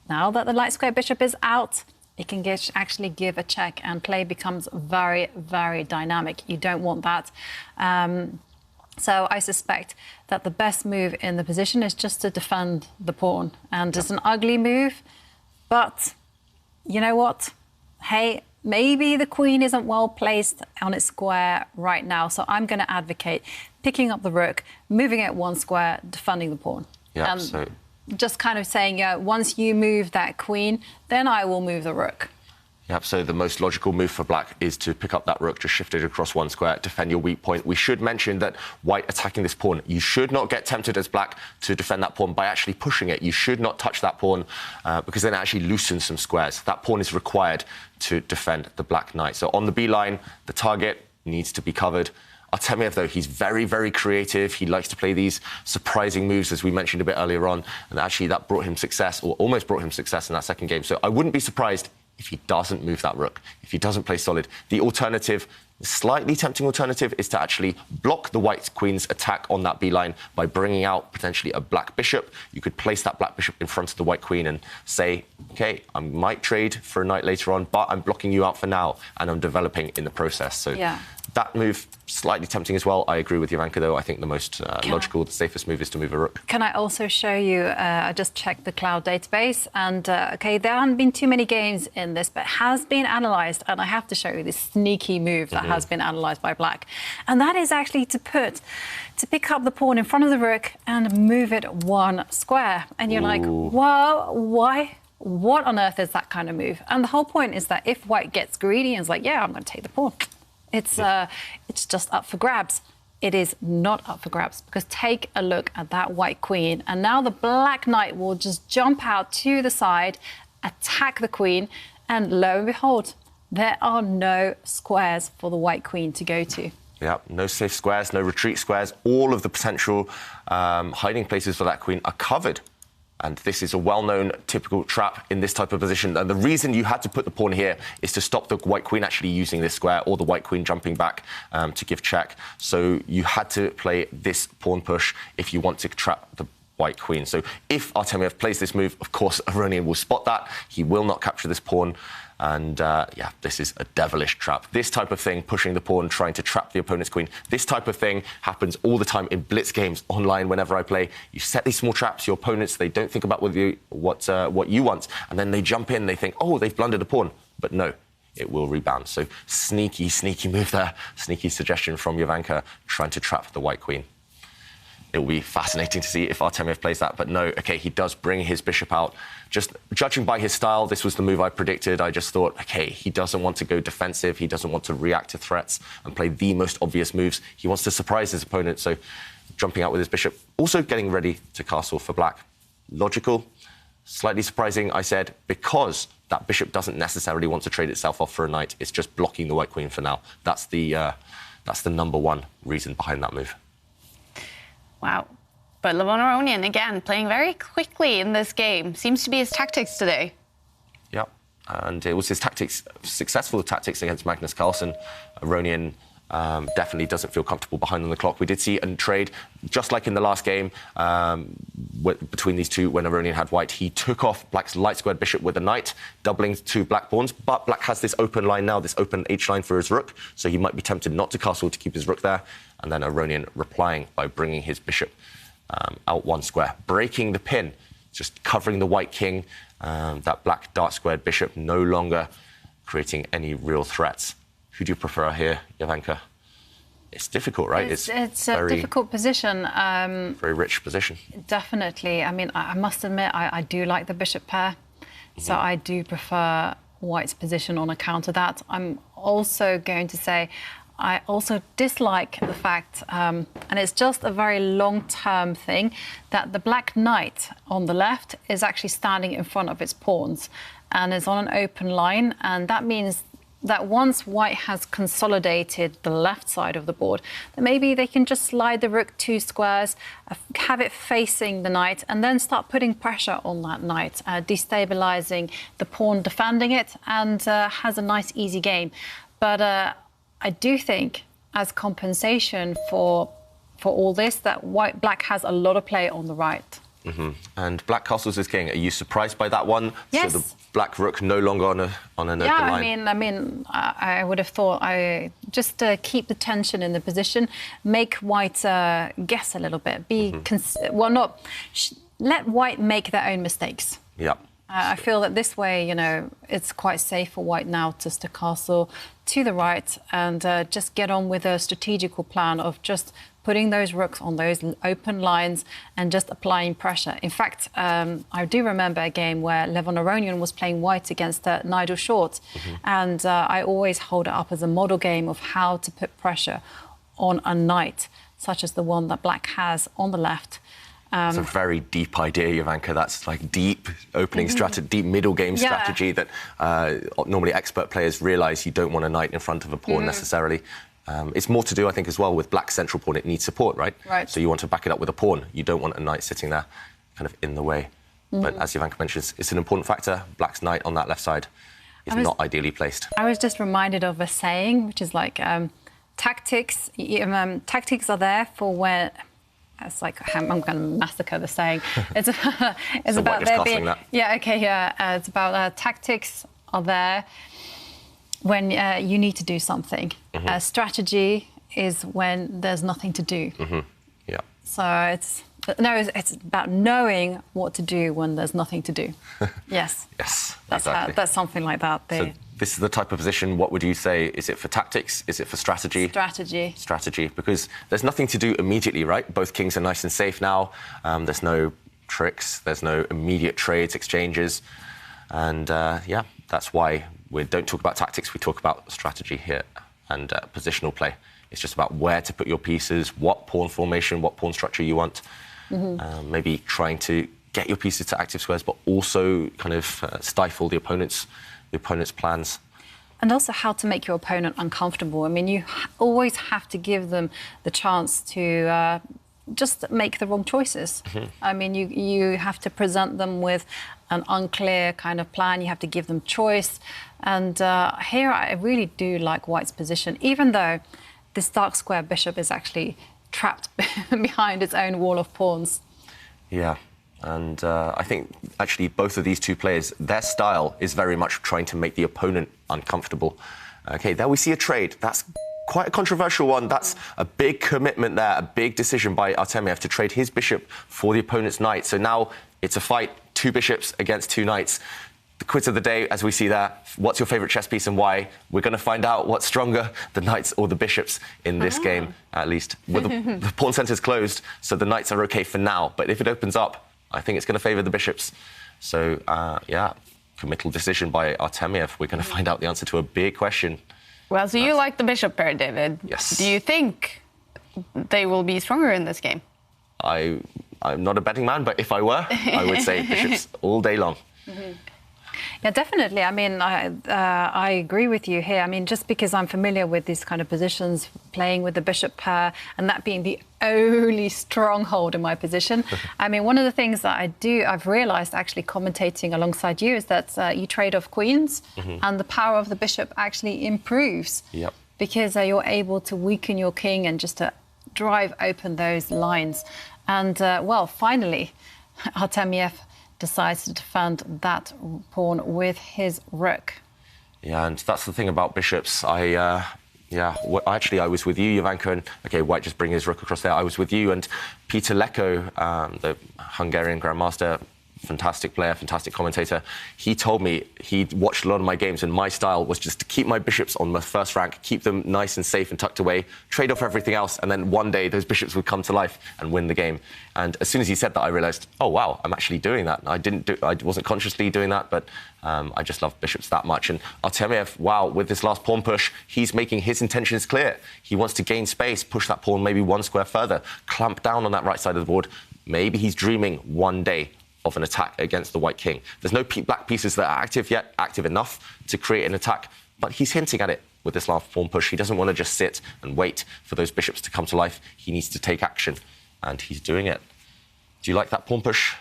now that the light square bishop is out, it can actually give a check, and play becomes very, very dynamic. You don't want that. So I suspect that the best move in the position is just to defend the pawn. And it's an ugly move, but you know what? Hey, maybe the queen isn't well placed on its square right now. So I'm going to advocate picking up the rook, moving it 1 square, defending the pawn. Yeah, just kind of saying, once you move that queen, then I will move the rook. Yep, so the most logical move for black is to pick up that rook, just shift it across 1 square, defend your weak point. We should mention that white attacking this pawn, you should not get tempted as black to defend that pawn by actually pushing it. You should not touch that pawn because then it actually loosens some squares. That pawn is required to defend the black knight. So on the B line, the target needs to be covered. Artemiev, though, he's very, very creative. He likes to play these surprising moves, as we mentioned a bit earlier on. And actually, that brought him success, or almost brought him success in that second game. So I wouldn't be surprised if he doesn't move that rook, if he doesn't play solid. The alternative Slightly tempting alternative is to actually block the white queen's attack on that b-line by bringing out potentially a black bishop. You could place that black bishop in front of the white queen and say, OK, I might trade for a knight later on, but I'm blocking you out for now, and I'm developing in the process. So that move, slightly tempting as well. I agree with Jovanka, though. I think the most logical, the safest move is to move a rook. Can I also show you, I just checked the cloud database, and OK, there haven't been too many games in this, but it has been analysed, and I have to show you this sneaky move that has been analysed by black. And that is actually to pick up the pawn in front of the rook and move it one square. And you're like, well, why? What on earth is that kind of move? And the whole point is that if white gets greedy and is like, yeah, I'm going to take the pawn, it's just up for grabs. It is not up for grabs, because take a look at that white queen, and now the black knight will just jump out to the side, attack the queen, and lo and behold, there are no squares for the white queen to go to. Yeah, no safe squares, no retreat squares. All of the potential hiding places for that queen are covered. And this is a well-known typical trap in this type of position. And the reason you had to put the pawn here is to stop the white queen actually using this square, or the white queen jumping back to give check. So you had to play this pawn push if you want to trap the white queen. So if Artemiev plays this move, of course, Aronian will spot that. He will not capture this pawn. And, yeah, this is a devilish trap. This type of thing, pushing the pawn, trying to trap the opponent's queen, this type of thing happens all the time in blitz games online whenever I play. You set these small traps, your opponents, they don't think about what you want, and then they jump in, they think, oh, they've blundered a pawn. But no, it will rebound. So sneaky, sneaky move there. Sneaky suggestion from Jovanka, trying to trap the white queen. It will be fascinating to see if Artemiev plays that. But no, OK, he does bring his bishop out. Just judging by his style, this was the move I predicted. I just thought, OK, he doesn't want to go defensive. He doesn't want to react to threats and play the most obvious moves. He wants to surprise his opponent. So jumping out with his bishop, also getting ready to castle for black. Logical, slightly surprising, I said, because that bishop doesn't necessarily want to trade itself off for a knight. It's just blocking the white queen for now. That's the #1 reason behind that move. Wow. But Levon Aronian, again, playing very quickly in this game. Seems to be his tactics today. Yep. And it was his tactics, successful tactics against Magnus Carlsen. Aronian definitely doesn't feel comfortable behind on the clock. We did see a trade, just like in the last game, between these two, when Aronian had white. He took off black's light squared bishop with a knight, doubling 2 black pawns. But black has this open line now, this open H-line for his rook, so he might be tempted not to castle to keep his rook there. And then Aronian replying by bringing his bishop out 1 square, breaking the pin, just covering the white king. That black dark-squared bishop no longer creating any real threats. Who do you prefer here, Jovanka? It's difficult, right? It's a difficult position. Very rich position. Definitely. I mean, I must admit, I do like the bishop pair. So I do prefer white's position on account of that. I'm also going to say I also dislike the fact, and it's just a very long-term thing, that the black knight on the left is actually standing in front of its pawns and is on an open line. And that means that once white has consolidated the left side of the board, then maybe they can just slide the rook 2 squares, have it facing the knight, and then start putting pressure on that knight, destabilizing the pawn defending it, and has a nice, easy game. But I do think, as compensation for all this, that black has a lot of play on the right. And black castles is king. Are you surprised by that one? Yes. So the black rook no longer on an open line. I mean, I would have thought I just keep the tension in the position, make white guess a little bit, let white make their own mistakes. Yeah. I feel that this way, you know, it's quite safe for white now just to castle to the right and just get on with a strategical plan of just putting those rooks on those open lines and just applying pressure. In fact, I do remember a game where Levon Aronian was playing white against Nigel Short, and I always hold it up as a model game of how to put pressure on a knight, such as the one that black has on the left. It's a very deep idea, Jovanka. That's like deep opening strategy, deep middle game strategy that normally expert players realise you don't want a knight in front of a pawn necessarily. It's more to do, I think, as well with black's central pawn. It needs support, right? So you want to back it up with a pawn. You don't want a knight sitting there kind of in the way. But as Jovanka mentions, it's an important factor. Black's knight on that left side. is not ideally placed. I was just reminded of a saying, which is like, tactics are there for when... It's like, I'm going to massacre the saying. It's So about there being... that. Yeah, okay, yeah. It's about tactics are there when you need to do something. Strategy is when there's nothing to do. Yeah. So it's about knowing what to do when there's nothing to do. Yes. Yes, That's that's something like that. So this is the type of position, what would you say? Is it for tactics? Is it for strategy? Strategy. Strategy, because there's nothing to do immediately, right? Both kings are nice and safe now. There's no tricks, there's no immediate trades, exchanges. And yeah, that's why we don't talk about tactics, we talk about strategy here and positional play. It's just about where to put your pieces, what pawn formation, what pawn structure you want. Maybe trying to get your pieces to active squares, but also kind of stifle the opponent's plans. And also how to make your opponent uncomfortable. I mean, you always have to give them the chance to just make the wrong choices. I mean, you have to present them with an unclear kind of plan. You have to give them choice. And here I really do like White's position, even though this dark square bishop is actually trapped behind its own wall of pawns. Yeah. And I think, actually, both of these two players, their style is very much trying to make the opponent uncomfortable. OK, there we see a trade. That's quite a controversial one. That's a big commitment there, a big decision by Artemiev to trade his bishop for the opponent's knight. So now it's a fight, 2 bishops against 2 knights. The quiz of the day, as we see there, what's your favourite chess piece and why? We're going to find out what's stronger, the knights or the bishops in this game, at least. Well, the pawn centre's closed, so the knights are OK for now. But if it opens up, I think it's going to favour the bishops. So, yeah, committal decision by Artemiev. We're going to find out the answer to a big question. Well, so you like the bishop pair, David. Yes. Do you think they will be stronger in this game? I'm not a betting man, but if I were, I would say bishops all day long. Yeah, definitely. I mean, I agree with you here. I mean, just because I'm familiar with these kind of positions, playing with the bishop pair, and that being the only stronghold in my position. I mean, one of the things that I've realised actually commentating alongside you is that you trade off queens, and the power of the bishop actually improves. Yep. Because you're able to weaken your king and just to drive open those lines. And, well, finally, Artemiev decides to defend that pawn with his rook. Yeah, and that's the thing about bishops. Actually, I was with you, Jovanka, and OK, White just bring his rook across there. I was with you and Peter Leko, the Hungarian grandmaster, fantastic player, fantastic commentator. He told me he'd watched a lot of my games and my style was just to keep my bishops on the first rank, keep them nice and safe and tucked away, trade off everything else, and then one day those bishops would come to life and win the game. And as soon as he said that, I realised, oh, wow, I'm actually doing that. I wasn't consciously doing that, but I just love bishops that much. And Artemiev, wow, with this last pawn push, he's making his intentions clear. He wants to gain space, push that pawn maybe 1 square further, clamp down on that right side of the board. Maybe he's dreaming one day of an attack against the white king. There's no black pieces that are active yet, active enough to create an attack, but he's hinting at it with this last pawn push. He doesn't want to just sit and wait for those bishops to come to life. He needs to take action, and he's doing it. Do you like that pawn push?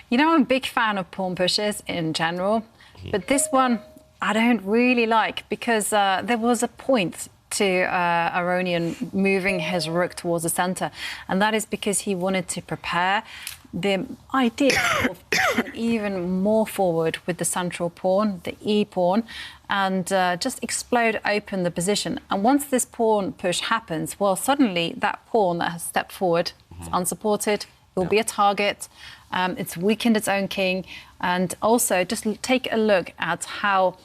You know, I'm a big fan of pawn pushes in general, but this one I don't really like because there was a point to Aronian moving his rook towards the centre, and that is because he wanted to prepare the idea of even more forward with the central pawn, the e-pawn, and just explode open the position. And once this pawn push happens, well, suddenly that pawn that has stepped forward is unsupported, it will be a target, it's weakened its own king, and also just take a look at how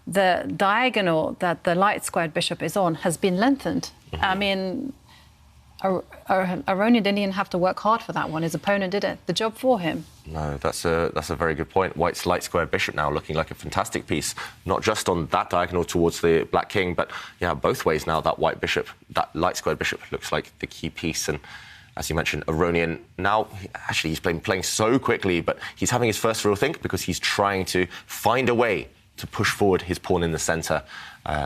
the diagonal that the light squared bishop is on has been lengthened. I mean, Aronian didn't even have to work hard for that one. His opponent did it, the job for him. No, that's a very good point. White's light squared bishop now looking like a fantastic piece, not just on that diagonal towards the black king, but yeah, both ways now that white bishop, that light squared bishop looks like the key piece. And as you mentioned, Aronian now, actually he's playing so quickly, but he's having his first real think because he's trying to find a way to push forward his pawn in the centre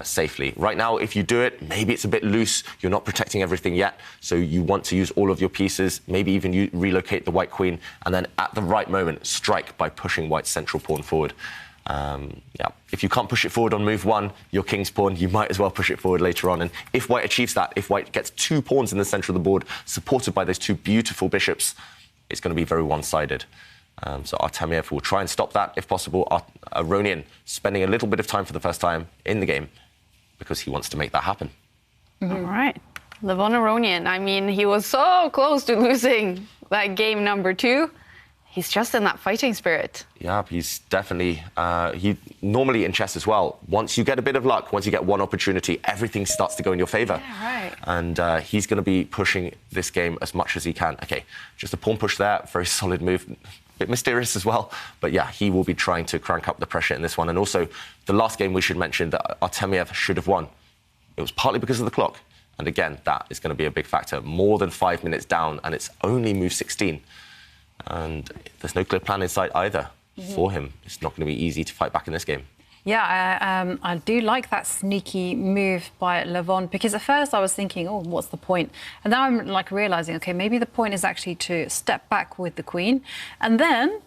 safely. Right now, if you do it, maybe it's a bit loose. You're not protecting everything yet, so you want to use all of your pieces, maybe even you relocate the white queen, and then at the right moment, strike by pushing white's central pawn forward. Yeah, if you can't push it forward on move 1, your king's pawn, you might as well push it forward later on. And if white achieves that, if white gets 2 pawns in the centre of the board, supported by those 2 beautiful bishops, it's going to be very one-sided. So Artemiev will try and stop that if possible. Aronian spending a little bit of time for the first time in the game because he wants to make that happen. All right. Levon Aronian, I mean, he was so close to losing that game number 2. He's just in that fighting spirit. Yeah, he's definitely... he normally in chess as well, once you get a bit of luck, once you get one opportunity, everything starts to go in your favour. Yeah, right. And he's going to be pushing this game as much as he can. OK, just a pawn push there, very solid move. A bit mysterious as well. But yeah, he will be trying to crank up the pressure in this one. And also, the last game we should mention that Artemiev should have won. It was partly because of the clock. And again, that is going to be a big factor. More than 5 minutes down, and it's only move 16. And there's no clear plan in sight either for him. It's not going to be easy to fight back in this game. Yeah, I do like that sneaky move by Levon, because at first I was thinking, oh, what's the point? And now I'm like realising, OK, maybe the point is actually to step back with the queen and then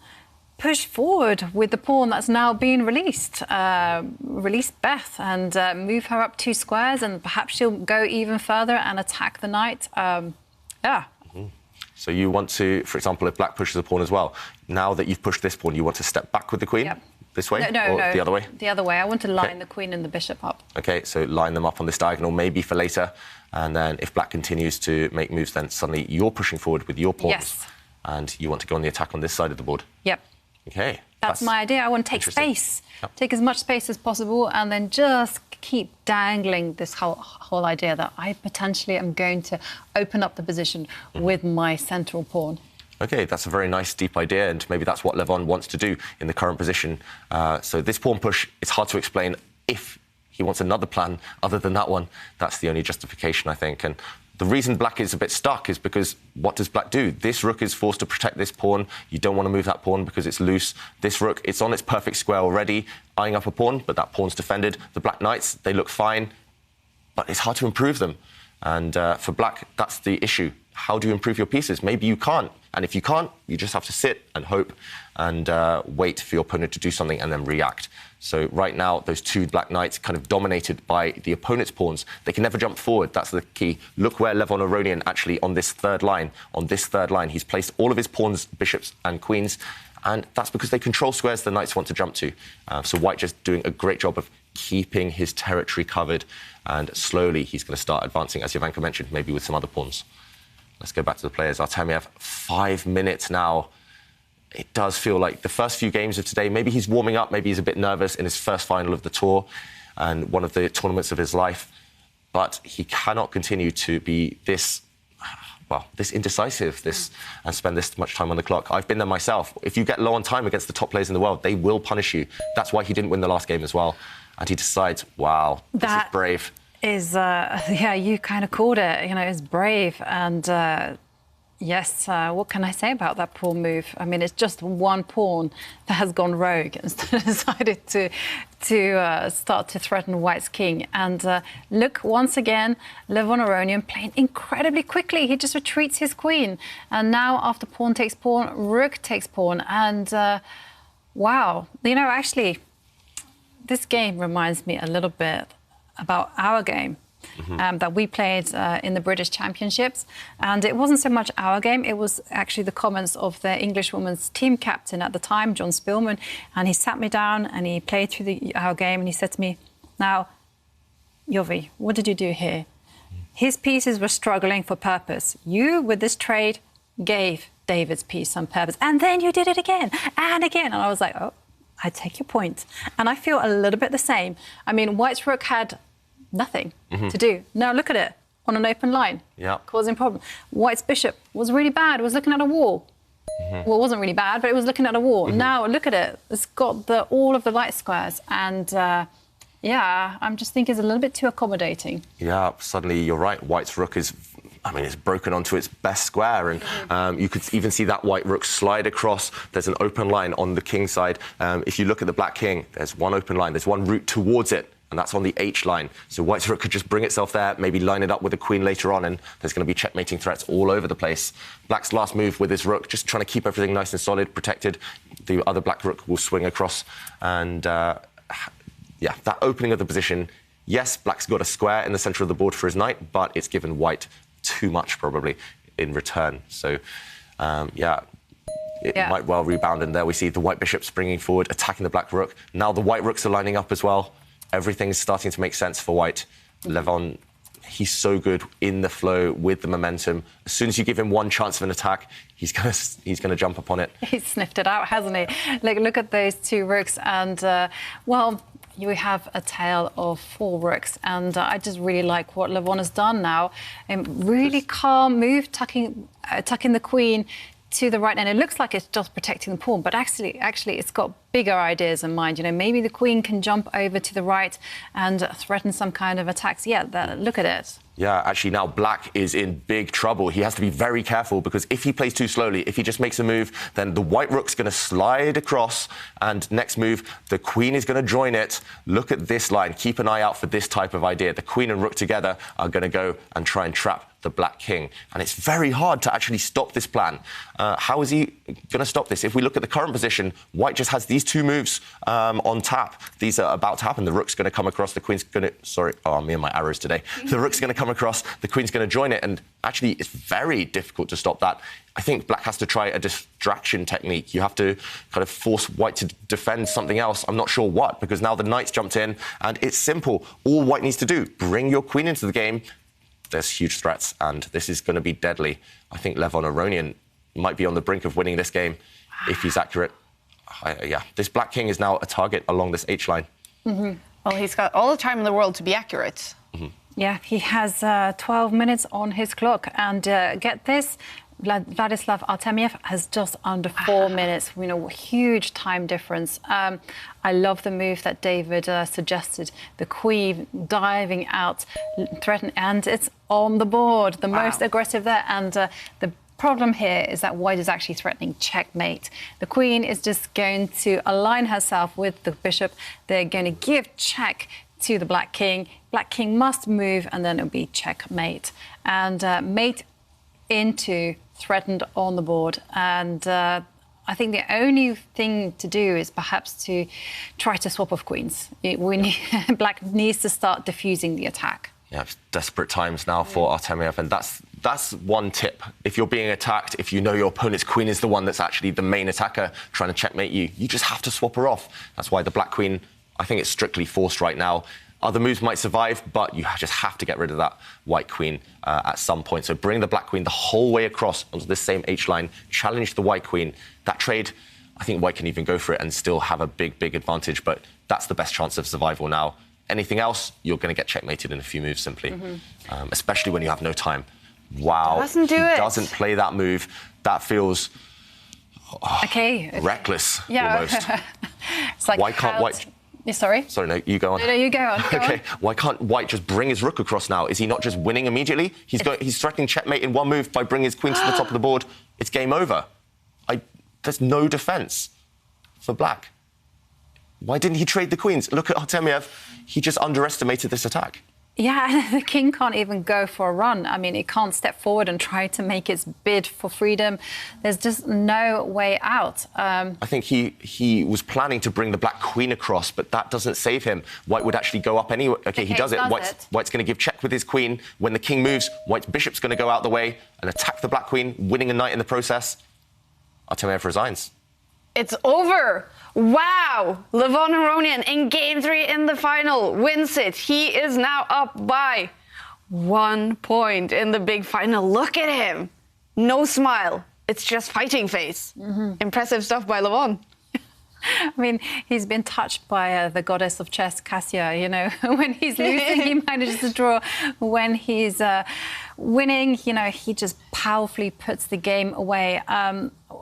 push forward with the pawn that's now being released, release Beth, and move her up 2 squares, and perhaps she'll go even further and attack the knight. Yeah. So you want to, for example, if black pushes a pawn as well, now that you've pushed this pawn, you want to step back with the queen? Yep. This way? No, the other way? The other way. I want to line the queen and the bishop up. OK, so line them up on this diagonal, maybe for later. And then if black continues to make moves, then suddenly you're pushing forward with your pawns. Yes. And you want to go on the attack on this side of the board. Yep. OK. That's my idea. I want to take space, take as much space as possible, and then just keep dangling this whole idea that I potentially am going to open up the position with my central pawn. OK, that's a very nice, deep idea, and maybe that's what Levon wants to do in the current position. So this pawn push, it's hard to explain if he wants another plan other than that one. That's the only justification, I think. And the reason black is a bit stuck is because what does black do? This rook is forced to protect this pawn. You don't want to move that pawn because it's loose. This rook, it's on its perfect square already, eyeing up a pawn, but that pawn's defended. The black knights, they look fine, but it's hard to improve them. And for black, that's the issue. How do you improve your pieces? Maybe you can't. And if you can't, you just have to sit and hope and wait for your opponent to do something and then react. So right now, those 2 black knights kind of dominated by the opponent's pawns. They can never jump forward. That's the key. Look where Levon Aronian actually on this third line. On this third line, he's placed all of his pawns, bishops and queens. And that's because they control squares the knights want to jump to. So white just doing a great job of keeping his territory covered. And slowly, he's going to start advancing, as Jovanka mentioned, maybe with some other pawns. Let's go back to the players. Artemiev, 5 minutes now. It does feel like the first few games of today, maybe he's warming up, maybe he's a bit nervous in his first final of the tour and one of the tournaments of his life. But he cannot continue to be this, well, this indecisive, and spend this much time on the clock. I've been there myself. If you get low on time against the top players in the world, they will punish you. That's why he didn't win the last game as well. And he decides, wow, this is brave. Yeah, you kind of called it, you know, it's brave. And yes, what can I say about that pawn move? I mean, it's just one pawn that has gone rogue and decided to start to threaten white's king. And look, once again, Levon Aronian playing incredibly quickly. He just retreats his queen. And now after pawn takes pawn, rook takes pawn. And wow, you know, actually, this game reminds me a little bit about our game that we played in the British Championships. And it wasn't so much our game, it was actually the comments of the English women's team captain at the time, John Spillman. And he sat me down and he played through our game and he said to me, now, Jovi, what did you do here? His pieces were struggling for purpose. You, with this trade, gave David's piece some purpose. And then you did it again and again. And I was like, oh, I take your point. And I feel a little bit the same. I mean, white's rook had nothing to do. Now look at it, on an open line, causing problem. White's bishop was really bad, was looking at a wall. Well, it wasn't really bad, but it was looking at a wall. Now look at it, it's got all of the light squares. And yeah, I'm just thinking it's a little bit too accommodating. Yeah, suddenly you're right, white's rook is, I mean, it's broken onto its best square, and you could even see that white rook slide across. There's an open line on the king side. If you look at the black king, there's one open line, there's one route towards it, and that's on the H line. So white's rook could just bring itself there, maybe line it up with a queen later on, and there's going to be checkmating threats all over the place. Black's last move with his rook, just trying to keep everything nice and solid, protected. The other black rook will swing across, and yeah, that opening of the position. Yes, black's got a square in the centre of the board for his knight, but it's given white too much probably in return. So, yeah. It might well rebound, and there we see the white bishop springing forward, attacking the black rook. Now the white rooks are lining up as well. Everything's starting to make sense for white. Levon, he's so good in the flow with the momentum. As soon as you give him one chance of an attack, he's gonna jump upon it. He's sniffed it out, hasn't he? Look at those two rooks, and well, you have a tail of 4 rooks, and I just really like what Levon has done now. Really calm move, tucking the queen to the right, and it looks like it's just protecting the pawn, but actually it's got bigger ideas in mind. You know, maybe the queen can jump over to the right and threaten some kind of attacks. Yeah, look at it. Yeah, actually now black is in big trouble. He has to be very careful, because if he plays too slowly, if he just makes a move, then the white rook's going to slide across, and next move, the queen is going to join it. Look at this line. Keep an eye out for this type of idea. The queen and rook together are going to go and try and trap the black king. And it's very hard to actually stop this plan. How is he going to stop this? If we look at the current position, white just has these 2 moves on tap. These are about to happen. The rook's going to come across, the queen's going to... Sorry, me and my arrows today. The rook's going to come across, the queen's going to join it, and actually it's very difficult to stop that. I think black has to try a distraction technique. You have to kind of force white to defend something else. I'm not sure what, because now the knight's jumped in, and it's simple. All white needs to do, bring your queen into the game. There's huge threats, and this is going to be deadly. I think Levon Aronian might be on the brink of winning this game if he's accurate. Yeah, this black king is now a target along this H line. Well, he's got all the time in the world to be accurate. Yeah, he has 12 minutes on his clock, and get this, Vladislav Artemiev has just under 4 minutes. You know, huge time difference. I love the move that David suggested. The queen diving out, threaten, and it's on the board. The most aggressive there, and the problem here is that white is actually threatening checkmate. The queen is just going to align herself with the bishop. They're going to give check to the black king. Black king must move, and then it'll be checkmate. And mate into threatened on the board. And I think the only thing to do is perhaps to try to swap off queens. Black needs to start diffusing the attack. Yeah, it's desperate times now for Artemiev, and that's one tip. If you're being attacked, if you know your opponent's queen is the one that's actually the main attacker trying to checkmate you, you just have to swap her off. That's why the black queen, I think it's strictly forced right now. Other moves might survive, but you just have to get rid of that white queen at some point. So bring the black queen the whole way across onto this same H line, challenge the white queen. That trade, I think white can even go for it and still have a big, big advantage, but that's the best chance of survival now. Anything else, you're going to get checkmated in a few moves simply, especially when you have no time. Wow. Doesn't do it. Doesn't play that move. That feels reckless almost. It's like, why can't white... Sorry? Sorry, no, you go on. No, you go on. Okay, why can't white just bring his rook across now? Is he not just winning immediately? He's threatening checkmate in one move by bringing his queen to the top of the board. It's game over. There's no defence for black. Why didn't he trade the queens? Look at Artemiev. He just underestimated this attack. Yeah, the king can't even go for a run. I mean, it can't step forward and try to make its bid for freedom. There's just no way out. I think he was planning to bring the black queen across, but that doesn't save him. White would actually go up anyway. Okay, he does it. White's going to give check with his queen. When the king moves, white's bishop's going to go out the way and attack the black queen, winning a knight in the process. Artemiev resigns. It's over. Wow! Levon Aronian in Game 3 in the final wins it. He is now up by 1 point in the big final. Look at him. No smile. It's just fighting face. Impressive stuff by Levon. I mean, he's been touched by the goddess of chess, Cassia. You know, when he's losing, he manages to draw. When he's winning, you know, he just powerfully puts the game away.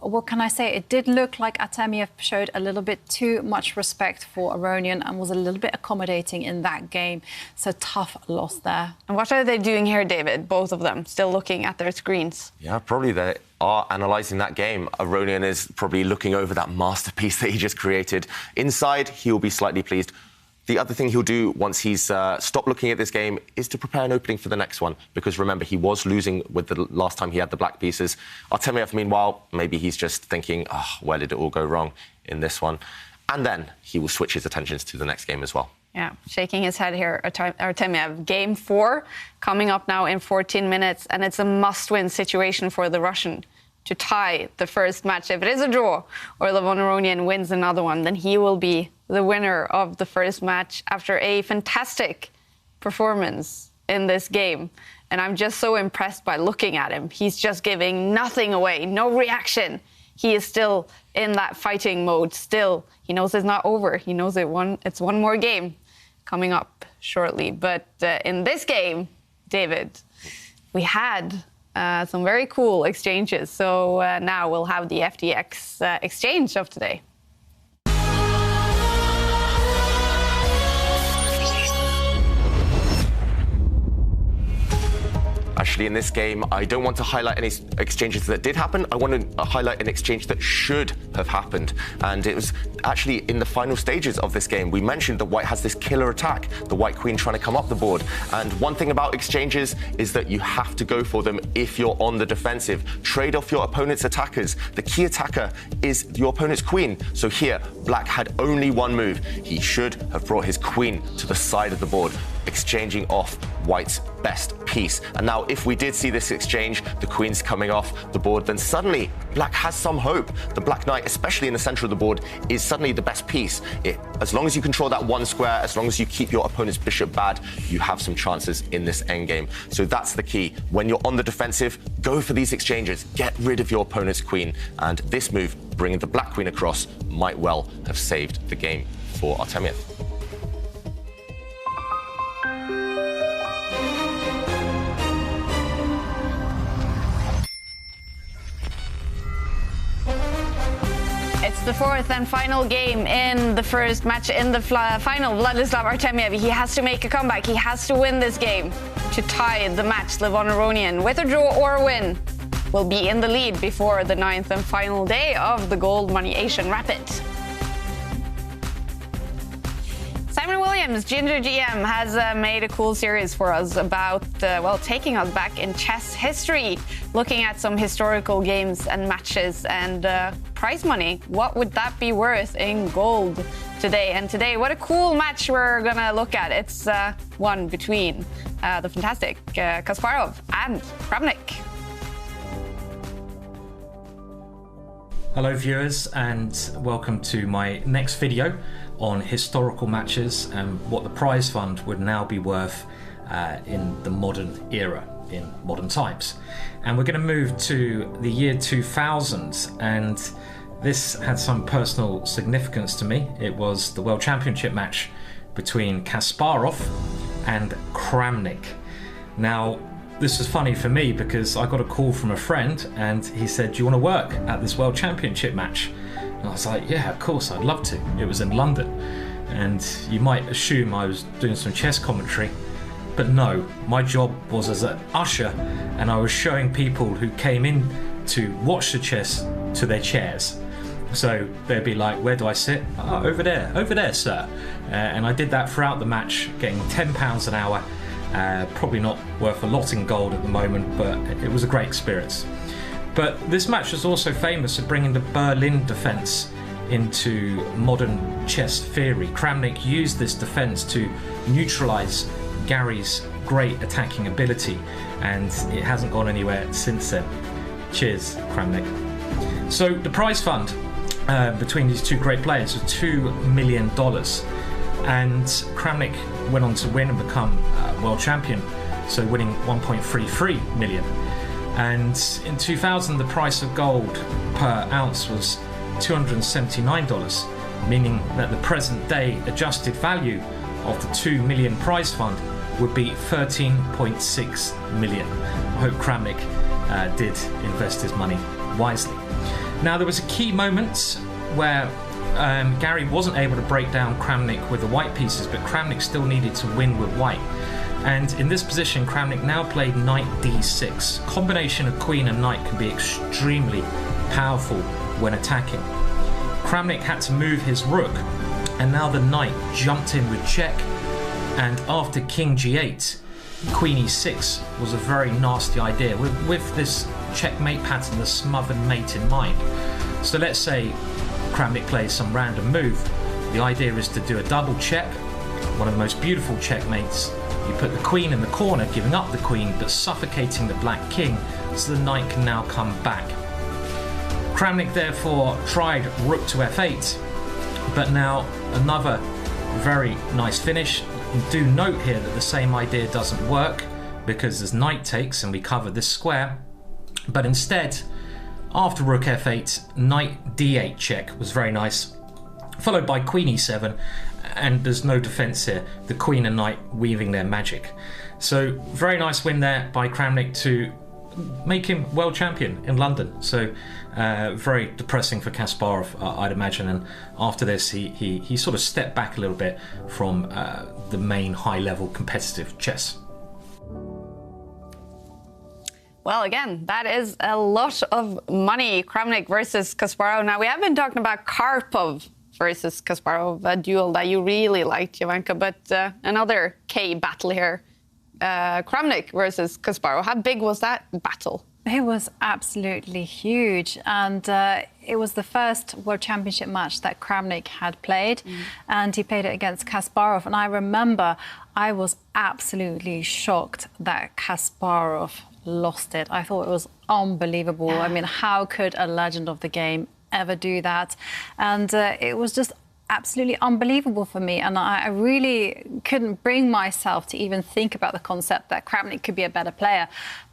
What can I say? It did look like Artemiev showed a little bit too much respect for Aronian and was a little bit accommodating in that game. So tough loss there. And what are they doing here, David? Both of them still looking at their screens. Yeah, probably they are analysing that game. Aronian is probably looking over that masterpiece that he just created. Inside, he will be slightly pleased. The other thing he'll do once he's stopped looking at this game is to prepare an opening for the next one. Because remember, he was losing with the last time he had the black pieces. Artemiev, meanwhile, maybe he's just thinking, oh, where did it all go wrong in this one? And then he will switch his attentions to the next game as well. Yeah, shaking his head here, Artemiev. Game 4 coming up now in 14 minutes, and it's a must-win situation for the Russian to tie the first match. If it is a draw or Levon Aronian wins another one, then he will be the winner of the first match after a fantastic performance in this game. And I'm just so impressed by looking at him. He's just giving nothing away, no reaction. He is still in that fighting mode. Still, he knows it's not over. He knows it's one more game coming up shortly. But in this game, David, we had some very cool exchanges. So now we'll have the FTX exchange of today. Actually, in this game, I don't want to highlight any exchanges that did happen. I want to highlight an exchange that should have happened. And it was actually in the final stages of this game. We mentioned that White has this killer attack, the White Queen trying to come up the board. And one thing about exchanges is that you have to go for them if you're on the defensive. Trade off your opponent's attackers. The key attacker is your opponent's queen. So here, Black had only one move. He should have brought his queen to the side of the board, exchanging off White's best piece. And now if we did see this exchange, the queen's coming off the board, then suddenly Black has some hope. The Black Knight, especially in the center of the board, is suddenly the best piece. As long as you control that one square, as long as you keep your opponent's bishop bad, you have some chances in this endgame. So that's the key. When you're on the defensive, go for these exchanges. Get rid of your opponent's queen. And this move, bringing the Black Queen across, might well have saved the game for Artemiev. It's the fourth and final game in the first match in the final. Vladislav Artemiev, he has to make a comeback. He has to win this game to tie the match. Levon Aronian, with a draw or a win, will be in the lead before the 9th and final day of the Goldmoney Asian Rapid. Simon Williams, Ginger GM, has made a cool series for us about, taking us back in chess history, looking at some historical games and matches and prize money. What would that be worth in gold today? And today, what a cool match we're going to look at. It's one between the fantastic Kasparov and Kramnik. Hello viewers, and welcome to my next video on historical matches and what the prize fund would now be worth in the modern era, in modern times. And we're going to move to the year 2000, and this had some personal significance to me. It was the World Championship match between Kasparov and Kramnik. Now, this was funny for me because I got a call from a friend and he said, do you want to work at this World Championship match? And I was like, yeah, of course, I'd love to. It was in London. And you might assume I was doing some chess commentary, but no, my job was as an usher, and I was showing people who came in to watch the chess to their chairs. So they'd be like, where do I sit? Oh, over there, sir. And I did that throughout the match, getting £10 an hour. Probably not worth a lot in gold at the moment, but it was a great experience. But this match was also famous for bringing the Berlin defense into modern chess theory. Kramnik used this defense to neutralize Gary's great attacking ability, and it hasn't gone anywhere since then. Cheers, Kramnik. So the prize fund between these two great players was $2 million. And Kramnik went on to win and become world champion, so winning 1.33 million. And in 2000, the price of gold per ounce was $279, meaning that the present day adjusted value of the 2 million prize fund would be 13.6 million. I hope Kramnik did invest his money wisely. Now, there was a key moment where Gary wasn't able to break down Kramnik with the white pieces, but Kramnik still needed to win with white. And in this position, Kramnik now played knight d6. Combination of queen and knight can be extremely powerful when attacking. Kramnik had to move his rook and now the knight jumped in with check, and after king g8, queen e6 was a very nasty idea with this checkmate pattern, the smothered mate in mind. So let's say Kramnik plays some random move. The idea is to do a double check, one of the most beautiful checkmates. You put the queen in the corner, giving up the queen but suffocating the black king, so the knight can now come back. Kramnik therefore tried rook to f8, but now another very nice finish. Do note here that the same idea doesn't work because there's knight takes and we cover this square, but instead after rook f8, knight d8 check was very nice, followed by queen e7, and there's no defense here, the queen and knight weaving their magic. So very nice win there by Kramnik to make him world champion in London. So very depressing for Kasparov, I'd imagine, and after this he sort of stepped back a little bit from the main high-level competitive chess. Well, again, that is a lot of money. Kramnik versus Kasparov. Now, we have been talking about Karpov versus Kasparov, a duel that you really liked, Jovanka, but another K battle here. Kramnik versus Kasparov. How big was that battle? It was absolutely huge, and it was the first World Championship match that Kramnik had played, and he played it against Kasparov. And I remember I was absolutely shocked that Kasparov lost it. I thought it was unbelievable. I mean, how could a legend of the game ever do that? And it was just absolutely unbelievable for me, and I really couldn't bring myself to even think about the concept that Kramnik could be a better player.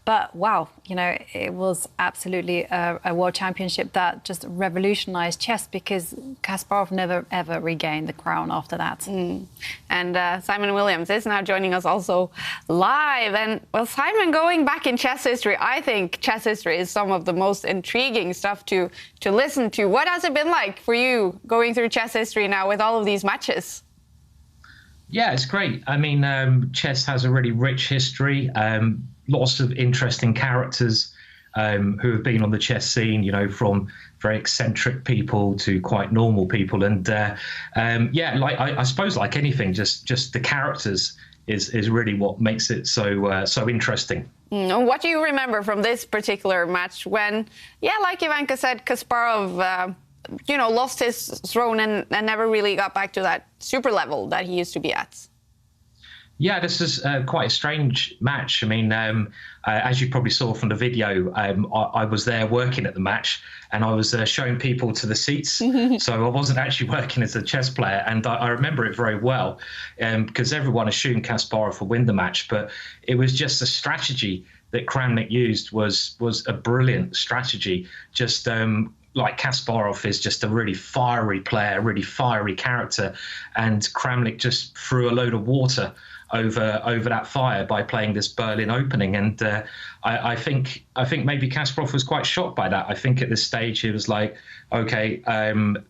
But wow, you know, it was absolutely a world championship that just revolutionized chess, because Kasparov never ever regained the crown after that. And Simon Williams is now joining us also live. And well, Simon, going back in chess history, I think chess history is some of the most intriguing stuff to listen to. What has it been like for you going through chess history now with all of these matches? Yeah, it's great. I mean, chess has a really rich history. Lots of interesting characters who have been on the chess scene, you know, from very eccentric people to quite normal people. And yeah, like I suppose like anything, just the characters is really what makes it so interesting. What do you remember from this particular match when, yeah, like Jovanka said, Kasparov, you know, lost his throne and never really got back to that super level that he used to be at? Yeah, this is quite a strange match. I mean, as you probably saw from the video, I was there working at the match, and I was showing people to the seats. So I wasn't actually working as a chess player, and I remember it very well because everyone assumed Kasparov would win the match, but it was just a strategy that Kramnik used was a brilliant strategy. Just like Kasparov is just a really fiery player, really fiery character, and Kramnik just threw a load of water over that fire by playing this Berlin opening. And I think maybe Kasparov was quite shocked by that. I think at this stage he was like, okay,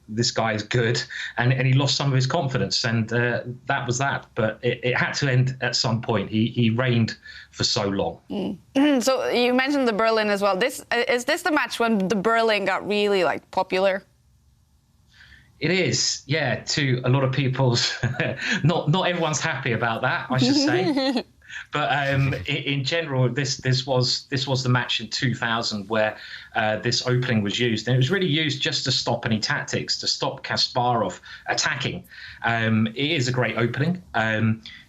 this guy is good, and he lost some of his confidence, and that was that. But it had to end at some point. He reigned for so long. So you mentioned the Berlin as well. Is this the match when the Berlin got really like popular? It is, yeah, to a lot of people's, not everyone's happy about that, I should say. But in general, this was the match in 2000 where this opening was used, and it was really used just to stop any tactics, to stop Kasparov attacking. It is a great opening.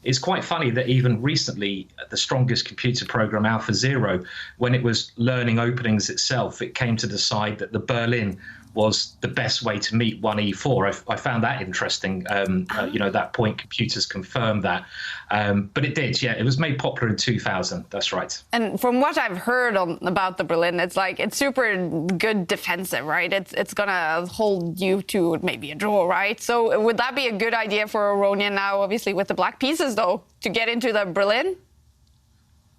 It's quite funny that even recently, the strongest computer program, AlphaZero, when it was learning openings itself, it came to decide that the Berlin was the best way to meet 1e4. I found that interesting. You know, that point computers confirmed that. But it did, yeah. It was made popular in 2000. That's right. And from what I've heard about the Berlin, it's like it's super good defensive, right? It's gonna hold you to maybe a draw, right? So would that be a good idea for Aronian now, obviously with the black pieces though, to get into the Berlin?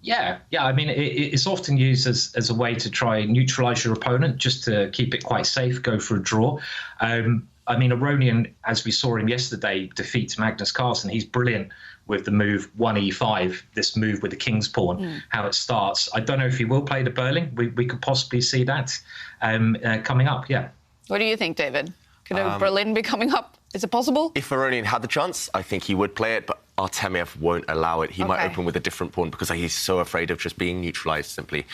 Yeah. I mean, it's often used as a way to try and neutralize your opponent, just to keep it quite safe, go for a draw. I mean, Aronian, as we saw him yesterday, defeats Magnus Carlsen. He's brilliant with the move 1e5, this move with the king's pawn, how it starts. I don't know if he will play the Berlin. We could possibly see that coming up, yeah. What do you think, David? Could a Berlin be coming up? Is it possible? If Aronian had the chance, I think he would play it, but Artemiev won't allow it. He might open with a different pawn because he's so afraid of just being neutralised simply.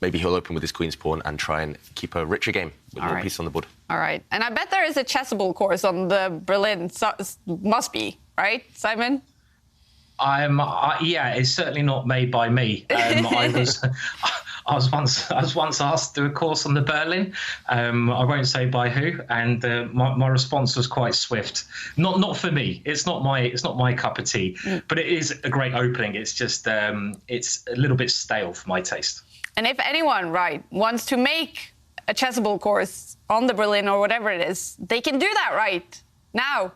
Maybe he'll open with his queen's pawn and try and keep a richer game with more pieces on the board. All right. And I bet there is a chessable course on the Berlin. So, must be, right, Simon? Yeah, it's certainly not made by me. I was once asked to do a course on the Berlin. I won't say by who, and my response was quite swift. Not for me. It's not my cup of tea. But it is a great opening. It's just it's a little bit stale for my taste. And if anyone, wants to make a chessable course on the Berlin or whatever it is, they can do that right now.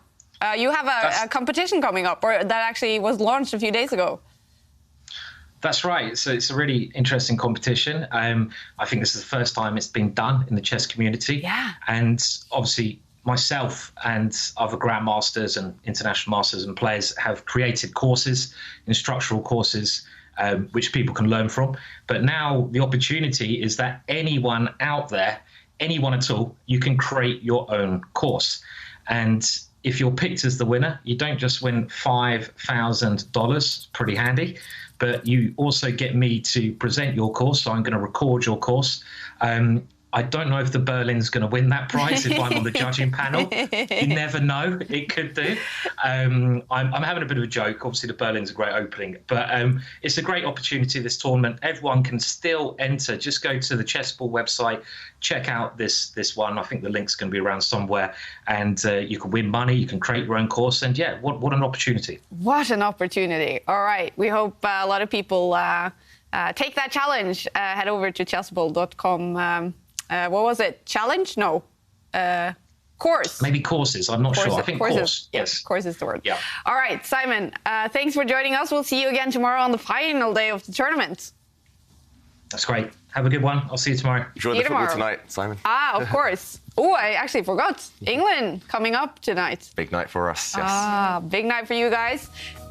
You have a competition coming up, or that actually was launched a few days ago. That's right. So it's a really interesting competition. I think this is the first time it's been done in the chess community. Yeah. And obviously myself and other grandmasters and international masters and players have created courses, instructional courses, which people can learn from. But now the opportunity is that anyone out there, anyone at all, you can create your own course. And if you're picked as the winner, you don't just win $5,000, pretty handy, but you also get me to present your course. So I'm going to record your course. I don't know if the Berlin's going to win that prize if I'm on the judging panel. You never know. It could do. I'm having a bit of a joke. Obviously, the Berlin's a great opening, but it's a great opportunity, this tournament. Everyone can still enter. Just go to the Chessball website, check out this one. I think the link's going to be around somewhere, and you can win money. You can create your own course, and yeah, what an opportunity. What an opportunity. All right. We hope a lot of people take that challenge. Head over to chessball.com. What was it? Challenge? No. Course. Maybe courses. I'm not sure. I think course. Yes. Course is the word. Yeah. All right, Simon, thanks for joining us. We'll see you again tomorrow on the final day of the tournament. That's great. Have a good one. I'll see you tomorrow. Enjoy the football tonight, Simon. Of course. Oh, I actually forgot. England coming up tonight. Big night for us, yes. Big night for you guys.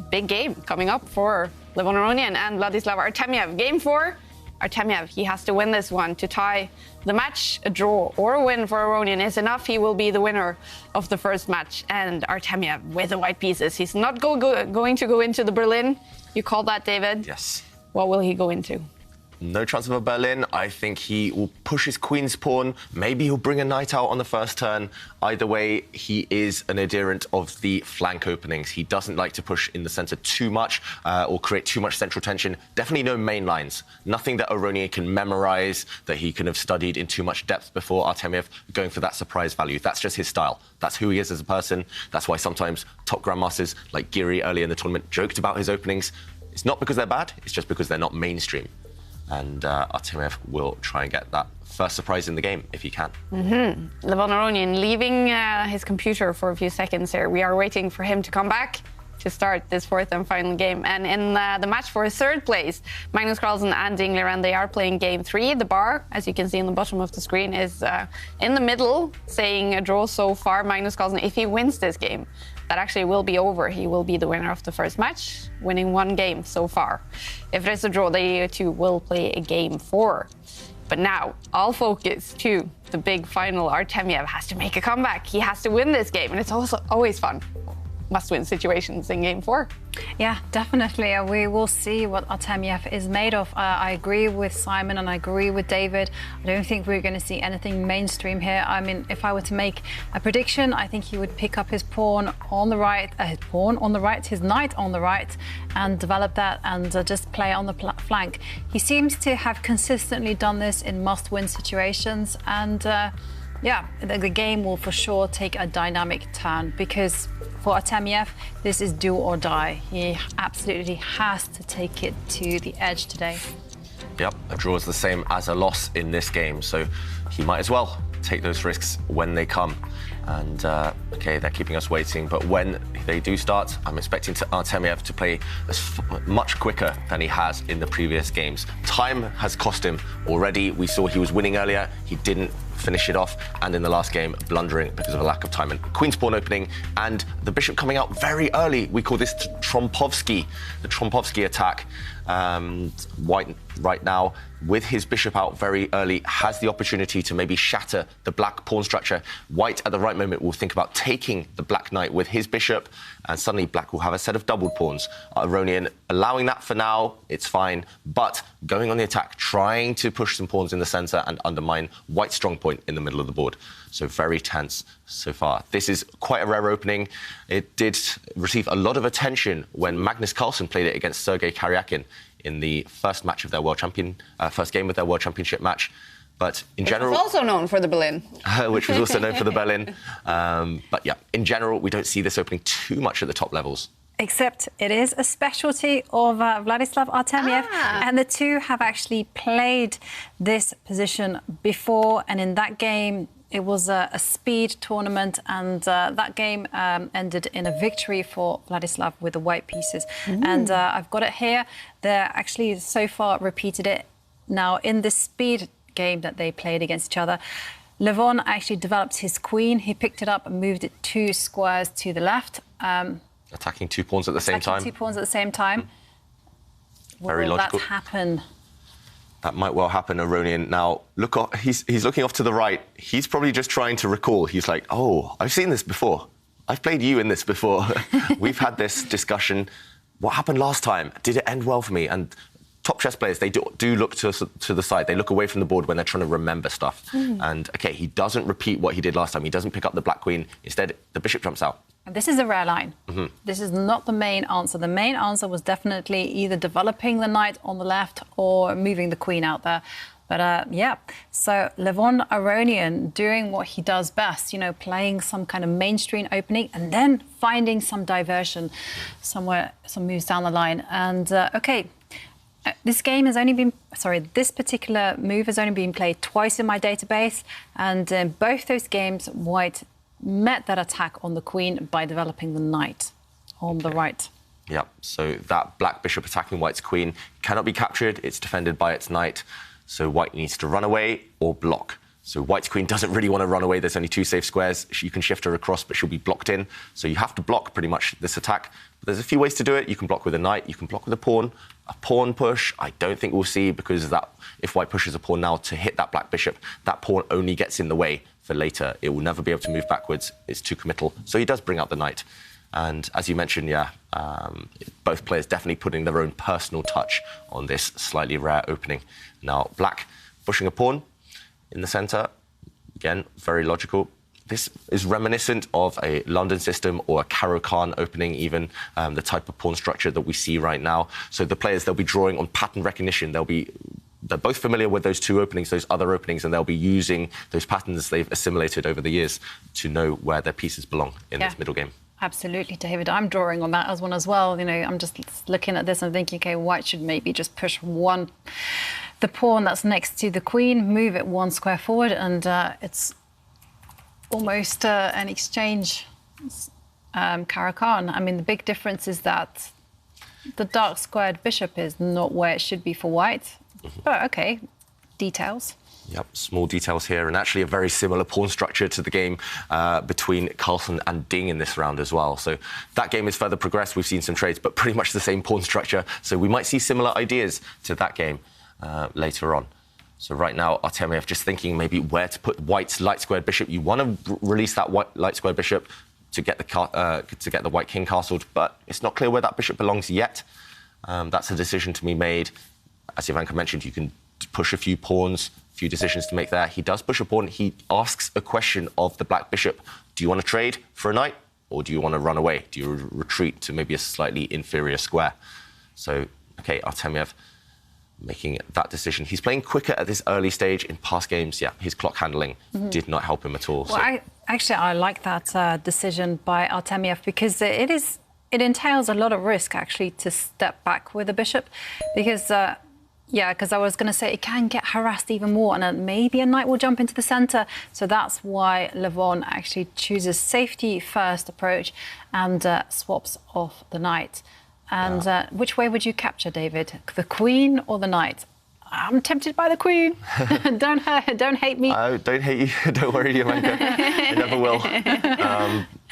Big game coming up for Levon Aronian and Vladislav Artemiev. Game 4. Artemiev, he has to win this one to tie the match. A draw or a win for Aronian is enough. He will be the winner of the first match. And Artemiev with the white pieces. He's not going to go into the Berlin. You called that, David? Yes. What will he go into? No chance of a Berlin. I think he will push his queen's pawn. Maybe he'll bring a knight out on the first turn. Either way, he is an adherent of the flank openings. He doesn't like to push in the centre too much or create too much central tension. Definitely no main lines. Nothing that Aronian can memorise, that he can have studied in too much depth before. Artemiev going for that surprise value. That's just his style. That's who he is as a person. That's why sometimes top grandmasters like Giri early in the tournament joked about his openings. It's not because they're bad. It's just because they're not mainstream. And Artemiev will try and get that first surprise in the game if he can. Levon Aronian leaving his computer for a few seconds here. We are waiting for him to come back to start this fourth and final game. And in the match for third place, Magnus Carlsen and Dingleren, they are playing game 3. The bar, as you can see in the bottom of the screen, is in the middle, saying a draw so far. Magnus Carlsen, if he wins this game, that actually will be over. He will be the winner of the first match, winning 1 game so far. If there's a draw, they too will play a game 4. But now, all focus to the big final. Artemiev has to make a comeback. He has to win this game, and it's also always fun. Must-win situations in game 4. Yeah, definitely. We will see what Artemiev is made of. I agree with Simon and I agree with David. I don't think we're going to see anything mainstream here. I mean, if I were to make a prediction, I think he would pick up his pawn on the right, his knight on the right, and develop that and just play on the flank. He seems to have consistently done this in must-win situations, and yeah, the game will for sure take a dynamic turn, because for Artemiev, this is do or die. He absolutely has to take it to the edge today. Yep, a draw is the same as a loss in this game, so he might as well take those risks when they come. And, OK, they're keeping us waiting, but when they do start, I'm expecting Artemiev to play much quicker than he has in the previous games. Time has cost him already. We saw he was winning earlier. He didn't finish it off, and in the last game, blundering because of a lack of time. And queen's pawn opening, and the bishop coming out very early. We call this the Trompovsky attack. White right now, with his bishop out very early, has the opportunity to maybe shatter the black pawn structure. White, at the right moment, will think about taking the black knight with his bishop, and suddenly black will have a set of doubled pawns. Aronian allowing that for now, it's fine, but going on the attack, trying to push some pawns in the centre and undermine White's strong point in the middle of the board. So very tense so far. This is quite a rare opening. It did receive a lot of attention when Magnus Carlsen played it against Sergei Karyakin in the first match of their first game of their World Championship match. But in general... Which was also known for the Berlin. Which was also known for the Berlin. But yeah, in general, we don't see this opening too much at the top levels. Except it is a specialty of Vladislav Artemiev, and the two have actually played this position before, and in that game it was a speed tournament, and that game ended in a victory for Vladislav with the white pieces. And I've got it here. They're actually so far repeated it now in the speed game that they played against each other. Levon actually developed his queen. He picked it up and moved it 2 squares to the left. Attacking 2 pawns at the same time. 2 pawns at the same time. Very logical. Will that happen? That might well happen, Aronian. Now, look, he's looking off to the right. He's probably just trying to recall. He's like, oh, I've seen this before. I've played you in this before. We've had this discussion. What happened last time? Did it end well for me? And top chess players, they do look to the side. They look away from the board when they're trying to remember stuff. And, OK, he doesn't repeat what he did last time. He doesn't pick up the black queen. Instead, the bishop jumps out. This is a rare line. This is not the main answer. The main answer was definitely either developing the knight on the left or moving the queen out there. But yeah, so Levon Aronian doing what he does best, you know, playing some kind of mainstream opening and then finding some diversion somewhere, some moves down the line. And OK, this game has only been, this particular move has only been played twice in my database. And in both those games, White met that attack on the queen by developing the knight on the right. Yeah, so that black bishop attacking White's queen cannot be captured. It's defended by its knight. So White needs to run away or block. So White's queen doesn't really want to run away. There's only 2 safe squares. You can shift her across, but she'll be blocked in. So you have to block pretty much this attack. But there's a few ways to do it. You can block with a knight. You can block with a pawn push. I don't think we'll see, because that if White pushes a pawn now to hit that black bishop, that pawn only gets in the way for later. It will never be able to move backwards. It's too committal. So he does bring out the knight. And as you mentioned, both players definitely putting their own personal touch on this slightly rare opening. Now, black pushing a pawn in the centre. Again, very logical. This is reminiscent of a London system or a Caro-Kann opening, even the type of pawn structure that we see right now. So the players, they'll be drawing on pattern recognition. They're both familiar with those 2 openings, those other openings, and they'll be using those patterns they've assimilated over the years to know where their pieces belong in this middle game. Absolutely, David. I'm drawing on that as one as well. You know, I'm just looking at this and thinking, OK, White should maybe just push the pawn that's next to the queen, move it 1 square forward, and it's almost an exchange Caro-Kann. I mean, the big difference is that the dark squared bishop is not where it should be for White. But OK, details. Yep, small details here, and actually a very similar pawn structure to the game between Carlsen and Ding in this round as well. So that game is further progressed. We've seen some trades, but pretty much the same pawn structure. So we might see similar ideas to that game later on. So right now, Artemiev just thinking maybe where to put White's light squared bishop. You want to release that light squared bishop to get the White king castled, but it's not clear where that bishop belongs yet. That's a decision to be made. As Ivanka mentioned, you can push a few pawns, a few decisions to make there. He does push a pawn. He asks a question of the black bishop. Do you want to trade for a knight, or do you want to run away? Do you retreat to maybe a slightly inferior square? So, OK, Artemiev making that decision. He's playing quicker at this early stage. In past games, his clock handling did not help him at all. Well, I like that decision by Artemiev, because it entails a lot of risk, actually, to step back with the bishop, because because I was going to say it can get harassed even more, and then maybe a knight will jump into the centre. So that's why Levon actually chooses safety first approach and swaps off the knight. And which way would you capture, David? The queen or the knight? I'm tempted by the queen. Don't hate me. Don't hate you. Don't worry, Jovanka. I never will.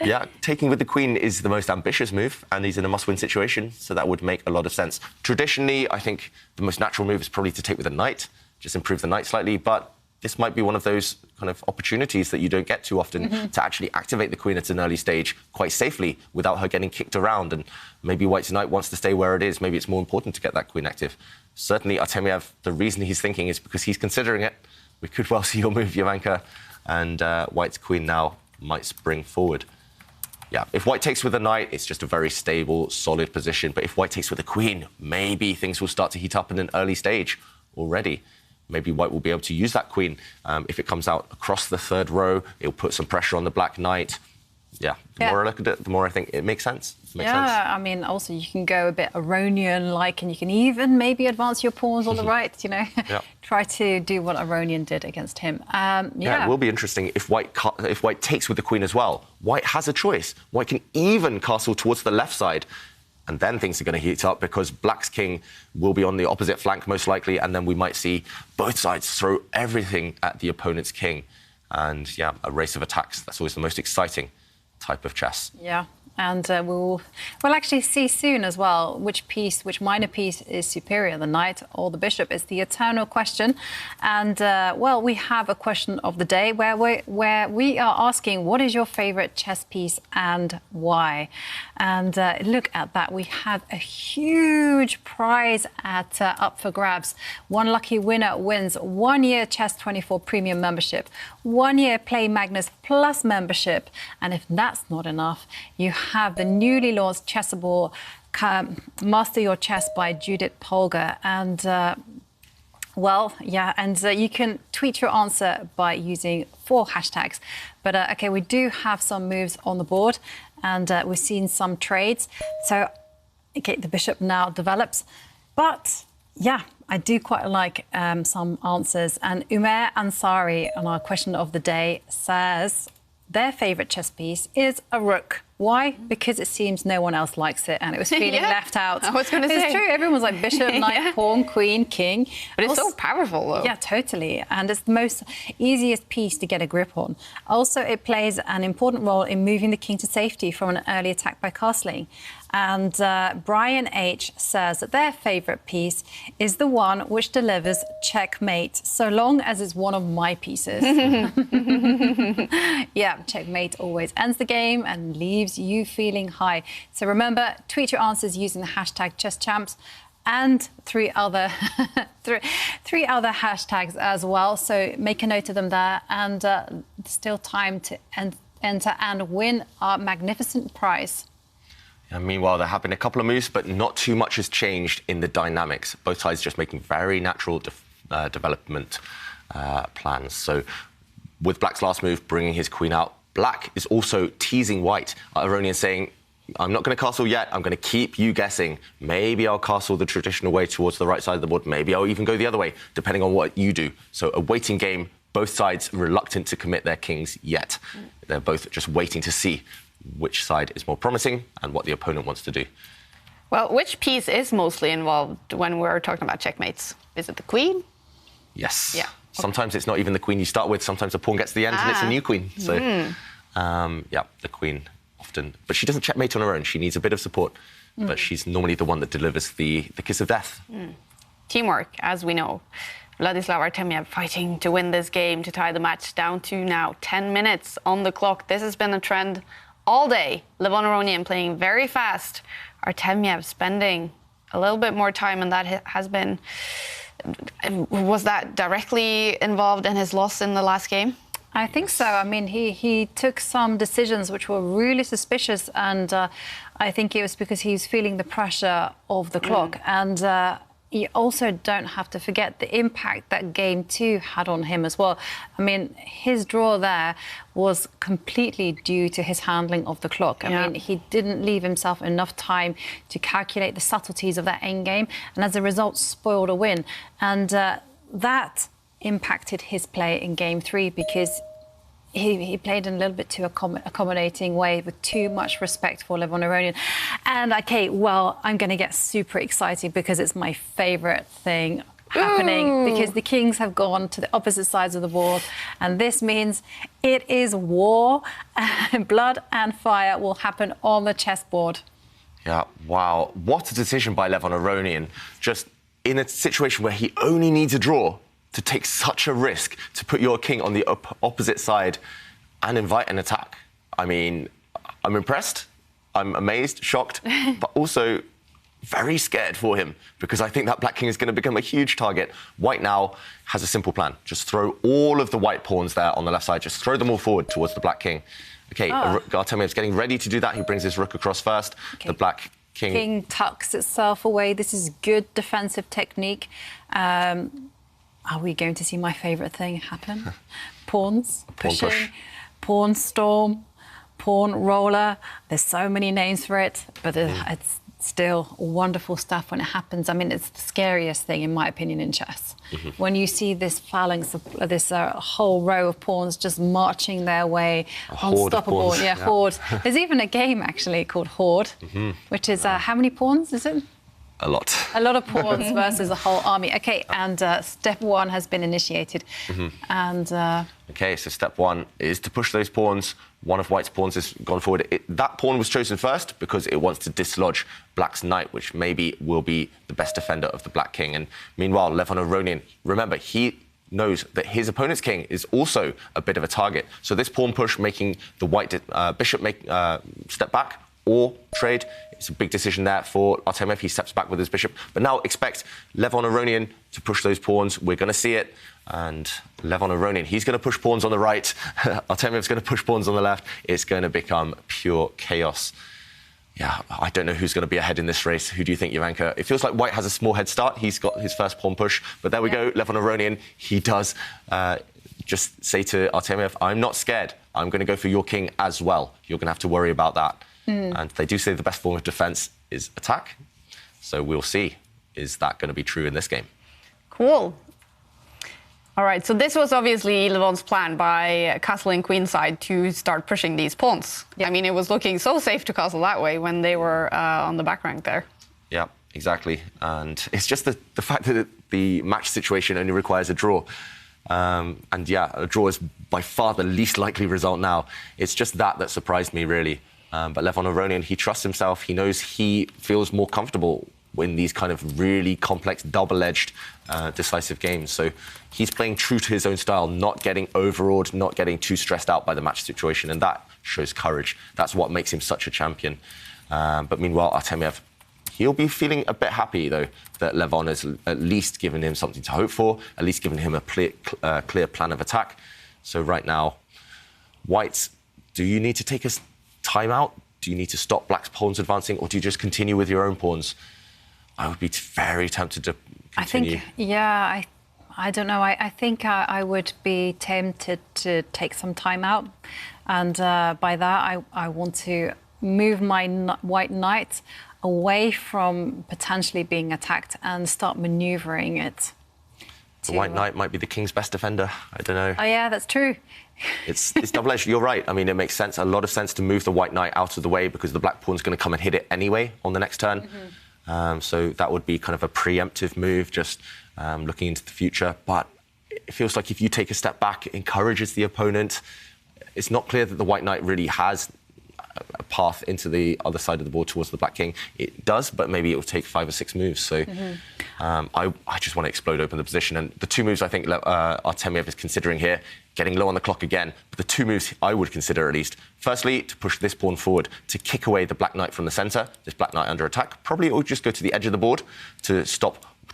Yeah, taking with the queen is the most ambitious move, and he's in a must-win situation, so that would make a lot of sense. Traditionally, I think the most natural move is probably to take with a knight, just improve the knight slightly, but this might be one of those kind of opportunities that you don't get too often to actually activate the queen at an early stage quite safely without her getting kicked around. And maybe White's knight wants to stay where it is. Maybe it's more important to get that queen active. Certainly, Artemiev, the reason he's thinking is because he's considering it. We could well see your move, Jovanka, and White's queen now might spring forward. Yeah, if White takes with a knight, it's just a very stable, solid position. But if White takes with a queen, maybe things will start to heat up in an early stage already. Maybe White will be able to use that queen. If it comes out across the third row, it'll put some pressure on the black knight. Yeah, the more I look at it, the more I think it makes sense. I mean, also you can go a bit Aronian-like, and you can even maybe advance your pawns on the right, you know. Try to do what Aronian did against him. It will be interesting if White takes with the queen as well. White has a choice. White can even castle towards the left side, and then things are going to heat up because Black's king will be on the opposite flank most likely, and then we might see both sides throw everything at the opponent's king. And yeah, a race of attacks. That's always the most exciting type of chess. Yeah. And we'll actually see soon as well which minor piece is superior, the knight or the bishop. It's the eternal question. And, well, we have a question of the day where we are asking, what is your favourite chess piece and why? And look at that. We have a huge prize up for grabs. One lucky winner wins 1 year Chess24 premium membership, 1 year Play Magnus Plus membership. And if that's not enough, you have the newly launched Chessable Master Your Chess by Judith Polgar. And, you can tweet your answer by using 4 hashtags. But, OK, we do have some moves on the board, and we've seen some trades. So, OK, the bishop now develops. But, yeah, I do quite like some answers. And Umair Ansari, on our question of the day, says their favourite chess piece is a rook. Why? Because it seems no one else likes it, and it was feeling left out. I was going to say. It's true. Everyone was like bishop, knight, pawn, queen, king. But it's so powerful, though. Yeah, totally. And it's the most easiest piece to get a grip on. Also, it plays an important role in moving the king to safety from an early attack by castling. And Brian H. says that their favourite piece is the one which delivers checkmate, so long as it's one of my pieces. Yeah, checkmate always ends the game and leaves you feeling high. So remember, tweet your answers using the hashtag ChessChamps and 3 other hashtags as well. So make a note of them there, and still time to enter and win our magnificent prize. And meanwhile, there have been a couple of moves, but not too much has changed in the dynamics. Both sides just making very natural development plans. So with Black's last move, bringing his queen out, Black is also teasing White. Aronian saying, I'm not going to castle yet. I'm going to keep you guessing. Maybe I'll castle the traditional way towards the right side of the board. Maybe I'll even go the other way, depending on what you do. So a waiting game, both sides reluctant to commit their kings yet. They're both just waiting to see which side is more promising and what the opponent wants to do. Well, which piece is mostly involved when we're talking about checkmates? Is it the queen? Yes. Yeah. Sometimes it's not even the queen you start with. Sometimes the pawn gets to the end and it's a new queen. So, yeah, the queen often. But she doesn't checkmate on her own. She needs a bit of support. But she's normally the one that delivers the kiss of death. Teamwork, as we know. Vladislav Artemiev fighting to win this game, to tie the match down to now 10 minutes on the clock. This has been a trend all day. Levon Aronian playing very fast. Artemiev spending a little bit more time, and that has been... Was that directly involved in his loss in the last game? I think so. I mean, he took some decisions which were really suspicious, and I think it was because he's feeling the pressure of the clock. And you also don't have to forget the impact that Game 2 had on him as well. I mean, his draw there was completely due to his handling of the clock. I mean, he didn't leave himself enough time to calculate the subtleties of that endgame, and as a result, spoiled a win. And that impacted his play in Game 3 because he played in a little bit too accommodating way, with too much respect for Levon Aronian. And, OK, well, I'm going to get super excited because it's my favourite thing. happening because the kings have gone to the opposite sides of the board, and this means it is war. Blood and fire will happen on the chessboard. Yeah, wow. What a decision by Levon Aronian. Just in a situation where he only needs a draw to take such a risk to put your king on the opposite side and invite an attack. I mean, I'm impressed, I'm amazed, shocked, but also very scared for him because I think that black king is going to become a huge target. White now has a simple plan. Just throw all of the white pawns there on the left side. Just throw them all forward towards the black king. OK, Artemiev's getting ready to do that. He brings his rook across first. Okay. The black king tucks itself away. This is good defensive technique. Are we going to see my favourite thing happen? Pawns, pushing, pawn storm, pawn roller. There's so many names for it, but it's still wonderful stuff when it happens. I mean, it's the scariest thing, in my opinion, in chess. When you see this phalanx, this whole row of pawns just marching their way, unstoppable. Horde. There's even a game, actually, called Horde, which is, how many pawns is it? A lot. A lot of pawns versus a whole army. OK, and step one has been initiated. OK, so step one is to push those pawns. One of white's pawns has gone forward. That pawn was chosen first because it wants to dislodge black's knight, which maybe will be the best defender of the black king. And meanwhile, Levon Aronian, remember, he knows that his opponent's king is also a bit of a target. So this pawn push making the white bishop step back or trade. It's a big decision there for Artemiev. He steps back with his bishop. But now expect Levon Aronian to push those pawns. We're going to see it. And Levon Aronian, he's going to push pawns on the right. Artemiev's going to push pawns on the left. It's going to become pure chaos. Yeah, I don't know who's going to be ahead in this race. Who do you think, Jovanka? It feels like white has a small head start. He's got his first pawn push. But there we go. Levon Aronian, he does just say to Artemiev, I'm not scared. I'm going to go for your king as well. You're going to have to worry about that. And they do say the best form of defence is attack. So we'll see. Is that going to be true in this game? Cool. All right, so this was obviously Levon's plan by castling queenside to start pushing these pawns. I mean, it was looking so safe to castle that way when they were on the back rank there. Yeah, exactly. And it's just the fact that the match situation only requires a draw. And yeah, a draw is by far the least likely result now. It's just that surprised me, really. But Levon Aronian, he trusts himself. He knows he feels more comfortable in these kind of really complex, double-edged, decisive games. So he's playing true to his own style, not getting overawed, not getting too stressed out by the match situation. And that shows courage. That's what makes him such a champion. But meanwhile, Artemiev, he'll be feeling a bit happy, though, that Levon has at least given him something to hope for, at least given him a clear plan of attack. So right now, whites, do you need to take a time out? Do you need to stop black's pawns advancing, or do you just continue with your own pawns? I would be very tempted to continue. I don't know. I think I would be tempted to take some time out. And by that, I want to move my white knight away from potentially being attacked and start manoeuvring it. The white knight might be the king's best defender. I don't know. Oh, yeah, that's true. It's double-edged. You're right. I mean, it makes sense, a lot of sense to move the white knight out of the way because the black pawn's going to come and hit it anyway on the next turn. So that would be kind of a preemptive move, just looking into the future. But it feels like if you take a step back, it encourages the opponent. It's not clear that the white knight really has a path into the other side of the board towards the black king. It does, but maybe it will take 5 or 6 moves. So I just want to explode open the position. And the 2 moves I think Artemiev is considering here, getting low on the clock again, but the 2 moves I would consider at least. Firstly, to push this pawn forward, to kick away the black knight from the centre, this black knight under attack. Probably it would just go to the edge of the board to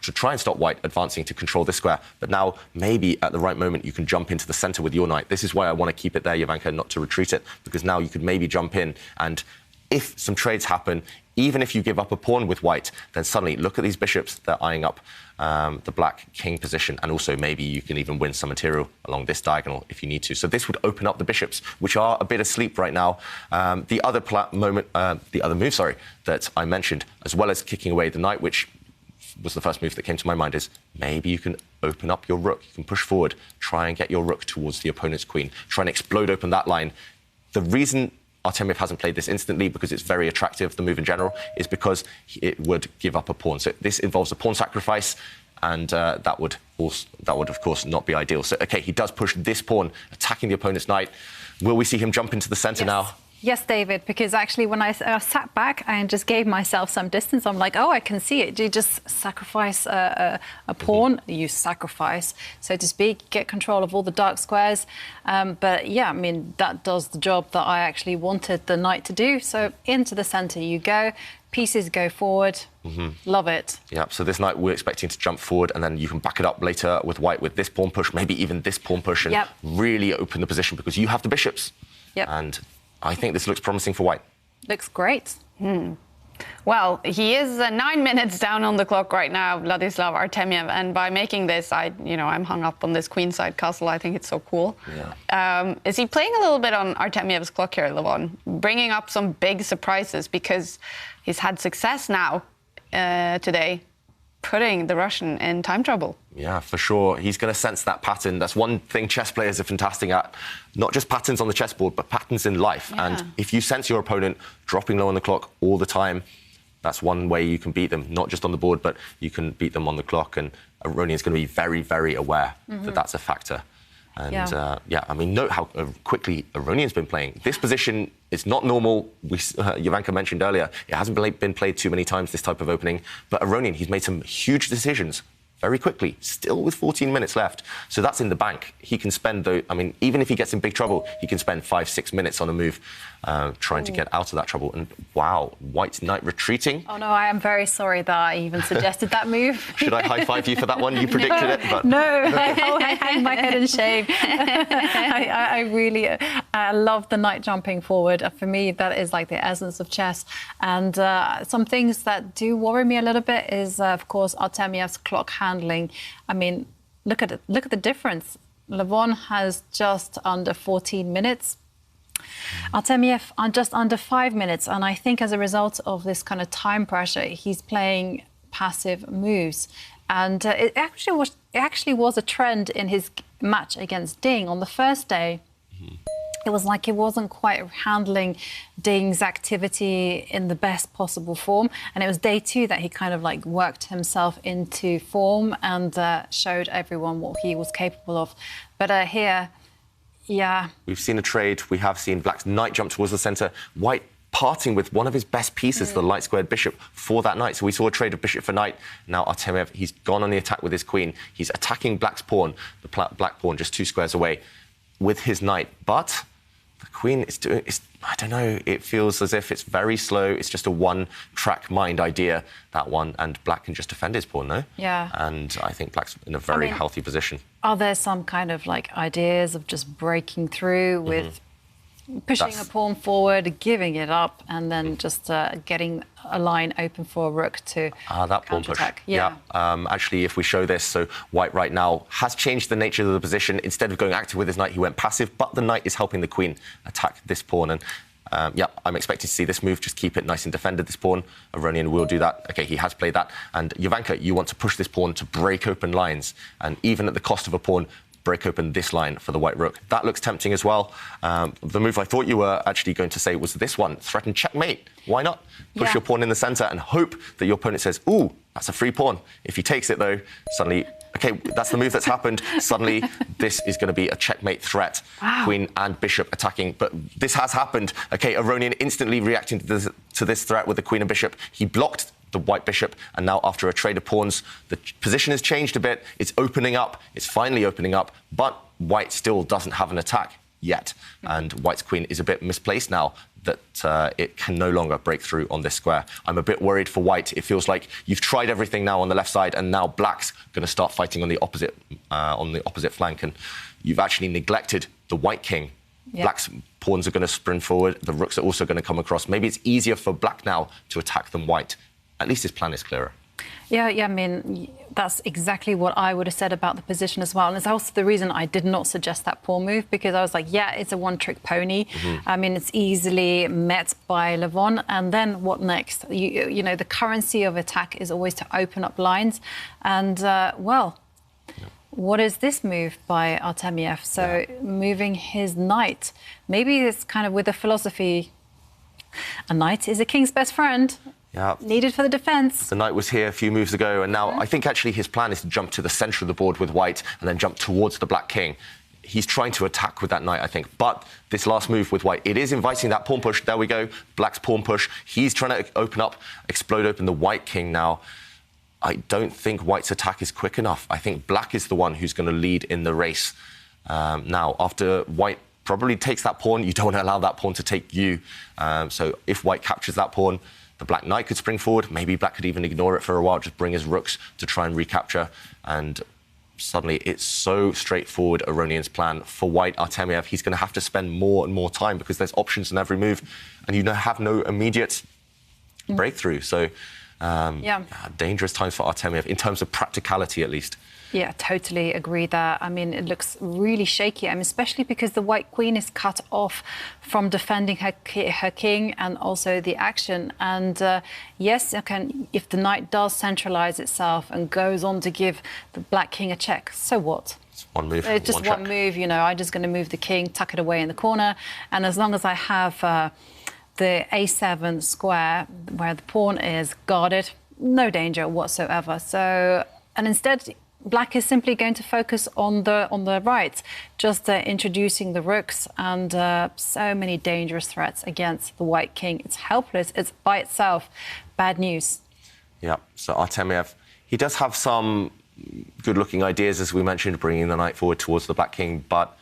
try and stop white advancing to control this square. But now, maybe at the right moment, you can jump into the centre with your knight. This is why I want to keep it there, Jovanka, not to retreat it, because now you could maybe jump in, and if some trades happen, even if you give up a pawn with white, then suddenly look at these bishops, they're eyeing up the black king position, and also maybe you can even win some material along this diagonal if you need to. So this would open up the bishops, which are a bit asleep right now. The other move, that I mentioned, as well as kicking away the knight, which was the first move that came to my mind, is maybe you can open up your rook. You can push forward, try and get your rook towards the opponent's queen, try and explode open that line. The reason Artemiev hasn't played this instantly, because it's very attractive, the move in general, is because it would give up a pawn. So this involves a pawn sacrifice. and that would of course not be ideal. So okay, he does push this pawn, attacking the opponent's knight. Will we see him jump into the center now? Yes, David, because actually when I sat back and just gave myself some distance, I'm like, oh, I can see it. You just sacrifice a pawn, you sacrifice, so to speak, get control of all the dark squares. But yeah, I mean, that does the job that I actually wanted the knight to do. So into the center you go, pieces go forward. Love it. Yeah, so this knight we're expecting to jump forward, and then you can back it up later with white with this pawn push, maybe even this pawn push, and really open the position because you have the bishops. And I think this looks promising for white. Looks great. Well, he is 9 minutes down on the clock right now, Vladislav Artemiev, and by making this, I'm hung up on this queenside castle. I think it's so cool. Is he playing a little bit on Artemiev's clock here, Levon, bringing up some big surprises because he's had success now today, putting the Russian in time trouble? Yeah, for sure. He's going to sense that pattern. That's one thing chess players are fantastic at. Not just patterns on the chessboard, but patterns in life. And if you sense your opponent dropping low on the clock all the time, that's one way you can beat them. Not just on the board, but you can beat them on the clock. And Aronian's going to be very, very aware that that's a factor. And I mean, note how quickly Aronian's been playing. This position is not normal. Jovanka mentioned earlier, it hasn't been played too many times, this type of opening. But Aronian, he's made some huge decisions very quickly, still with 14 minutes left. So that's in the bank. He can spend, even if he gets in big trouble, he can spend 5-6 minutes on a move trying to get out of that trouble. And wow, white's knight retreating. Oh no, I am very sorry that I even suggested that move. Should I high-five you for that one? You predicted it, but... No, I hang my head in shame. I really love the knight jumping forward. For me, that is like the essence of chess. And some things that do worry me a little bit is, of course, Artemiev's clock handling. I mean, look at it. Look at the difference. Levon has just under 14 minutes. Artemiev on just under 5 minutes, and I think as a result of this kind of time pressure, he's playing passive moves. And it actually was a trend in his match against Ding on the first day. It was like he wasn't quite handling Ding's activity in the best possible form. And it was day 2 that he kind of like worked himself into form and showed everyone what he was capable of. But here, yeah. We've seen a trade. We have seen Black's knight jump towards the centre. White parting with one of his best pieces, the light squared bishop, for that knight. So we saw a trade of bishop for knight. Now Artemiev, he's gone on the attack with his queen. He's attacking Black's pawn, the black pawn just 2 squares away, with his knight. But the queen is doing... I don't know, it feels as if it's very slow. It's just a one-track mind idea, that one, and Black can just defend his pawn, no? Yeah. And I think Black's in a very healthy position. Are there some kind of, like, ideas of just breaking through with pushing a pawn forward, giving it up, and then just getting a line open for a rook to that pawn push. Yeah. Actually, if we show this, so White right now has changed the nature of the position. Instead of going active with his knight, he went passive, but the knight is helping the queen attack this pawn. And I'm expecting to see this move, just keep it nice and defended, this pawn. Aronian will do that. OK, he has played that. And Jovanka, you want to push this pawn to break open lines. And even at the cost of a pawn, break open this line for the white rook. That looks tempting as well. The move I thought you were actually going to say was this one, threaten checkmate. Why not? Push your pawn in the centre and hope that your opponent says, ooh, that's a free pawn. If he takes it, though, suddenly, OK, that's the move that's happened. Suddenly, this is going to be a checkmate threat. Wow. Queen and bishop attacking. But this has happened. OK, Aronian instantly reacting to this threat with the queen and bishop. He blocked the white bishop, and now after a trade of pawns, the position has changed a bit. It's opening up. It's finally opening up, but white still doesn't have an attack yet. And white's queen is a bit misplaced now that it can no longer break through on this square. I'm a bit worried for white. It feels like you've tried everything now on the left side, and now black's going to start fighting on the opposite flank, and you've actually neglected the white king. Yep. Black's pawns are going to sprint forward. The rooks are also going to come across. Maybe it's easier for black now to attack than white. At least his plan is clearer. Yeah, I mean, that's exactly what I would have said about the position as well. And it's also the reason I did not suggest that pawn move, because I was like, yeah, it's a one-trick pony. I mean, it's easily met by Levon. And then what next? You know, the currency of attack is always to open up lines. And, what is this move by Artemiev? So moving his knight. Maybe it's kind of with the philosophy, a knight is a king's best friend. Yeah. Needed for the defence. The knight was here a few moves ago, and now I think actually his plan is to jump to the centre of the board with white and then jump towards the black king. He's trying to attack with that knight, I think. But this last move with white, it is inviting that pawn push. There we go. Black's pawn push. He's trying to explode open the white king now. I don't think white's attack is quick enough. I think black is the one who's going to lead in the race. Now, after white probably takes that pawn, you don't want to allow that pawn to take you. So if white captures that pawn, the black knight could spring forward. Maybe black could even ignore it for a while, just bring his rooks to try and recapture. And suddenly it's so straightforward, Aronian's plan. For white, Artemiev, he's going to have to spend more and more time because there's options in every move and you have no immediate breakthrough. So, dangerous times for Artemiev, in terms of practicality at least. Yeah, totally agree there. I mean, it looks really shaky, especially because the white queen is cut off from defending her king and also the action. And yes, if the knight does centralise itself and goes on to give the black king a check, so what? It's one move. It's just one move, you know, I'm just going to move the king, tuck it away in the corner. And as long as I have the A7 square where the pawn is guarded, no danger whatsoever. So, and instead, black is simply going to focus on the right, just introducing the rooks and so many dangerous threats against the white king. It's helpless. It's by itself bad news. Yeah, so Artemiev, he does have some good-looking ideas, as we mentioned, bringing the knight forward towards the black king, but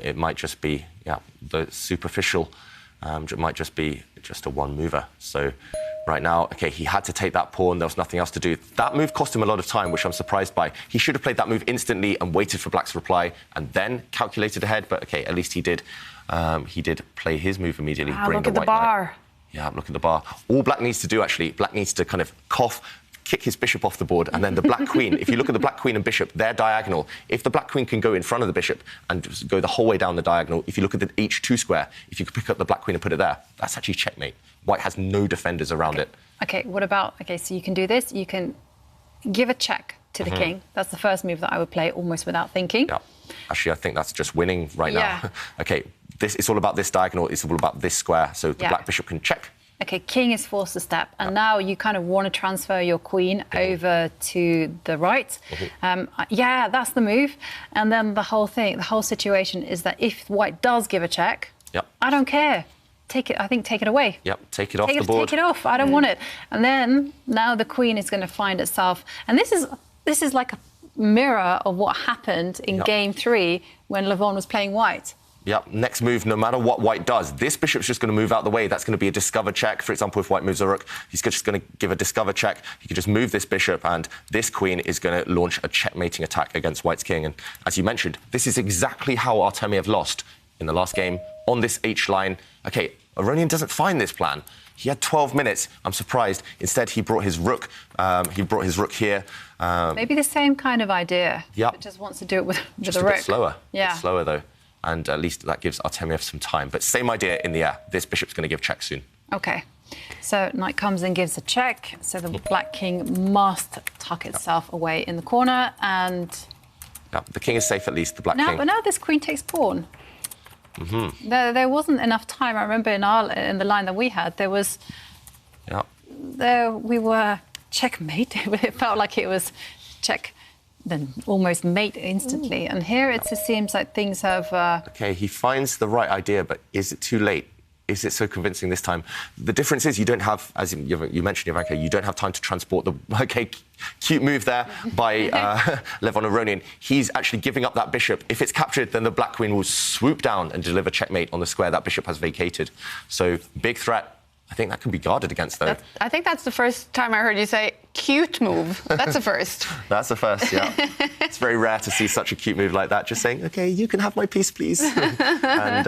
it might just be, the superficial. It might just be just a one-mover. So right now, OK, he had to take that pawn. There was nothing else to do. That move cost him a lot of time, which I'm surprised by. He should have played that move instantly and waited for black's reply and then calculated ahead. But, OK, at least he did. He did play his move immediately. Wow, look at the bar. Yeah, look at the bar. All black needs to do, actually, black needs to kind of kick his bishop off the board, and then the black queen, if you look at the black queen and bishop, they're diagonal. If the black queen can go in front of the bishop and just go the whole way down the diagonal, if you look at the H2 square, if you could pick up the black queen and put it there, that's actually checkmate. White has no defenders around it. OK, what about, OK, so you can do this, you can give a check to the king. That's the first move that I would play almost without thinking. Yeah, actually, I think that's just winning right now. OK, it's all about this diagonal, it's all about this square, so the black bishop can check. OK, king is forced to step, and now you kind of want to transfer your queen over to the right. Yeah, that's the move. And then the whole situation is that if white does give a check, I don't care. Take it. I think take it away. Yep, take it off the board. Take it off. I don't want it. And then now the queen is going to find itself, and this is like a mirror of what happened in game 3 when Levon was playing white. Yep, next move, no matter what white does, this bishop's just going to move out the way. That's going to be a discover check. For example, if white moves a rook, he's just going to give a discover check. He can just move this bishop, and this queen is going to launch a checkmating attack against white's king. And as you mentioned, this is exactly how Artemiev lost in the last game on this H line. OK, Aronian doesn't find this plan. He had 12 minutes. I'm surprised. Instead, he brought his rook. Here. Maybe the same kind of idea. Yeah. Just wants to do it with the rook. A bit slower. Yeah. A bit slower, though. And at least that gives Artemiev some time. But same idea in the air. This bishop's going to give check soon. OK. So knight comes and gives a check. So the black king must tuck itself away in the corner. And the king is safe, at least, the black king. But now this queen takes pawn. There wasn't enough time. I remember in the line that we had, there was... we were checkmate. It felt like it was check... then almost mate instantly. And here it just seems like things have... OK, he finds the right idea, but is it too late? Is it so convincing this time? The difference is you don't have, as you mentioned, Ivanka, you don't have time to transport the... OK, cute move there by Levon Aronian. He's actually giving up that bishop. If it's captured, then the black queen will swoop down and deliver checkmate on the square that bishop has vacated. So, big threat. I think that can be guarded against, though. I think that's the first time I heard you say cute move. That's a first. That's a first, yeah. It's very rare to see such a cute move like that, just saying, OK, you can have my piece, please. And,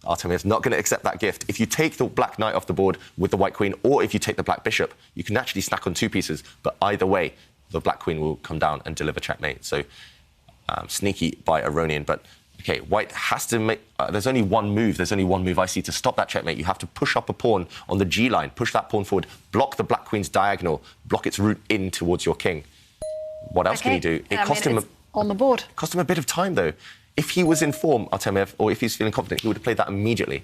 Artemiev's not going to accept that gift. If you take the black knight off the board with the white queen, or if you take the black bishop, you can actually snack on 2 pieces. But either way, the black queen will come down and deliver checkmate. So, sneaky by Aronian, but... OK, white has to make... there's only one move. There's only one move I see to stop that checkmate. You have to push up a pawn on the G line, push that pawn forward, block the black queen's diagonal, block its route in towards your king. What else can he do? It cost him... on the board. Cost him a bit of time, though. If he was in form, Artemiev, or if he's feeling confident, he would have played that immediately.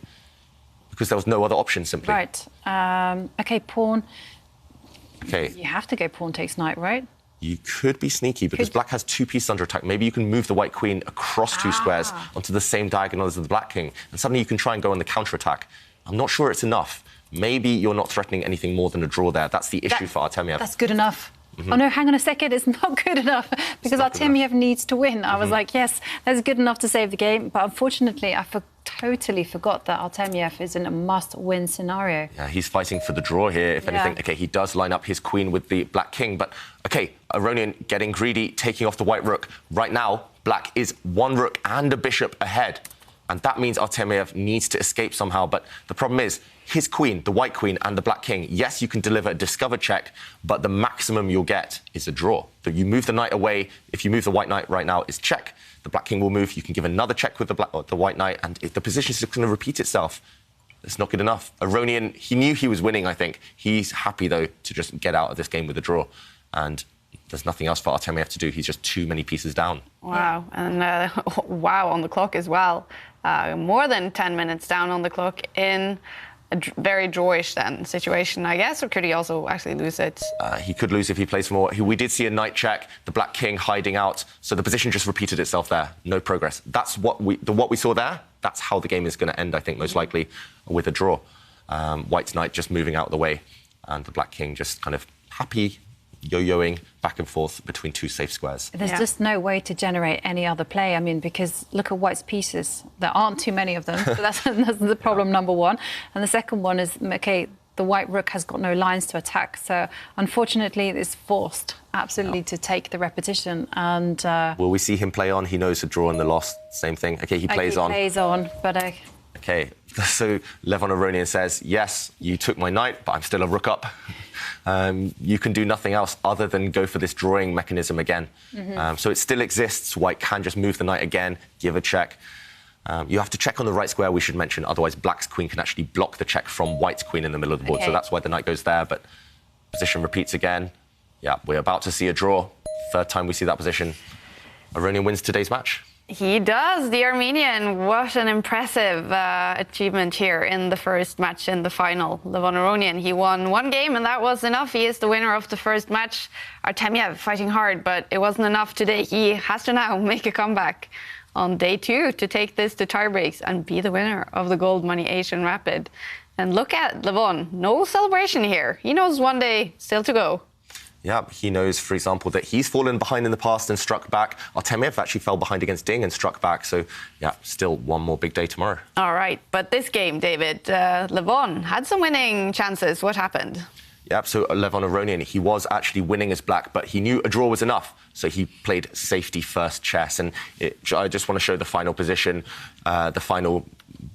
because there was no other option simply. Right. Okay, pawn. Okay. You have to go pawn takes knight, right? You could be sneaky because black has 2 pieces under attack. Maybe you can move the white queen across 2 squares onto the same diagonal as the black king, and suddenly you can try and go on the counter-attack. I'm not sure it's enough. Maybe you're not threatening anything more than a draw there. That's the issue for Artemiev. That's good enough. Oh, no, hang on a second. It's not good enough because Artemiev needs to win. I was like, yes, that's good enough to save the game. But unfortunately, I totally forgot that Artemiev is in a must-win scenario. Yeah, he's fighting for the draw here, if anything. OK, he does line up his queen with the black king. But, OK, Aronian getting greedy, taking off the white rook. Right now, black is 1 rook and a bishop ahead. And that means Artemiev needs to escape somehow. But the problem is, his queen, the white queen, and the black king, yes, you can deliver a discover check, but the maximum you'll get is a draw. So you move the knight away. If you move the white knight right now, it's check. The black king will move. You can give another check with the white knight, and the position is just going to repeat itself. It's not good enough. Aronian, he knew he was winning, I think. He's happy, though, to just get out of this game with a draw. And there's nothing else for Artemiev to do. He's just too many pieces down. Wow. And wow on the clock as well. More than 10 minutes down on the clock in a very drawish then situation, I guess, or could he also actually lose it? He could lose if he plays for more. We did see a knight check, the black king hiding out, so the position just repeated itself there. No progress. That's what we saw there. That's how the game is going to end, I think, most likely, with a draw. White's knight just moving out of the way, and the black king just kind of happy, yo-yoing back and forth between 2 safe squares. There's just no way to generate any other play. I mean, because look at White's pieces. There aren't too many of them. So that's the problem, number one. And the second one is, OK, the white rook has got no lines to attack. So unfortunately, it's forced absolutely to take the repetition. And will we see him play on? He knows the draw and the loss. Same thing. OK, he plays on. He plays on, but... OK, so Levon Aronian says, yes, you took my knight, but I'm still a rook up. You can do nothing else other than go for this drawing mechanism again. So it still exists. White can just move the knight again, give a check. You have to check on the right square, we should mention. Otherwise, black's queen can actually block the check from white's queen in the middle of the board. So that's why the knight goes there. But position repeats again. Yeah, we're about to see a draw. 3rd time we see that position. Aronian wins today's match. He does, the Armenian. What an impressive achievement here in the first match in the final. Levon Aronian, he won 1 game, and that was enough. He is the winner of the first match. Artemiev fighting hard, but it wasn't enough today. He has to now make a comeback on day 2 to take this to tie breaks and be the winner of the Goldmoney Asian Rapid. And look at Levon, no celebration here. He knows 1 day still to go. Yeah, he knows, for example, that he's fallen behind in the past and struck back. Artemiev actually fell behind against Ding and struck back. So, yeah, still 1 more big day tomorrow. All right, but this game, David, Levon had some winning chances. What happened? Yeah, so Levon Aronian, he was actually winning as black, but he knew a draw was enough. So he played safety first chess. And I just want to show the final position, the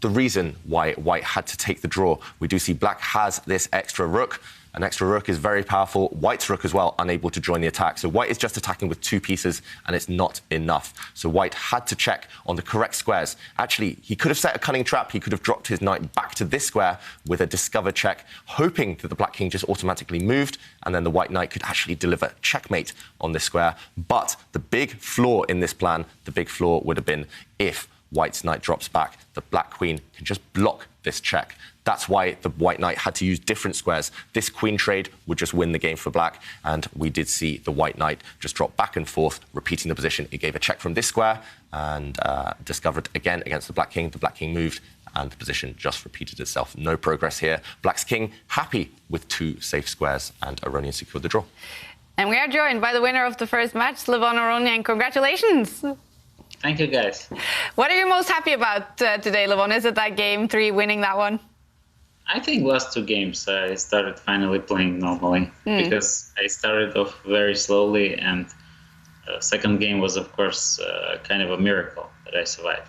reason why White had to take the draw. We do see black has this extra rook. An extra rook is very powerful. White's rook as well, unable to join the attack. So White is just attacking with 2 pieces, and it's not enough. So White had to check on the correct squares. Actually, he could have set a cunning trap. He could have dropped his knight back to this square with a discover check, hoping that the black king just automatically moved, and then the white knight could actually deliver checkmate on this square. But the big flaw in this plan, the big flaw would have been if White's knight drops back, the black queen can just block this check. That's why the white knight had to use different squares. This queen trade would just win the game for black, and we did see the white knight just drop back and forth, repeating the position. It gave a check from this square and discovered again against the black king. The black king moved, and the position just repeated itself. No progress here. Black's king happy with 2 safe squares, and Aronian secured the draw. And we are joined by the winner of the first match, Levon Aronian. Congratulations. Thank you, guys. What are you most happy about today, Levon? Is it that game 3, winning that one? I think last 2 games I started finally playing normally because I started off very slowly, and second game was, of course, kind of a miracle that I survived.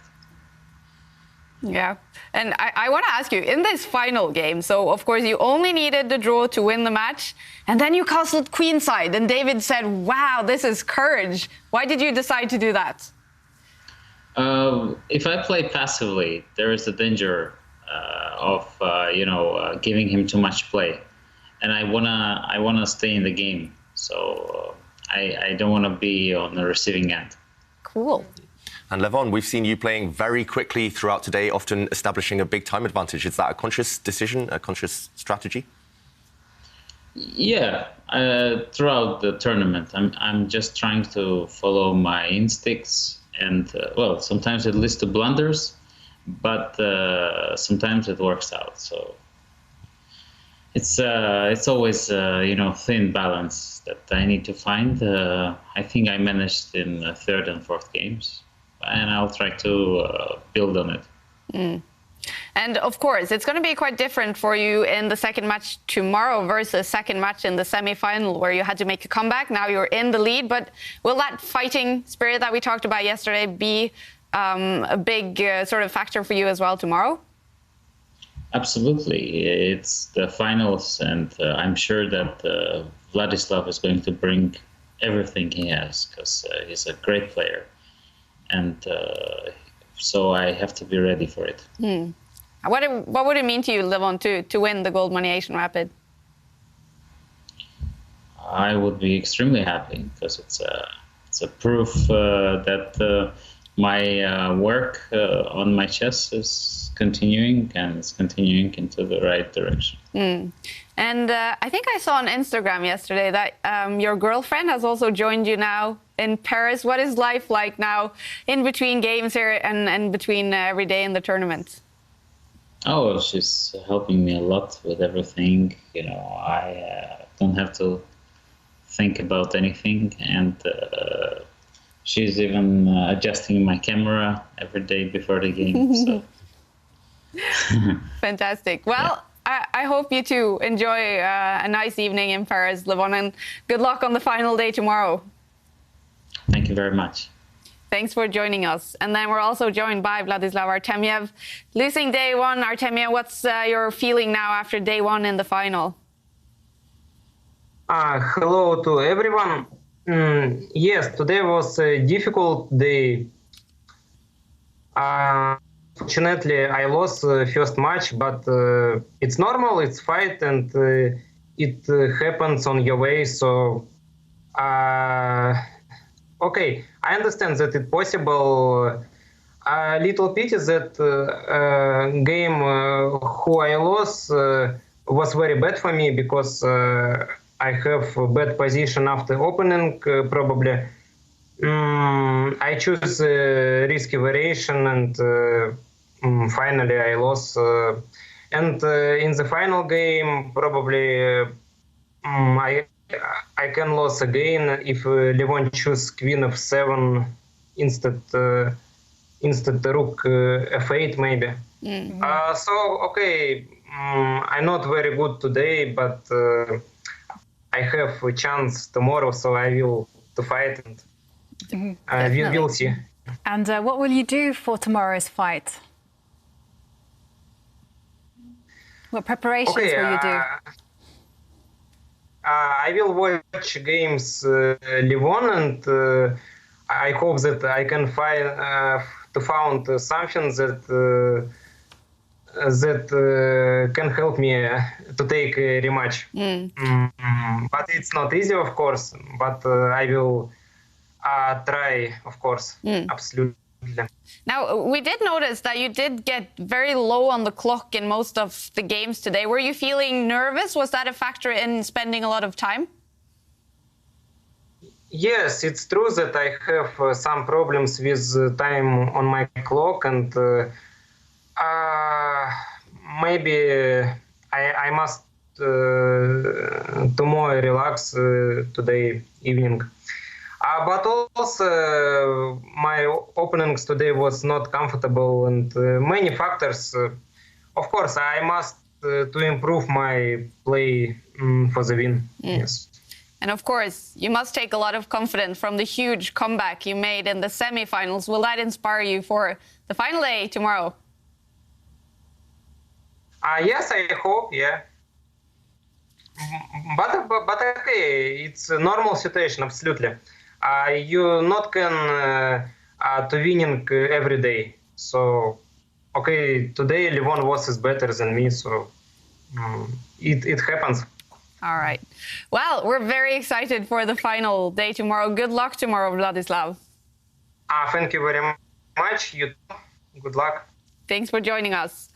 Yeah, and I want to ask you, in this final game, so of course you only needed the draw to win the match, and then you castled queenside, and David said, wow, this is courage. Why did you decide to do that? If I play passively, there is a danger of giving him too much play, and I wanna stay in the game. So I don't want to be on the receiving end. Cool. And Levon, we've seen you playing very quickly throughout today, often establishing a big time advantage. Is that a conscious decision, a conscious strategy? Yeah, throughout the tournament, I'm just trying to follow my instincts, and well, sometimes it leads to blunders, but sometimes it works out. So it's always thin balance that I need to find. I think I managed in the third and fourth games, and I'll try to build on it. Mm. And of course, it's going to be quite different for you in the second match tomorrow versus second match in the semi-final where you had to make a comeback. Now you're in the lead, but will that fighting spirit that we talked about yesterday be a big sort of factor for you as well tomorrow? Absolutely. It's the finals, and I'm sure that Vladislav is going to bring everything he has, because he's a great player. And so I have to be ready for it. What would it mean to you, Levon, to win the Goldmoney Asian Rapid? I would be extremely happy, because it's a proof that my work on my chess is continuing, and it's continuing into the right direction. And I think I saw on Instagram yesterday that your girlfriend has also joined you now in Paris. What is life like now in between games here and between every day in the tournament? Oh, she's helping me a lot with everything. I don't have to think about anything, and she's even adjusting my camera every day before the game. So. Fantastic. Well, yeah. I hope you too enjoy a nice evening in Paris, Levon, and good luck on the final day tomorrow. Thank you very much. Thanks for joining us. And then we're also joined by Vladislav Artemiev. Losing day one, Artemiev, what's your feeling now after day one in the final? Hello to everyone. Yes, today was a difficult day. Fortunately, I lost the first match, but it's normal, it's fight, and it happens on your way. So, okay, I understand that it's possible. A little pity that game who I lost was very bad for me, because I have a bad position after opening, probably. I choose risky variation, and finally I lost. And in the final game, probably I can lose again if Levon choose Queen f7 instead Rook f8 maybe. So okay, I'm not very good today, but I have a chance tomorrow, so I will to fight, and we will see. And what will you do for tomorrow's fight? What preparations will you do? I will watch games Levon, and I hope that I can find something that can help me to take a rematch. But it's not easy, of course. But I will try, of course, absolutely. Now, we did notice that you did get very low on the clock in most of the games today. Were you feeling nervous? Was that a factor in spending a lot of time? Yes, it's true that I have some problems with time on my clock, and maybe I must tomorrow relax today evening. But also my openings today was not comfortable, and many factors. Of course, I must to improve my play for the win. Yes. And of course, you must take a lot of confidence from the huge comeback you made in the semi-finals. Will that inspire you for the final day tomorrow? Yes, I hope, yeah. But okay, it's a normal situation, absolutely. You not can to winning every day. So, okay, today Levon is better than me, so it happens. All right. Well, we're very excited for the final day tomorrow. Good luck tomorrow, Vladislav. Thank you very much. much. You good luck. Thanks for joining us.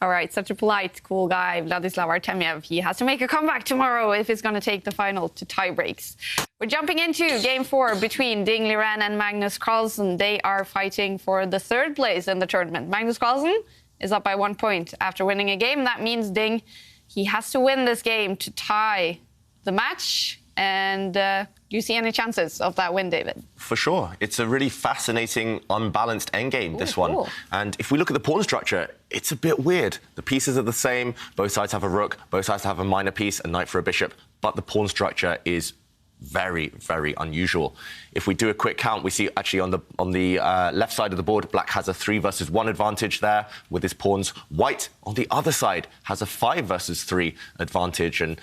All right, such a polite, cool guy, Vladislav Artemiev. He has to make a comeback tomorrow if he's going to take the final to tie breaks. We're jumping into Game 4 between Ding Liren and Magnus Carlsen. They are fighting for the third place in the tournament. Magnus Carlsen is up by 1 point after winning a game. That means Ding, he has to win this game to tie the match. And do you see any chances of that win, David? For sure. It's a really fascinating, unbalanced endgame, this one. Cool. And if we look at the pawn structure, it's a bit weird. The pieces are the same. Both sides have a rook. Both sides have a minor piece, a knight for a bishop. But the pawn structure is very, very unusual. If we do a quick count, we see actually on the left side of the board, black has a 3 versus 1 advantage there with his pawns. White, on the other side, has a 5 versus 3 advantage. And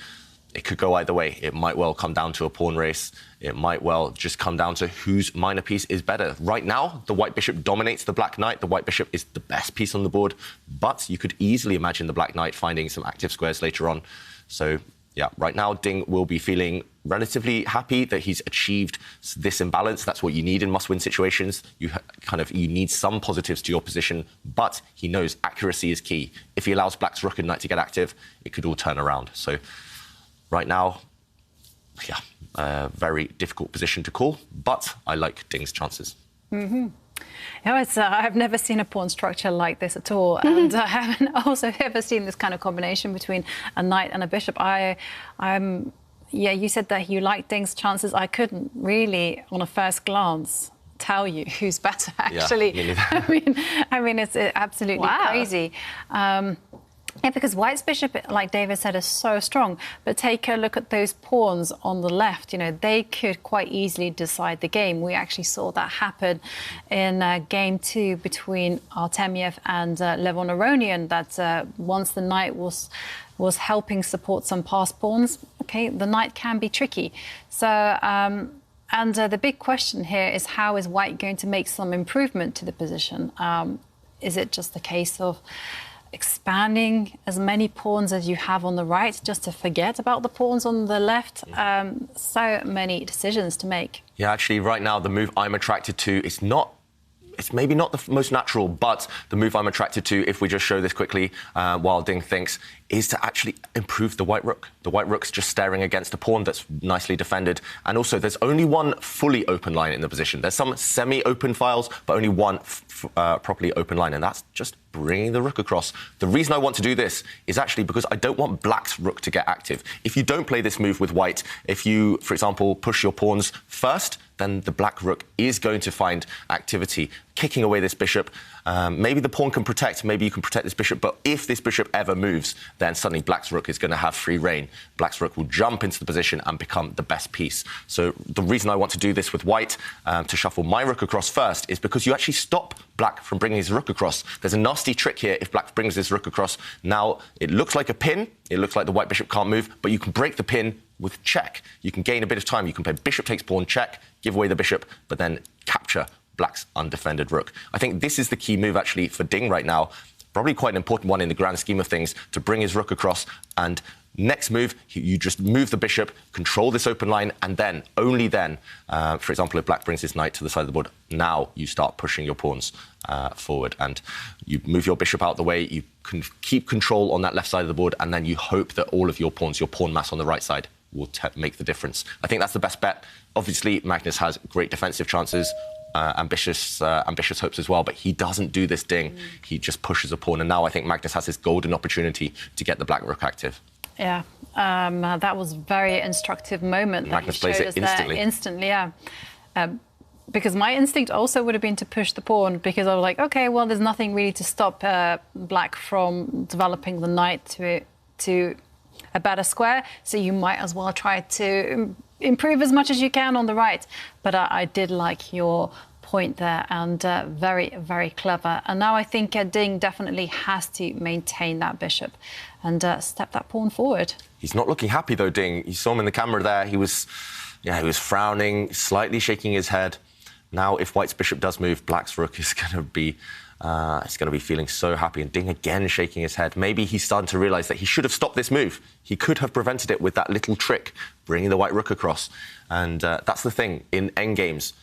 it could go either way. It might well come down to a pawn race. It might well just come down to whose minor piece is better. Right now, the white bishop dominates the black knight. The white bishop is the best piece on the board. But you could easily imagine the black knight finding some active squares later on. So, yeah, right now, Ding will be feeling relatively happy that he's achieved this imbalance. That's what you need in must-win situations. You need some positives to your position, but he knows accuracy is key. If he allows black's rook and knight to get active, it could all turn around. So right now, yeah, very difficult position to call, but I like Ding's chances. Mm-hmm. I've never seen a pawn structure like this at all, and I haven't also ever seen this kind of combination between a knight and a bishop. Yeah, you said that you like Ding's chances. I couldn't really, on a first glance, tell you who's better. Actually, yeah, I mean, it's absolutely crazy. Yeah, because white's bishop, like David said, is so strong. But take a look at those pawns on the left. You know, they could quite easily decide the game. We actually saw that happen in Game 2 between Artemiev and Levon Aronian, that once the knight was helping support some passed pawns, OK, the knight can be tricky. So, and the big question here is, how is white going to make some improvement to the position? Is it just a case of expanding as many pawns as you have on the right, just to forget about the pawns on the left? So many decisions to make. Yeah, actually, right now, the move I'm attracted to is not... It's maybe not the most natural, but the move I'm attracted to, if we just show this quickly while Ding thinks, is to actually improve the white rook. The white rook's just staring against a pawn that's nicely defended. And also, there's only one fully open line in the position. There's some semi-open files, but only one properly open line, and that's just bringing the rook across. The reason I want to do this is actually because I don't want black's rook to get active. If you don't play this move with white, if you, for example, push your pawns first, then the black rook is going to find activity, kicking away this bishop. Maybe the pawn can protect, maybe you can protect this bishop, but if this bishop ever moves, then suddenly black's rook is going to have free reign. Black's rook will jump into the position and become the best piece. So the reason I want to do this with white, to shuffle my rook across first, is because you actually stop black from bringing his rook across. There's a nasty trick here if black brings his rook across. Now, it looks like a pin, it looks like the white bishop can't move, but you can break the pin with check. You can gain a bit of time. You can play bishop takes pawn, check, give away the bishop, but then capture black's undefended rook. I think this is the key move, actually, for Ding right now. Probably quite an important one in the grand scheme of things, to bring his rook across. And next move, you just move the bishop, control this open line, and then, only then, for example, if black brings his knight to the side of the board, now you start pushing your pawns forward. And you move your bishop out the way, you can keep control on that left side of the board, and then you hope that all of your pawns, your pawn mass on the right side, will make the difference. I think that's the best bet. Obviously, Magnus has great defensive chances, ambitious hopes as well, but he doesn't do this Ding. He just pushes a pawn, and now I think Magnus has this golden opportunity to get the black rook active. Yeah, that was a very instructive moment. Magnus plays it instantly. Instantly, yeah. Because my instinct also would have been to push the pawn, because I was like, OK, well, there's nothing really to stop black from developing the knight to a better square, so you might as well try to improve as much as you can on the right. But I did like your point there, and very, very clever. And now I think Ding definitely has to maintain that bishop and step that pawn forward. He's not looking happy, though, Ding. You saw him in the camera there. He was frowning, slightly shaking his head. Now, if white's bishop does move, black's rook is going to be... he's going to be feeling so happy, and Ding again shaking his head. Maybe he's starting to realise that he should have stopped this move. He could have prevented it with that little trick, bringing the white rook across. And that's the thing. In endgames,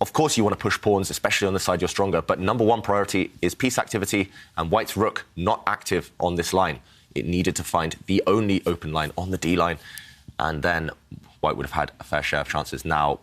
Of course, you want to push pawns, especially on the side you're stronger, but number one priority is piece activity, and White's rook not active on this line. It needed to find the only open line on the D line, and then White would have had a fair share of chances. Now,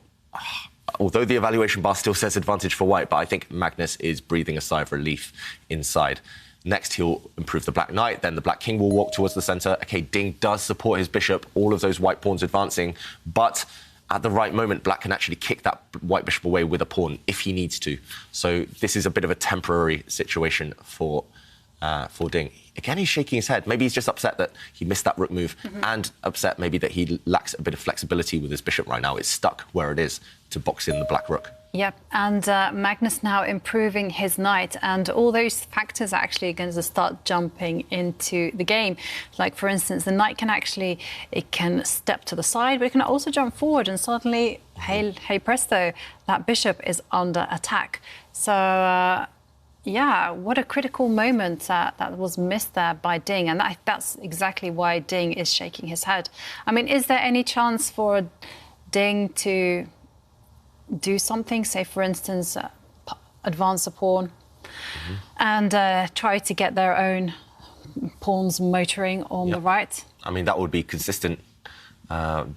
although the evaluation bar still says advantage for White, but I think Magnus is breathing a sigh of relief inside. Next, he'll improve the Black Knight, then the Black King will walk towards the centre. OK, Ding does support his bishop, all of those White pawns advancing, but at the right moment, Black can actually kick that White bishop away with a pawn if he needs to. So this is a bit of a temporary situation for Ding. Again, he's shaking his head. Maybe he's just upset that he missed that rook move and upset maybe that he lacks a bit of flexibility with his bishop right now. It's stuck where it is to box in the black rook. Yep, and Magnus now improving his knight, and all those factors are actually going to start jumping into the game. Like, for instance, the knight can actually, it can step to the side, but it can also jump forward, and suddenly, hey presto, that bishop is under attack. So, yeah, what a critical moment that was missed there by Ding, and that's exactly why Ding is shaking his head. I mean, is there any chance for Ding to do something, say, for instance, advance a pawn and try to get their own pawns motoring on the right? I mean, that would be consistent.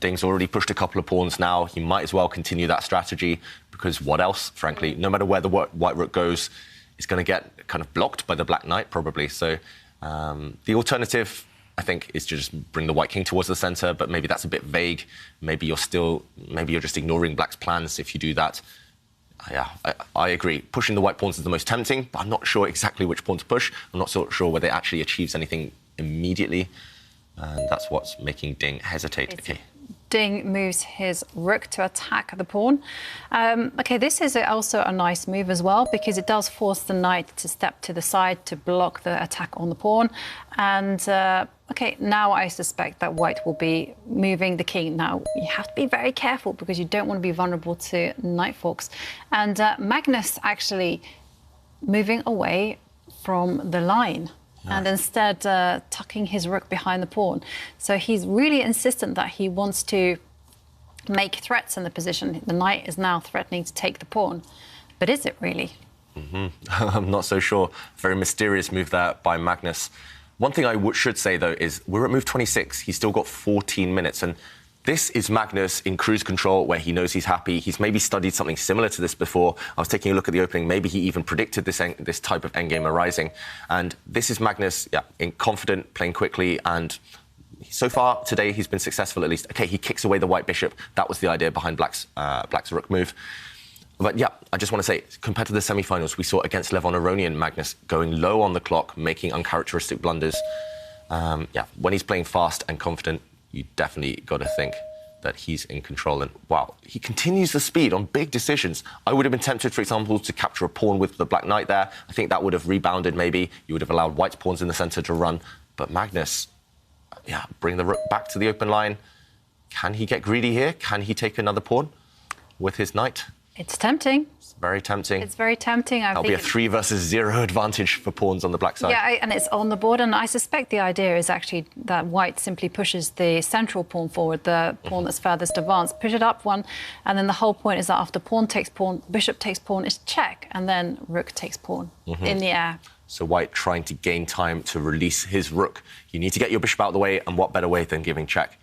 Ding's already pushed a couple of pawns now. He might as well continue that strategy, because what else, frankly? No matter where the white rook goes, it's going to get kind of blocked by the black knight, probably. So the alternative, I think, is to just bring the white king towards the centre, but maybe that's a bit vague. Maybe you're just ignoring black's plans if you do that. Yeah, I agree. Pushing the white pawns is the most tempting, but I'm not sure exactly which pawn to push. I'm not so sure whether it actually achieves anything immediately. And that's what's making Ding hesitate. Okay. Ding moves his rook to attack the pawn. OK, this is also a nice move as well, because it does force the knight to step to the side to block the attack on the pawn. And, OK, now I suspect that white will be moving the king. Now, you have to be very careful, because you don't want to be vulnerable to knight forks. And Magnus actually moving away from the line. And instead tucking his rook behind the pawn. So he's really insistent that he wants to make threats in the position. The knight is now threatening to take the pawn. But is it really? I'm not so sure. Very mysterious move there by Magnus. One thing I should say, though, is we're at move 26. He's still got 14 minutes. And this is Magnus in cruise control, where he knows he's happy. He's maybe studied something similar to this before. I was taking a look at the opening. Maybe he even predicted this type of endgame arising. And this is Magnus, confident, playing quickly. And so far today, he's been successful at least. OK, he kicks away the white bishop. That was the idea behind Black's rook move. But, yeah, I just want to say, compared to the semi-finals, we saw against Levon Aronian, Magnus going low on the clock, making uncharacteristic blunders. When he's playing fast and confident, you definitely got to think that he's in control. And, wow, he continues the speed on big decisions. I would have been tempted, for example, to capture a pawn with the black knight there. I think that would have rebounded, maybe. You would have allowed white's pawns in the centre to run. But Magnus, bring the rook back to the open line. Can he get greedy here? Can he take another pawn with his knight? It's tempting. It's very tempting. It's very tempting. That'll be a 3 versus 0 advantage for pawns on the black side. Yeah, and it's on the board. And I suspect the idea is actually that white simply pushes the central pawn forward, the pawn that's furthest advanced, push it up one. And then the whole point is that after pawn takes pawn, bishop takes pawn is check. And then rook takes pawn in the air. So white trying to gain time to release his rook. You need to get your bishop out of the way. And what better way than giving check?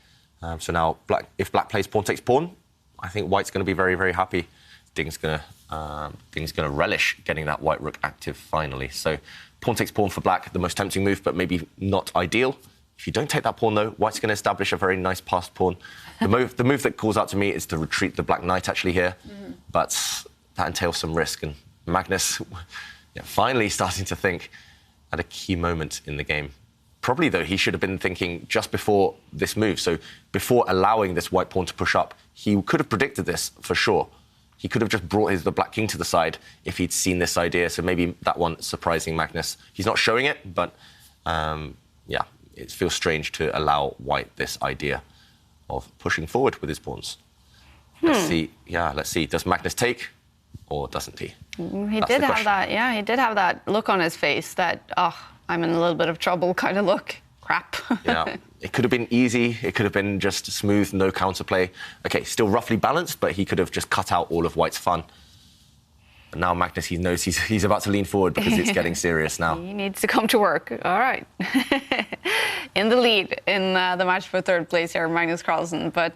So now, if black plays pawn takes pawn, I think white's going to be very, very happy. Ding's going to relish getting that white rook active finally. So pawn takes pawn for black, the most tempting move, but maybe not ideal. If you don't take that pawn, though, white's going to establish a very nice passed pawn. The move that calls out to me is to retreat the black knight actually here, but that entails some risk. And Magnus finally starting to think at a key moment in the game. Probably, though, he should have been thinking just before this move. So before allowing this white pawn to push up, he could have predicted this for sure. He could have just brought the black king to the side if he'd seen this idea. So maybe that one surprising Magnus. He's not showing it, but it feels strange to allow white this idea of pushing forward with his pawns. Let's see. Yeah, let's see. Does Magnus take or doesn't he? He did have that. Yeah, he did have that look on his face that, I'm in a little bit of trouble kind of look. Crap. Yeah, it could have been easy. It could have been just smooth, no counterplay. OK, still roughly balanced, but he could have just cut out all of white's fun. But now Magnus, he knows he's about to lean forward because it's getting serious now. He needs to come to work. All right. In the lead in the match for third place here, Magnus Carlsen. But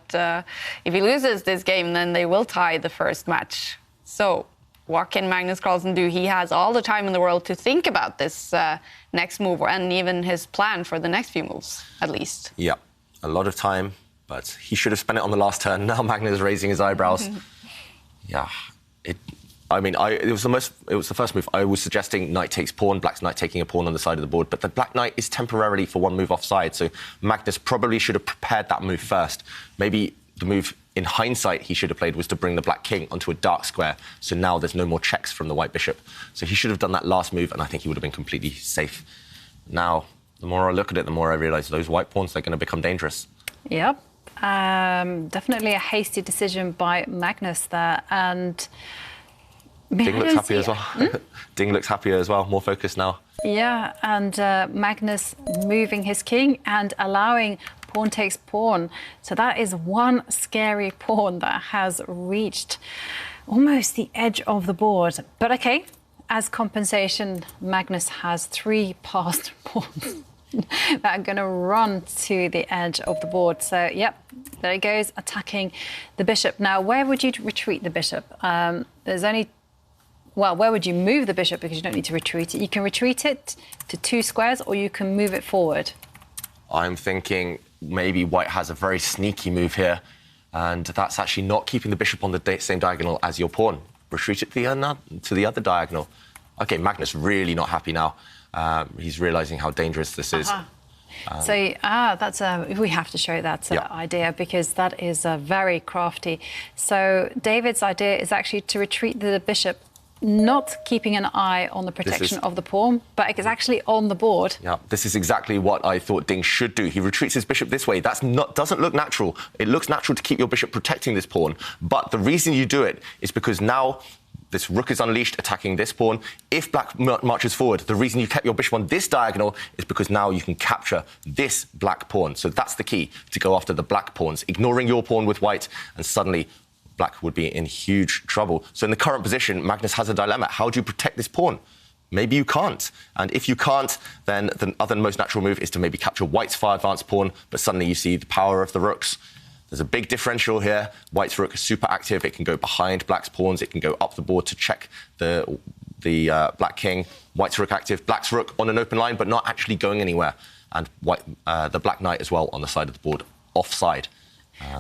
if he loses this game, then they will tie the first match. So what can Magnus Carlsen do? He has all the time in the world to think about this next move and even his plan for the next few moves, at least. Yeah, a lot of time, but he should have spent it on the last turn. Now Magnus is raising his eyebrows. Yeah, it was the first move. I was suggesting knight takes pawn, black's knight taking a pawn on the side of the board, but the black knight is temporarily for one move offside, so Magnus probably should have prepared that move first. Maybe the move, in hindsight, he should have played was to bring the black king onto a dark square, so now there's no more checks from the white bishop. So he should have done that last move, and I think he would have been completely safe. Now, the more I look at it, the more I realise those white pawns, they're going to become dangerous. Yep. Definitely a hasty decision by Magnus there, and Ding looks happy as well. Ding looks happier as well, more focused now. Yeah, and Magnus moving his king and allowing pawn takes pawn. So that is one scary pawn that has reached almost the edge of the board. But okay, as compensation, Magnus has 3 passed pawns that are going to run to the edge of the board. So, yep, there he goes, attacking the bishop. Now, where would you retreat the bishop? There's only... Well, where would you move the bishop? Because you don't need to retreat it. You can retreat it to 2 squares, or you can move it forward. I'm thinking maybe white has a very sneaky move here, and that's actually not keeping the bishop on the same diagonal as your pawn. Retreat it to the other diagonal. OK, Magnus really not happy now. He's realising how dangerous this is. So that's we have to show that idea, because that is very crafty. So David's idea is actually to retreat the bishop, not keeping an eye on the protection of the pawn, but it's actually on the board. Yeah, this is exactly what I thought Ding should do. He retreats his bishop this way. Doesn't look natural. It looks natural to keep your bishop protecting this pawn, but the reason you do it is because now this rook is unleashed, attacking this pawn. If black marches forward, the reason you kept your bishop on this diagonal is because now you can capture this black pawn. So that's the key, to go after the black pawns, ignoring your pawn with white, and suddenly black would be in huge trouble. So in the current position, Magnus has a dilemma. How do you protect this pawn? Maybe you can't. And if you can't, then the other most natural move is to maybe capture white's far advanced pawn, but suddenly you see the power of the rooks. There's a big differential here. White's rook is super active. It can go behind black's pawns. It can go up the board to check the black king. White's rook active. Black's rook on an open line, but not actually going anywhere. And the black knight as well on the side of the board, offside.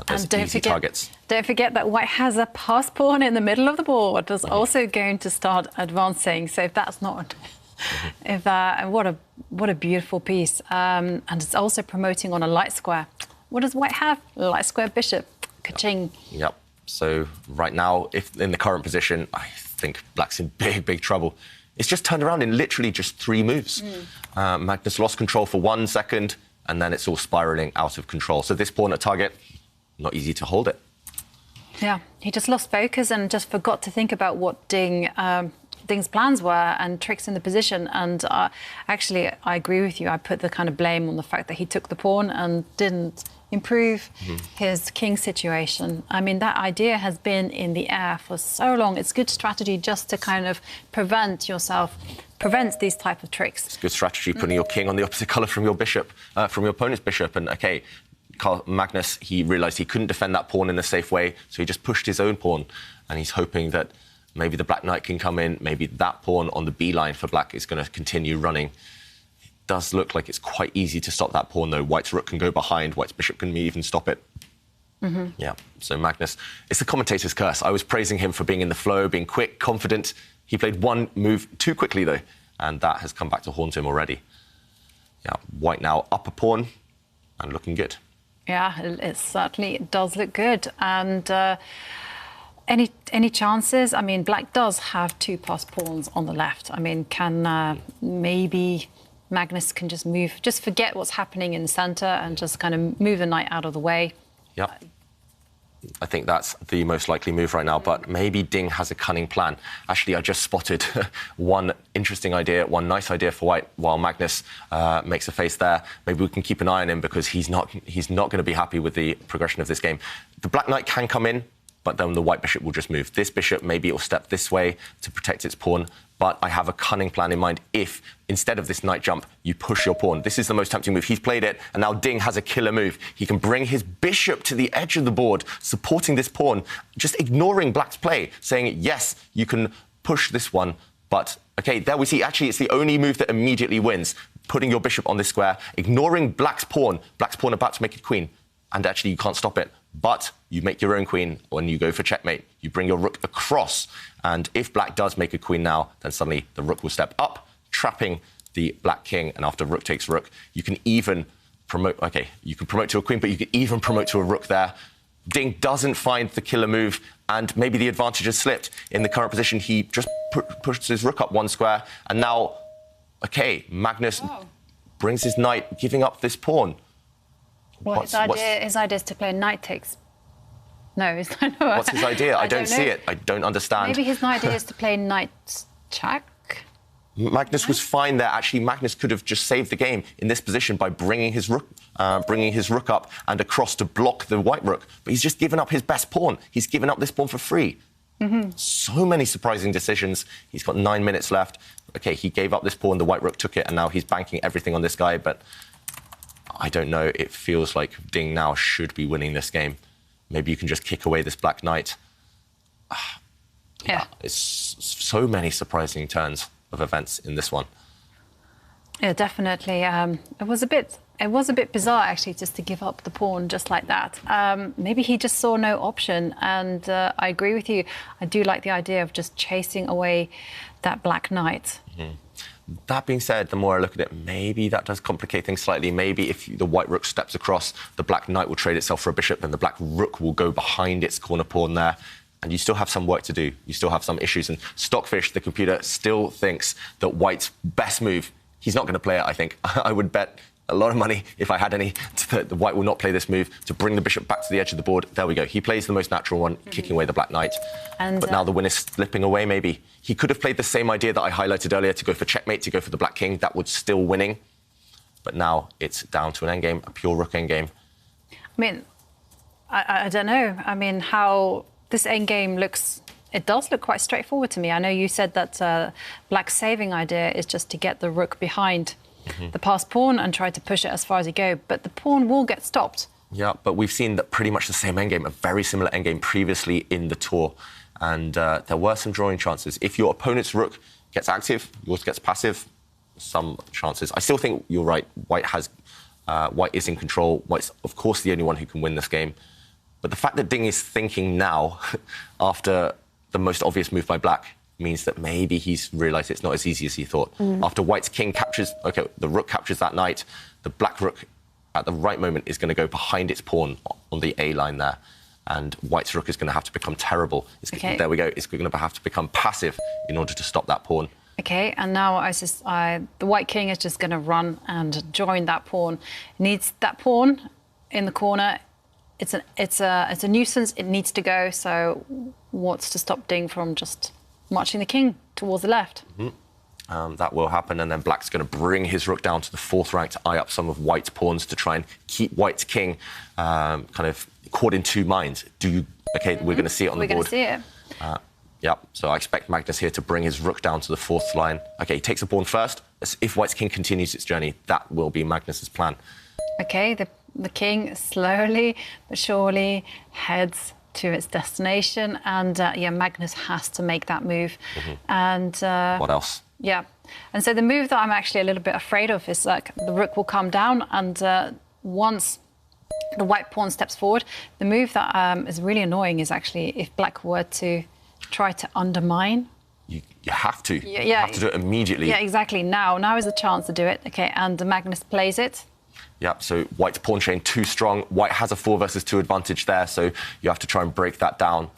There's easy targets. Don't forget that white has a passed pawn in the middle of the board that's also going to start advancing. So if that's not... what a beautiful piece. And it's also promoting on a light square. What does white have? Light square bishop. Ka-ching. Yep. So right now, if in the current position, I think black's in big, big trouble. It's just turned around in literally just 3 moves. Magnus lost control for 1 second, and then it's all spiralling out of control. So this pawn at target, not easy to hold it. Yeah, he just lost focus and just forgot to think about what Ding's plans were and tricks in the position. And actually, I agree with you. I put the kind of blame on the fact that he took the pawn and didn't improve his king situation. I mean, that idea has been in the air for so long. It's good strategy just to kind of prevent these type of tricks. It's good strategy, putting your king on the opposite colour from your bishop, from your opponent's bishop. And OK, Magnus, he realised he couldn't defend that pawn in a safe way, so he just pushed his own pawn, and he's hoping that maybe the black knight can come in, maybe that pawn on the B line for black is going to continue running. It does look like it's quite easy to stop that pawn, though. White's rook can go behind, white's bishop can even stop it. Yeah, so Magnus, it's the commentator's curse. I was praising him for being in the flow, being quick, confident. He played one move too quickly, though, and that has come back to haunt him already. Yeah, white now up a pawn and looking good. Yeah, it certainly does look good. And any chances? I mean, black does have 2 passed pawns on the left. I mean, can maybe Magnus can just forget what's happening in the centre and just kind of move the knight out of the way? Yeah. I think that's the most likely move right now, but maybe Ding has a cunning plan. Actually, I just spotted one interesting idea, one nice idea for white, while Magnus makes a face there. Maybe we can keep an eye on him, because he's not going to be happy with the progression of this game. The black knight can come in, but then the white bishop will just move. This bishop, maybe it will step this way to protect its pawn, but I have a cunning plan in mind if, instead of this knight jump, you push your pawn. This is the most tempting move. He's played it, and now Ding has a killer move. He can bring his bishop to the edge of the board, supporting this pawn, just ignoring black's play, saying, yes, you can push this one, but, OK, there we see, actually, it's the only move that immediately wins, putting your bishop on this square, ignoring black's pawn about to make it queen, and actually you can't stop it. But you make your own queen when you go for checkmate. You bring your rook across, and if black does make a queen now, then suddenly the rook will step up, trapping the black king, and after rook takes rook, you can even promote, OK, you can promote to a queen, but you can even promote to a rook there. Ding doesn't find the killer move, and maybe the advantage has slipped. In the current position, he just pushes his rook up one square, and now, OK, Magnus brings his knight, giving up this pawn. Well, his idea is to play knight takes. No, what's his idea? I don't see it. I don't understand. Maybe his idea is to play knight check. Magnus was fine there. Actually, Magnus could have just saved the game in this position by bringing his rook up and across to block the white rook. But he's just given up his best pawn. He's given up this pawn for free. So many surprising decisions. He's got 9 minutes left. OK, he gave up this pawn. The white rook took it, and now he's banking everything on this guy. But I don't know. It feels like Ding now should be winning this game. Maybe you can just kick away this black knight. Yeah. It's so many surprising turns of events in this one. Yeah, definitely. It was a bit bizarre, actually, just to give up the pawn just like that. Maybe he just saw no option. And I agree with you. I do like the idea of just chasing away that black knight. That being said, the more I look at it, maybe that does complicate things slightly. Maybe if the white rook steps across, the black knight will trade itself for a bishop, then the black rook will go behind its corner pawn there. And you still have some work to do. You still have some issues. And Stockfish, the computer, still thinks that white's best move, he's not going to play it, I think. I would bet a lot of money, if I had any, that the white will not play this move to bring the bishop back to the edge of the board. There we go. He plays the most natural one, kicking away the black knight. But now the win is slipping away, maybe. He could have played the same idea that I highlighted earlier, to go for checkmate, to go for the black king. That would still winning. But now it's down to an endgame, a pure rook endgame. I mean, I don't know. I mean, how this endgame looks... It does look quite straightforward to me. I know you said that black's saving idea is just to get the rook behind the passed pawn and try to push it as far as it goes, but the pawn will get stopped. Yeah, but we've seen that pretty much the same endgame, a very similar endgame previously in the tour, and there were some drawing chances. If your opponent's rook gets active, yours gets passive, some chances. I still think you're right. White is in control. White's, of course, the only one who can win this game. But the fact that Ding is thinking now, after the most obvious move by black, means that maybe he's realised it's not as easy as he thought. After white's king captures, OK, the rook captures that knight, the black rook at the right moment is going to go behind its pawn on the A line there. And white's rook is going to have to become terrible. There we go. It's going to have to become passive in order to stop that pawn. OK, and now the white king is just going to run and join that pawn. Needs that pawn in the corner. It's a nuisance. It needs to go. So what's to stop Ding from just marching the king towards the left? That will happen, and then black's going to bring his rook down to the 4th rank to eye up some of white's pawns to try and keep white's king kind of caught in two minds. OK, we're going to see it on the board. We're going to see it. Yeah, so I expect Magnus here to bring his rook down to the 4th line. OK, he takes a pawn first. If white's king continues its journey, that will be Magnus's plan. OK, the king slowly but surely heads to its destination, and yeah, Magnus has to make that move. And what else? Yeah, and so the move that I'm actually a little bit afraid of is like the rook will come down, and once the white pawn steps forward, the move that is really annoying is actually if black were to try to undermine. You have to. Yeah, you have to do it immediately. Yeah, exactly. Now is the chance to do it. OK, and Magnus plays it. Yeah, so white's pawn chain too strong. White has a 4 versus 2 advantage there, so you have to try and break that down.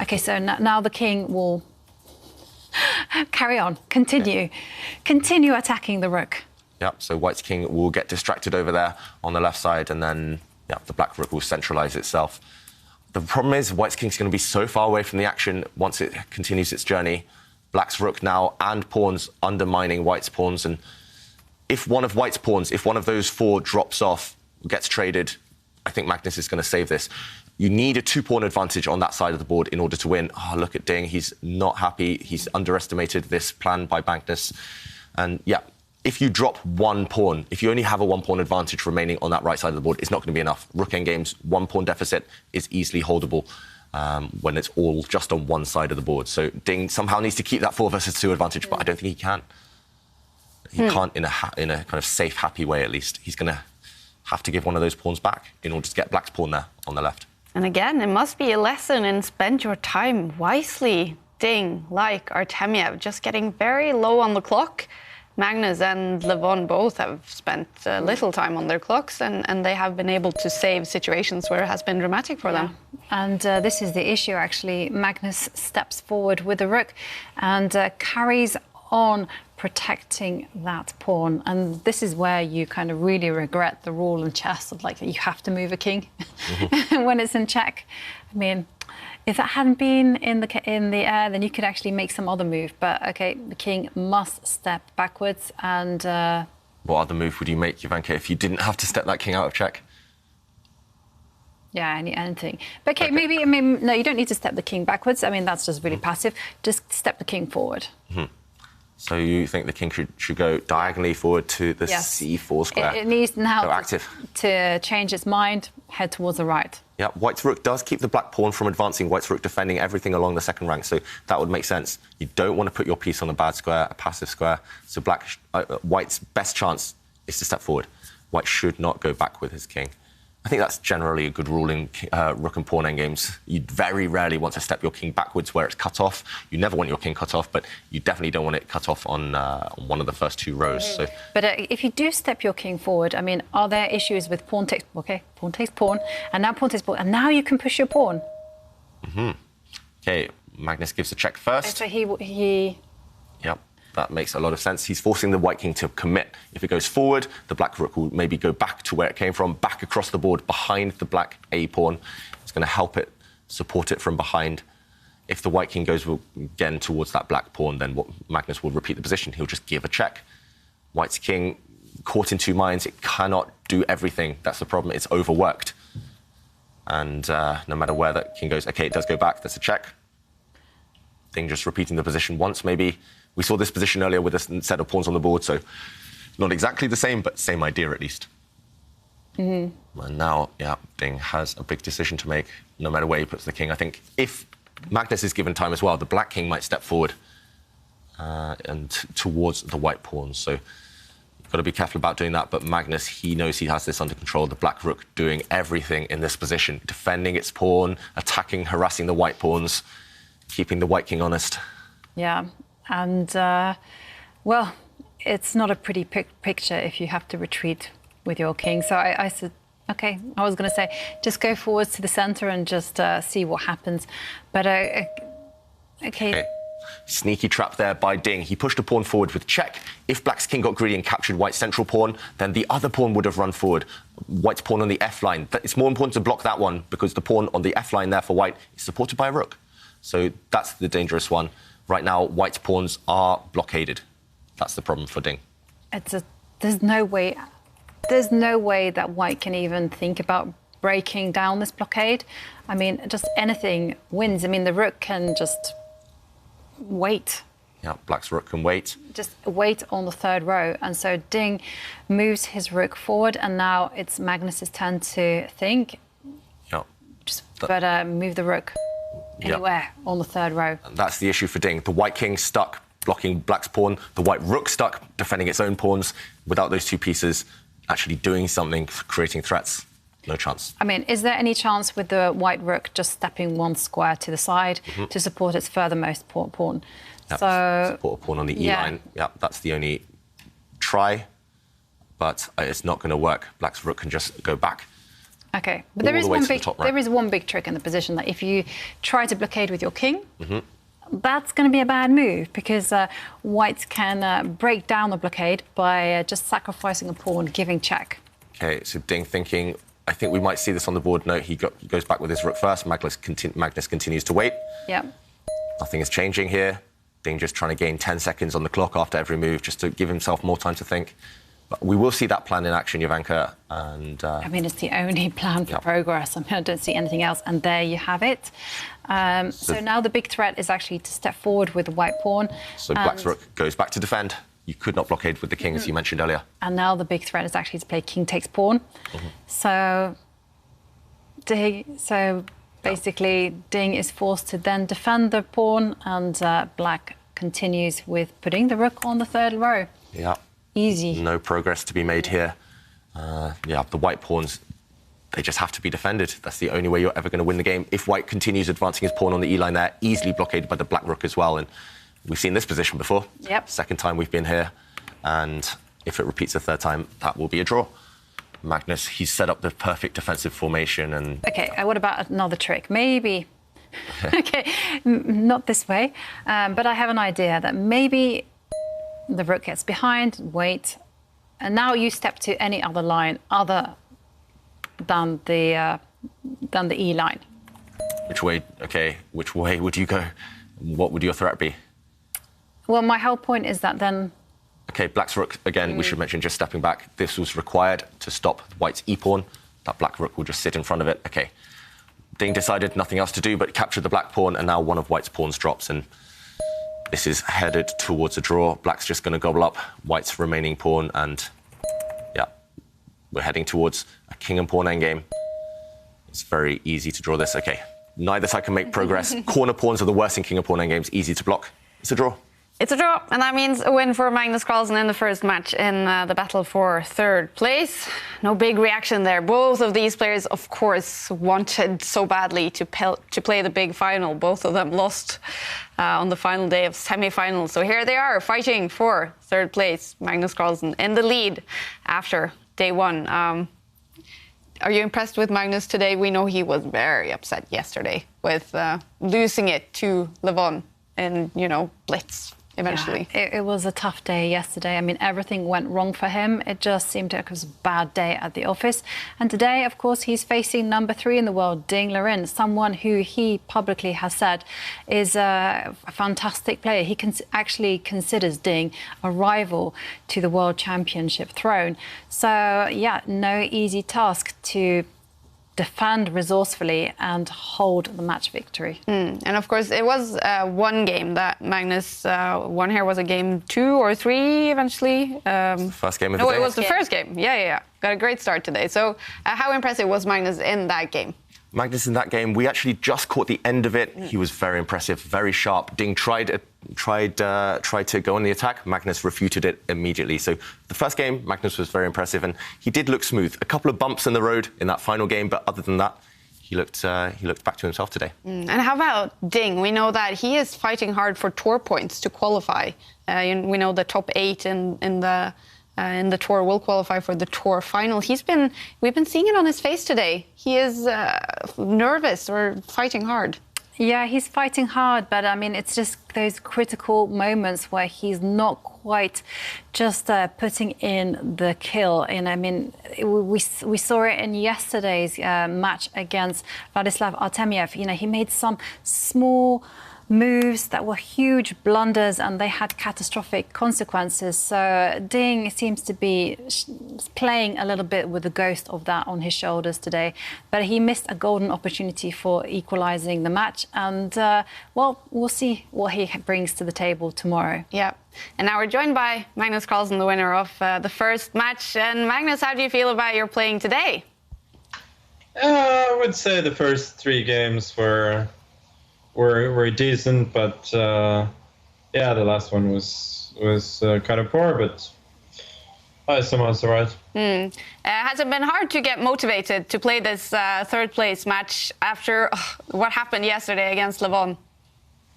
OK, so now the king will carry on, continue attacking the rook. Yeah, so white's king will get distracted over there on the left side, and then the black rook will centralise itself. The problem is white's king's going to be so far away from the action once it continues its journey. Black's rook now and pawns undermining white's pawns, and if one of white's pawns, if one of those 4 drops off, gets traded, I think Magnus is going to save this. You need a 2-pawn advantage on that side of the board in order to win. Oh, look at Ding. He's not happy. He's underestimated this plan by Magnus. And yeah, if you drop 1 pawn, if you only have a 1-pawn advantage remaining on that right side of the board, it's not going to be enough. Rook endgames, 1-pawn deficit is easily holdable when it's all just on one side of the board. So Ding somehow needs to keep that 4 versus 2 advantage, but I don't think he can. He can't in a kind of safe, happy way, at least. He's going to have to give one of those pawns back in order to get Black's pawn there on the left. And again, it must be a lesson in spend your time wisely. Ding, like Artemiev, just getting very low on the clock. Magnus and Levon both have spent little time on their clocks, and they have been able to save situations where it has been dramatic for them. And this is the issue, actually. Magnus steps forward with the rook and carries on protecting that pawn. And this is where you kind of really regret the rule in chess of, like, you have to move a king when it's in check. I mean, if that hadn't been in the air, then you could actually make some other move. But, OK, the king must step backwards and... What other move would you make, Jovanka, if you didn't have to step that king out of check? Yeah, anything. But, OK, maybe, I mean, no, you don't need to step the king backwards. I mean, that's just really passive. Just step the king forward. So you think the king should go diagonally forward to the c4 square? It needs now active. To change its mind, head towards the right. Yeah, White's rook does keep the black pawn from advancing. White's rook defending everything along the second rank, so that would make sense. You don't want to put your piece on a bad square, a passive square. So White's best chance is to step forward. White should not go back with his king. I think that's generally a good rule in rook and pawn endgames. You very rarely want to step your king backwards where it's cut off. You never want your king cut off, but you definitely don't want it cut off on one of the first 2 rows. So. But if you do step your king forward, I mean, are there issues with pawn takes... OK, pawn takes pawn, and now pawn takes pawn, and now you can push your pawn. OK, Magnus gives a check first. So he... Yep. That makes a lot of sense. He's forcing the white king to commit. If it goes forward, the black rook will maybe go back to where it came from, back across the board behind the black a-pawn. It's going to help it, support it from behind. If the white king goes again towards that black pawn, then Magnus will repeat the position. He'll just give a check. White's king, caught in 2 minds, it cannot do everything. That's the problem. It's overworked. And no matter where that king goes, OK, it does go back. That's a check. Thing just repeating the position once, maybe. We saw this position earlier with a set of pawns on the board, so not exactly the same, but same idea at least. And now, yeah, Ding has a big decision to make, no matter where he puts the king. I think if Magnus is given time as well, the black king might step forward and towards the white pawns. So you've got to be careful about doing that. But Magnus, he knows he has this under control. The black rook doing everything in this position, defending its pawn, attacking, harassing the white pawns, keeping the white king honest. Yeah. And, well, it's not a pretty picture if you have to retreat with your king. So I said, OK, I was going to say, just go forwards to the centre and just see what happens. But, OK. Sneaky trap there by Ding. He pushed a pawn forward with check. If black's king got greedy and captured white's central pawn, then the other pawn would have run forward. White's pawn on the f-line. It's more important to block that one because the pawn on the f-line there for white is supported by a rook. So that's the dangerous one. Right now, white's pawns are blockaded. That's the problem for Ding. There's no way that white can even think about breaking down this blockade. I mean, just anything wins. I mean, the rook can just wait. Yeah, black's rook can wait. Just wait on the 3rd row. And so Ding moves his rook forward, and now it's Magnus's turn to think. Yeah. Just better move the rook anywhere on the 3rd row. And that's the issue for Ding. The white king stuck blocking black's pawn, the white rook stuck defending its own pawns. Without those 2 pieces actually doing something, creating threats, no chance. I mean, is there any chance with the white rook just stepping 1 square to the side to support its furthermost pawn? Yep. So support a pawn on the E-line. Yeah, that's the only try, but it's not going to work. Black's rook can just go back. OK, but there is one big trick in the position that if you try to blockade with your king, that's going to be a bad move because white can break down the blockade by just sacrificing a pawn, giving check. OK, so Ding thinking, I think we might see this on the board. No, he goes back with his rook first. Magnus continues to wait. Yeah. Nothing is changing here. Ding just trying to gain 10 seconds on the clock after every move just to give himself more time to think. But we will see that plan in action, Jovanka. And I mean, it's the only plan for progress. I mean, I don't see anything else. And there you have it. So now the big threat is actually to step forward with the white pawn. So Black's rook goes back to defend. You could not blockade with the king, as you mentioned earlier. And now the big threat is actually to play king takes pawn. So basically, Ding is forced to then defend the pawn, and Black continues with putting the rook on the third row. Yeah. Easy. No progress to be made here. Yeah, the white pawns, they just have to be defended. That's the only way you're ever going to win the game. If white continues advancing his pawn on the E-line there, easily blockaded by the black rook as well. And we've seen this position before. Yep. Second time we've been here. And if it repeats a third time, that will be a draw. Magnus, he's set up the perfect defensive formation. And OK, what about another trick? Maybe. OK, not this way. But I have an idea that maybe the rook gets behind, wait, and now you step to any other line other than the E line. Which way? OK, which way would you go? What would your threat be? Well, my whole point is that then. OK, black's rook, again, we should mention just stepping back. This was required to stop white's e-pawn. That black rook will just sit in front of it. OK, Ding decided nothing else to do but capture the black pawn, and now one of white's pawns drops, and this is headed towards a draw. Black's just going to gobble up white's remaining pawn, and yeah, we're heading towards a king and pawn endgame. It's very easy to draw this. OK, neither side can make progress. Corner pawns are the worst in king and pawn endgames, easy to block. It's a draw. It's a draw, and that means a win for Magnus Carlsen in the first match in the battle for third place. No big reaction there. Both of these players, of course, wanted so badly to play the big final. Both of them lost on the final day of semi-finals. So here they are, fighting for third place. Magnus Carlsen in the lead after day one. Are you impressed with Magnus today? We know he was very upset yesterday with losing it to Levon in, blitz. Eventually. Yeah, it was a tough day yesterday. I mean, everything went wrong for him. It just seemed like it was a bad day at the office. And today, of course, he's facing number 3 in the world, Ding Liren, someone who he publicly has said is a fantastic player. He actually considers Ding a rival to the World Championship throne. So, yeah, no easy task to defend resourcefully and hold the match victory. And of course, it was one game that Magnus won here. Was it game 2 or 3 eventually? First game of the day. No, it was the first game. Yeah. Got a great start today. So how impressive was Magnus in that game? Magnus in that game, we actually just caught the end of it. He was very impressive, very sharp. Ding tried to go on the attack. Magnus refuted it immediately. So the first game, Magnus was very impressive, and he did look smooth. A couple of bumps in the road in that final game, but other than that, he looked back to himself today. And how about Ding? We know that he is fighting hard for tour points to qualify. We know the top 8 in the tour will qualify for the tour final. We've been seeing it on his face today. He is nervous or fighting hard. Yeah, he's fighting hard, but I mean, it's just those critical moments where he's not quite just putting in the kill. And I mean, we saw it in yesterday's match against Vladislav Artemiev. He made some small moves that were huge blunders, and they had catastrophic consequences. So Ding seems to be playing a little bit with the ghost of that on his shoulders today. But he missed a golden opportunity for equalising the match. And, well, we'll see what he brings to the table tomorrow. Yeah. And now we're joined by Magnus Carlsen, the winner of the first match. And Magnus, how do you feel about your playing today? I would say the first 3 games were decent, but yeah, the last one was kind of poor, but I somehow survived. Has it been hard to get motivated to play this third place match after what happened yesterday against Levon?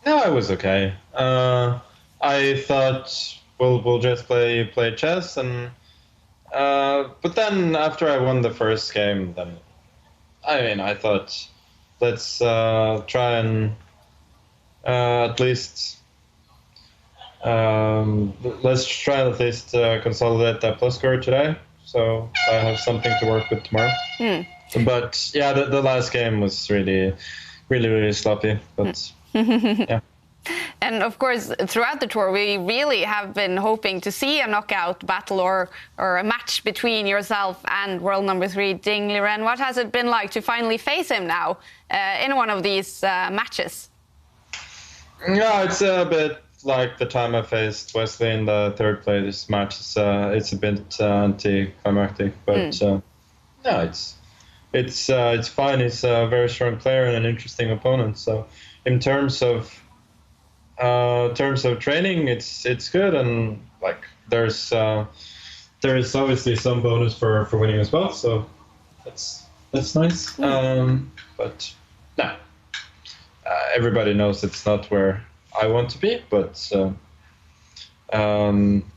No, it was okay. I thought we'll just play chess, and but then after I won the first game, then I thought let's try and at least consolidate that plus score today, so I have something to work with tomorrow. But yeah, the last game was really sloppy, but yeah. And of course, throughout the tour, we really have been hoping to see a knockout battle or a match between yourself and world number 3 Ding Liren. What has it been like to finally face him now in one of these matches? Yeah, it's a bit like the time I faced Wesley in the third place match. It's a bit anticlimactic, but no, it's fine. He's a very strong player and an interesting opponent. So, in terms of training, it's good, and like there's obviously some bonus for winning as well. So that's nice. But no, everybody knows it's not where I want to be. But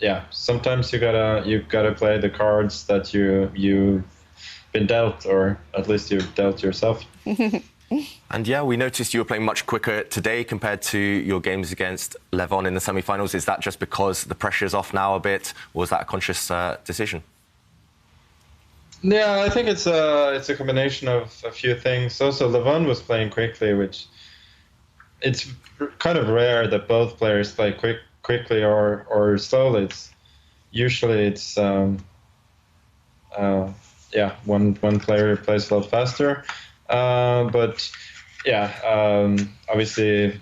yeah, sometimes you gotta play the cards that you've been dealt, or at least you've dealt yourself. And yeah, we noticed you were playing much quicker today compared to your games against Levon in the semi-finals. Is that just because the pressure's off now a bit, or was that a conscious decision? Yeah, I think it's a combination of a few things. Also, Levon was playing quickly, which it's kind of rare that both players play quickly or slowly. It's one player plays a lot faster. But yeah, obviously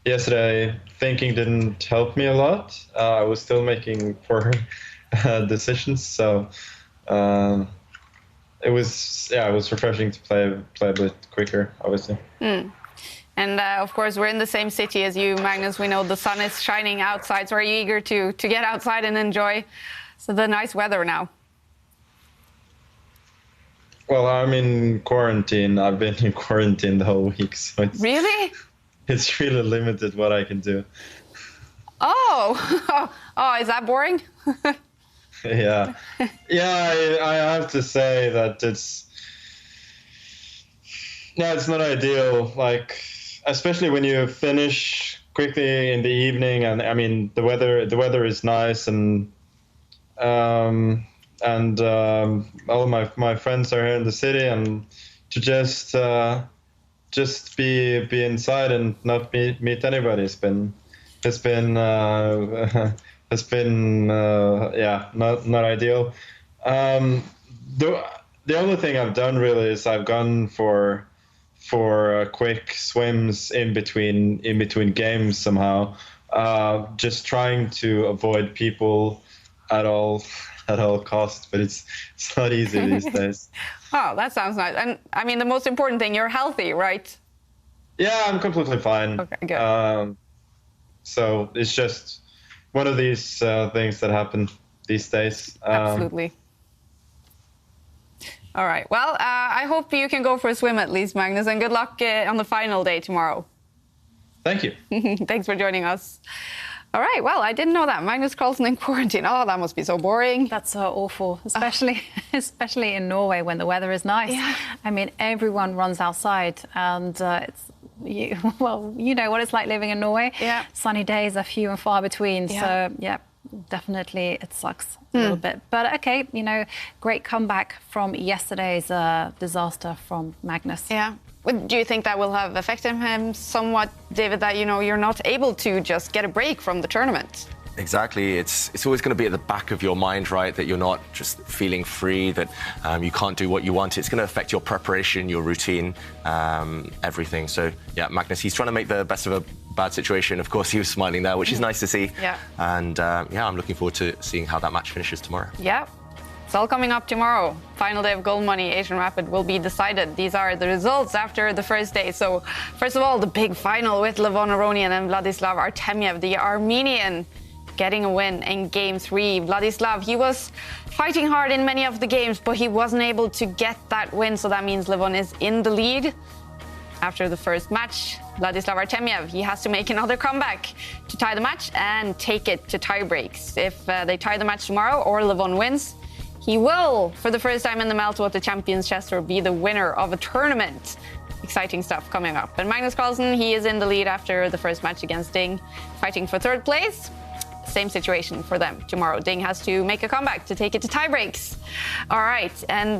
yesterday thinking didn't help me a lot. I was still making poor decisions, so it was refreshing to play a bit quicker, obviously. And of course, we're in the same city as you, Magnus. We know the sun is shining outside, so are you eager to get outside and enjoy the nice weather now? Well, I'm in quarantine. I've been in quarantine the whole week, so really? It's really limited what I can do. Oh, is that boring? Yeah, I have to say that it's not ideal. Like, especially when you finish quickly in the evening, and I mean the weather is nice, and all my friends are here in the city, and to just be inside and not meet anybody has been not ideal. The only thing I've done really is I've gone for quick swims in between games somehow, just trying to avoid people at all costs, but it's not easy these days. Oh, that sounds nice. And I mean, the most important thing, you're healthy, right? Yeah, I'm completely fine. Okay, good. So it's just one of these things that happen these days. Absolutely. All right. Well, I hope you can go for a swim at least, Magnus, and good luck on the final day tomorrow. Thank you. Thanks for joining us. All right, well, I didn't know that. Magnus Carlsen in quarantine. Oh, that must be so boring. That's so awful, especially in Norway when the weather is nice. Yeah. I mean, everyone runs outside, and you know what it's like living in Norway. Yeah. Sunny days are few and far between, so yeah, definitely it sucks a little bit. But okay, great comeback from yesterday's disaster from Magnus. Yeah. Do you think that will have affected him somewhat, David, that, you're not able to just get a break from the tournament? Exactly. It's always going to be at the back of your mind, right, that you're not just feeling free, that you can't do what you want. It's going to affect your preparation, your routine, everything. So, yeah, Magnus, he's trying to make the best of a bad situation. Of course, he was smiling there, which is nice to see. Yeah. And, I'm looking forward to seeing how that match finishes tomorrow. Yeah. It's all coming up tomorrow. Final day of Goldmoney Asian Rapid will be decided. These are the results after the first day. So, first of all, the big final with Levon Aronian and Vladislav Artemyev, the Armenian, getting a win in Game 3. Vladislav, he was fighting hard in many of the games, but he wasn't able to get that win. So that means Levon is in the lead. After the first match, Vladislav Artemyev, he has to make another comeback to tie the match and take it to tie breaks. If they tie the match tomorrow or Levon wins, he will, for the first time in the Meltwater Champions Chester, be the winner of a tournament. Exciting stuff coming up. And Magnus Carlsen, he is in the lead after the first match against Ding, fighting for third place. same situation for them tomorrow. Ding has to make a comeback to take it to tie breaks. All right, and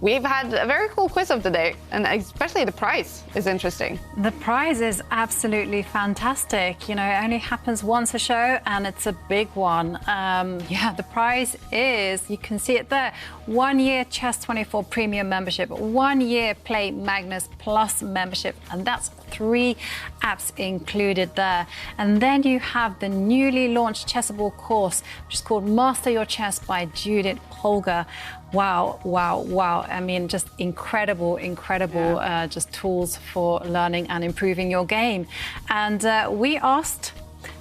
we've had a very cool quiz of the day, and especially the prize is interesting. The prize is absolutely fantastic. You know, it only happens once a show, and it's a big one. Yeah, the prize is, you can see it there, 1 year Chess24 Premium membership, 1 year Play Magnus Plus membership, and that's 3 apps included there. And then you have the newly launched Chessable course, which is called Master Your Chess by Judith Holger. Wow, wow, wow. I mean, just incredible, just tools for learning and improving your game. And we asked,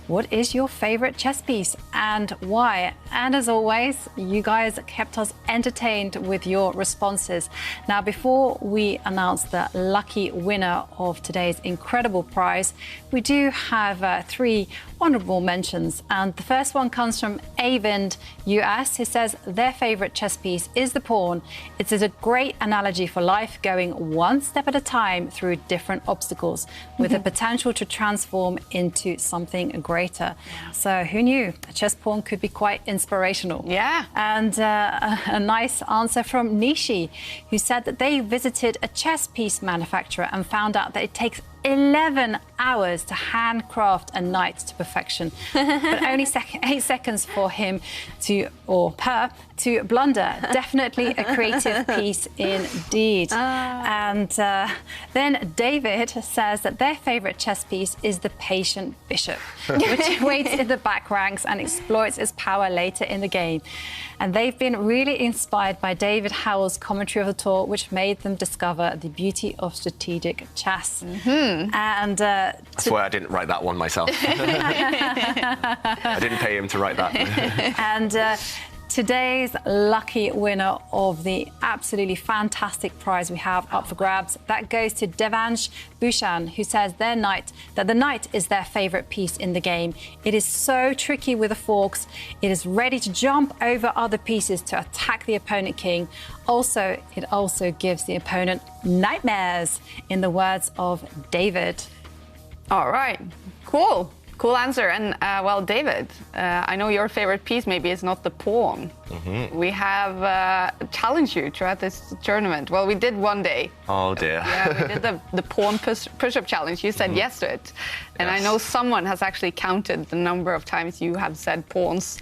what is your favorite chess piece and why? And as always, you guys kept us entertained with your responses. Now, before we announce the lucky winner of today's incredible prize, we do have 3 honorable mentions. And the first one comes from Avind US, who says their favorite chess piece is the pawn. It is a great analogy for life, going one step at a time through different obstacles with the potential to transform into something greater. So who knew? A chess pawn could be quite inspirational. Yeah. And a nice answer from Nishi, who said that they visited a chess piece manufacturer and found out that it takes 11 hours to handcraft a knight to perfection, but only 8 seconds for him to, or her, to blunder. Definitely a creative piece indeed. And then David says that their favorite chess piece is the patient bishop, which waits in the back ranks and exploits its power later in the game. And they've been really inspired by David Howell's commentary of the tour, which made them discover the beauty of strategic chess. And that's why I didn't write that one myself. I didn't pay him to write that. And today's lucky winner of the absolutely fantastic prize we have up for grabs, that goes to Devansh Bhushan, who says the knight is their favorite piece in the game. It is so tricky with the forks. It is ready to jump over other pieces to attack the opponent king. Also, it also gives the opponent nightmares, in the words of David. All right, cool. Cool answer. And well, David, I know your favorite piece maybe is not the pawn. We have challenged you throughout this tournament. Well, we did one day. Oh dear. Yeah, we did the pawn push-up challenge. You said yes to it. And Yes. I know someone has actually counted the number of times you have said pawns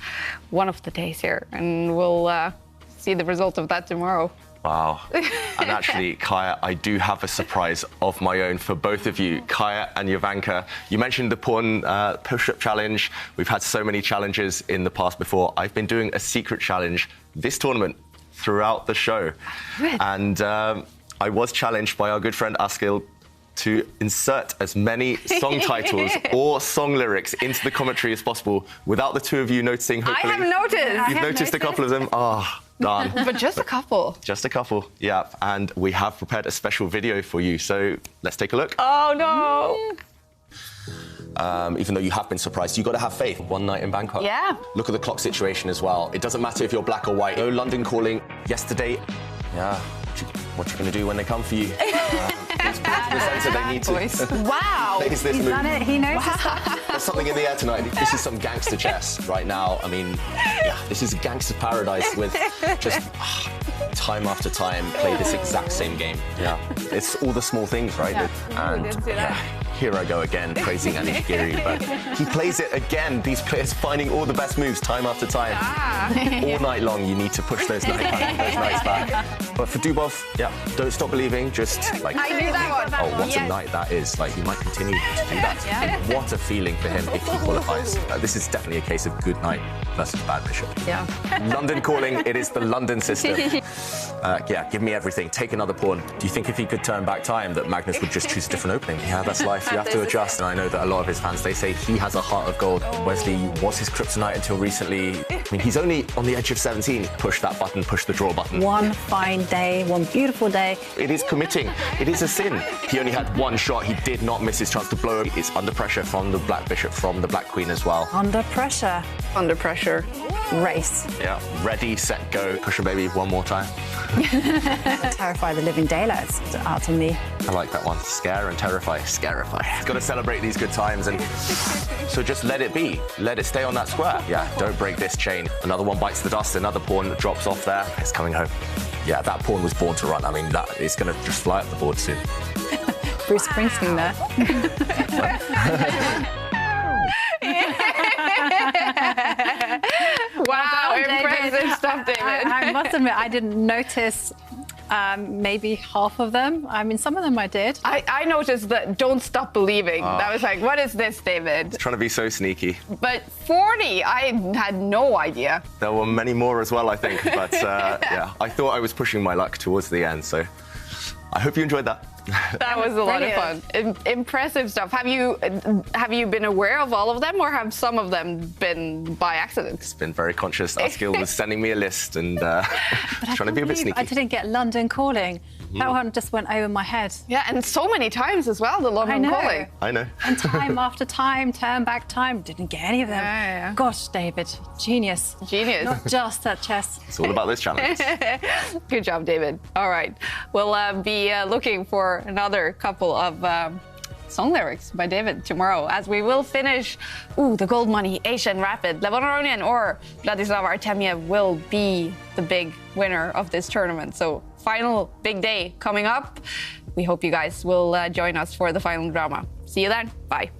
one of the days here. And we'll see the result of that tomorrow. Wow. And actually, Kaya, I do have a surprise of my own for both of you, Kaya and Jovanka. You mentioned the pawn push-up challenge. We've had so many challenges in the past before. I've been doing a secret challenge this tournament throughout the show. Good. And I was challenged by our good friend Askild to insert as many song titles or song lyrics into the commentary as possible without the 2 of you noticing, hopefully. I have noticed. You've noticed a couple of them? Ah. Done. But just a couple. Just a couple, yeah. And we have prepared a special video for you, so let's take a look. Oh, no. Even though you have been surprised, you've got to have faith. One night in Bangkok. Yeah. Look at the clock situation as well. It doesn't matter if you're black or white. No London calling yesterday. Yeah. What you going to do when they come for you? They need to. Wow. He's done it. He knows his stuff. There's something in the air tonight. This is some gangster chess right now. I mean, yeah, this is gangster paradise with just time after time play this exact same game. Yeah, it's all the small things, right? Yeah. And yeah, here I go again praising Anishgiri, but he plays it again. These players finding all the best moves time after time. All night long, you need to push those knights back. But for Dubov, yeah, don't stop believing. Just like, I knew that one. oh, what a night that is. Like, he might continue to do that. And what a feeling for him if he qualifies. This is definitely a case of good knight versus bad bishop. Yeah. London calling, it is the London system. Yeah, give me everything. Take another pawn. Do you think if he could turn back time that Magnus would just choose a different opening? Yeah, that's life. You have to adjust. And I know that a lot of his fans, they say he has a heart of gold. Wesley was his kryptonite until recently. I mean, he's only on the edge of 17. Push that button, push the draw button. One fine day, one beautiful day. It is committing. It is a sin. He only had one shot. He did not miss his chance to blow. It's under pressure from the black bishop, from the black queen as well. Under pressure. Under pressure. race. Yeah, ready, set, go. Push her baby one more time. Terrify the living daylights out of me. I like that one. Scare and terrify. Scarify. Got to celebrate these good times, and so just let it be. Let it stay on that square. Yeah, don't break this chain. Another one bites the dust. Another pawn drops off there. It's coming home. Yeah, that pawn was born to run. I mean, that is going to just fly up the board soon. Bruce Springsteen there. Wow, impressive stuff, David. I must admit, I didn't notice maybe half of them. I mean, some of them I did. I noticed that don't stop believing. That was like, what is this, David? Trying to be so sneaky. But 40, I had no idea. There were many more as well, I think. But yeah, I thought I was pushing my luck towards the end. So I hope you enjoyed that. That was a lot of fun. Impressive stuff. Have you been aware of all of them, or have some of them been by accident? It's been very conscious. Askill was sending me a list and trying to be a bit sneaky. I didn't get London Calling. That one just went over my head. Yeah, and so many times as well, the London Calling. I know. And time after time, turn back time, didn't get any of them. Yeah. Gosh, David, genius. Genius. Not just at chess. It's all about this challenge. Good job, David. All right. We'll be looking for another couple of song lyrics by David tomorrow, as we will finish the Goldmoney Asian Rapid. Levon Aronian or Vladislav Artemiev will be the big winner of this tournament. So final big day coming up. We hope you guys will join us for the final drama. See you then. Bye.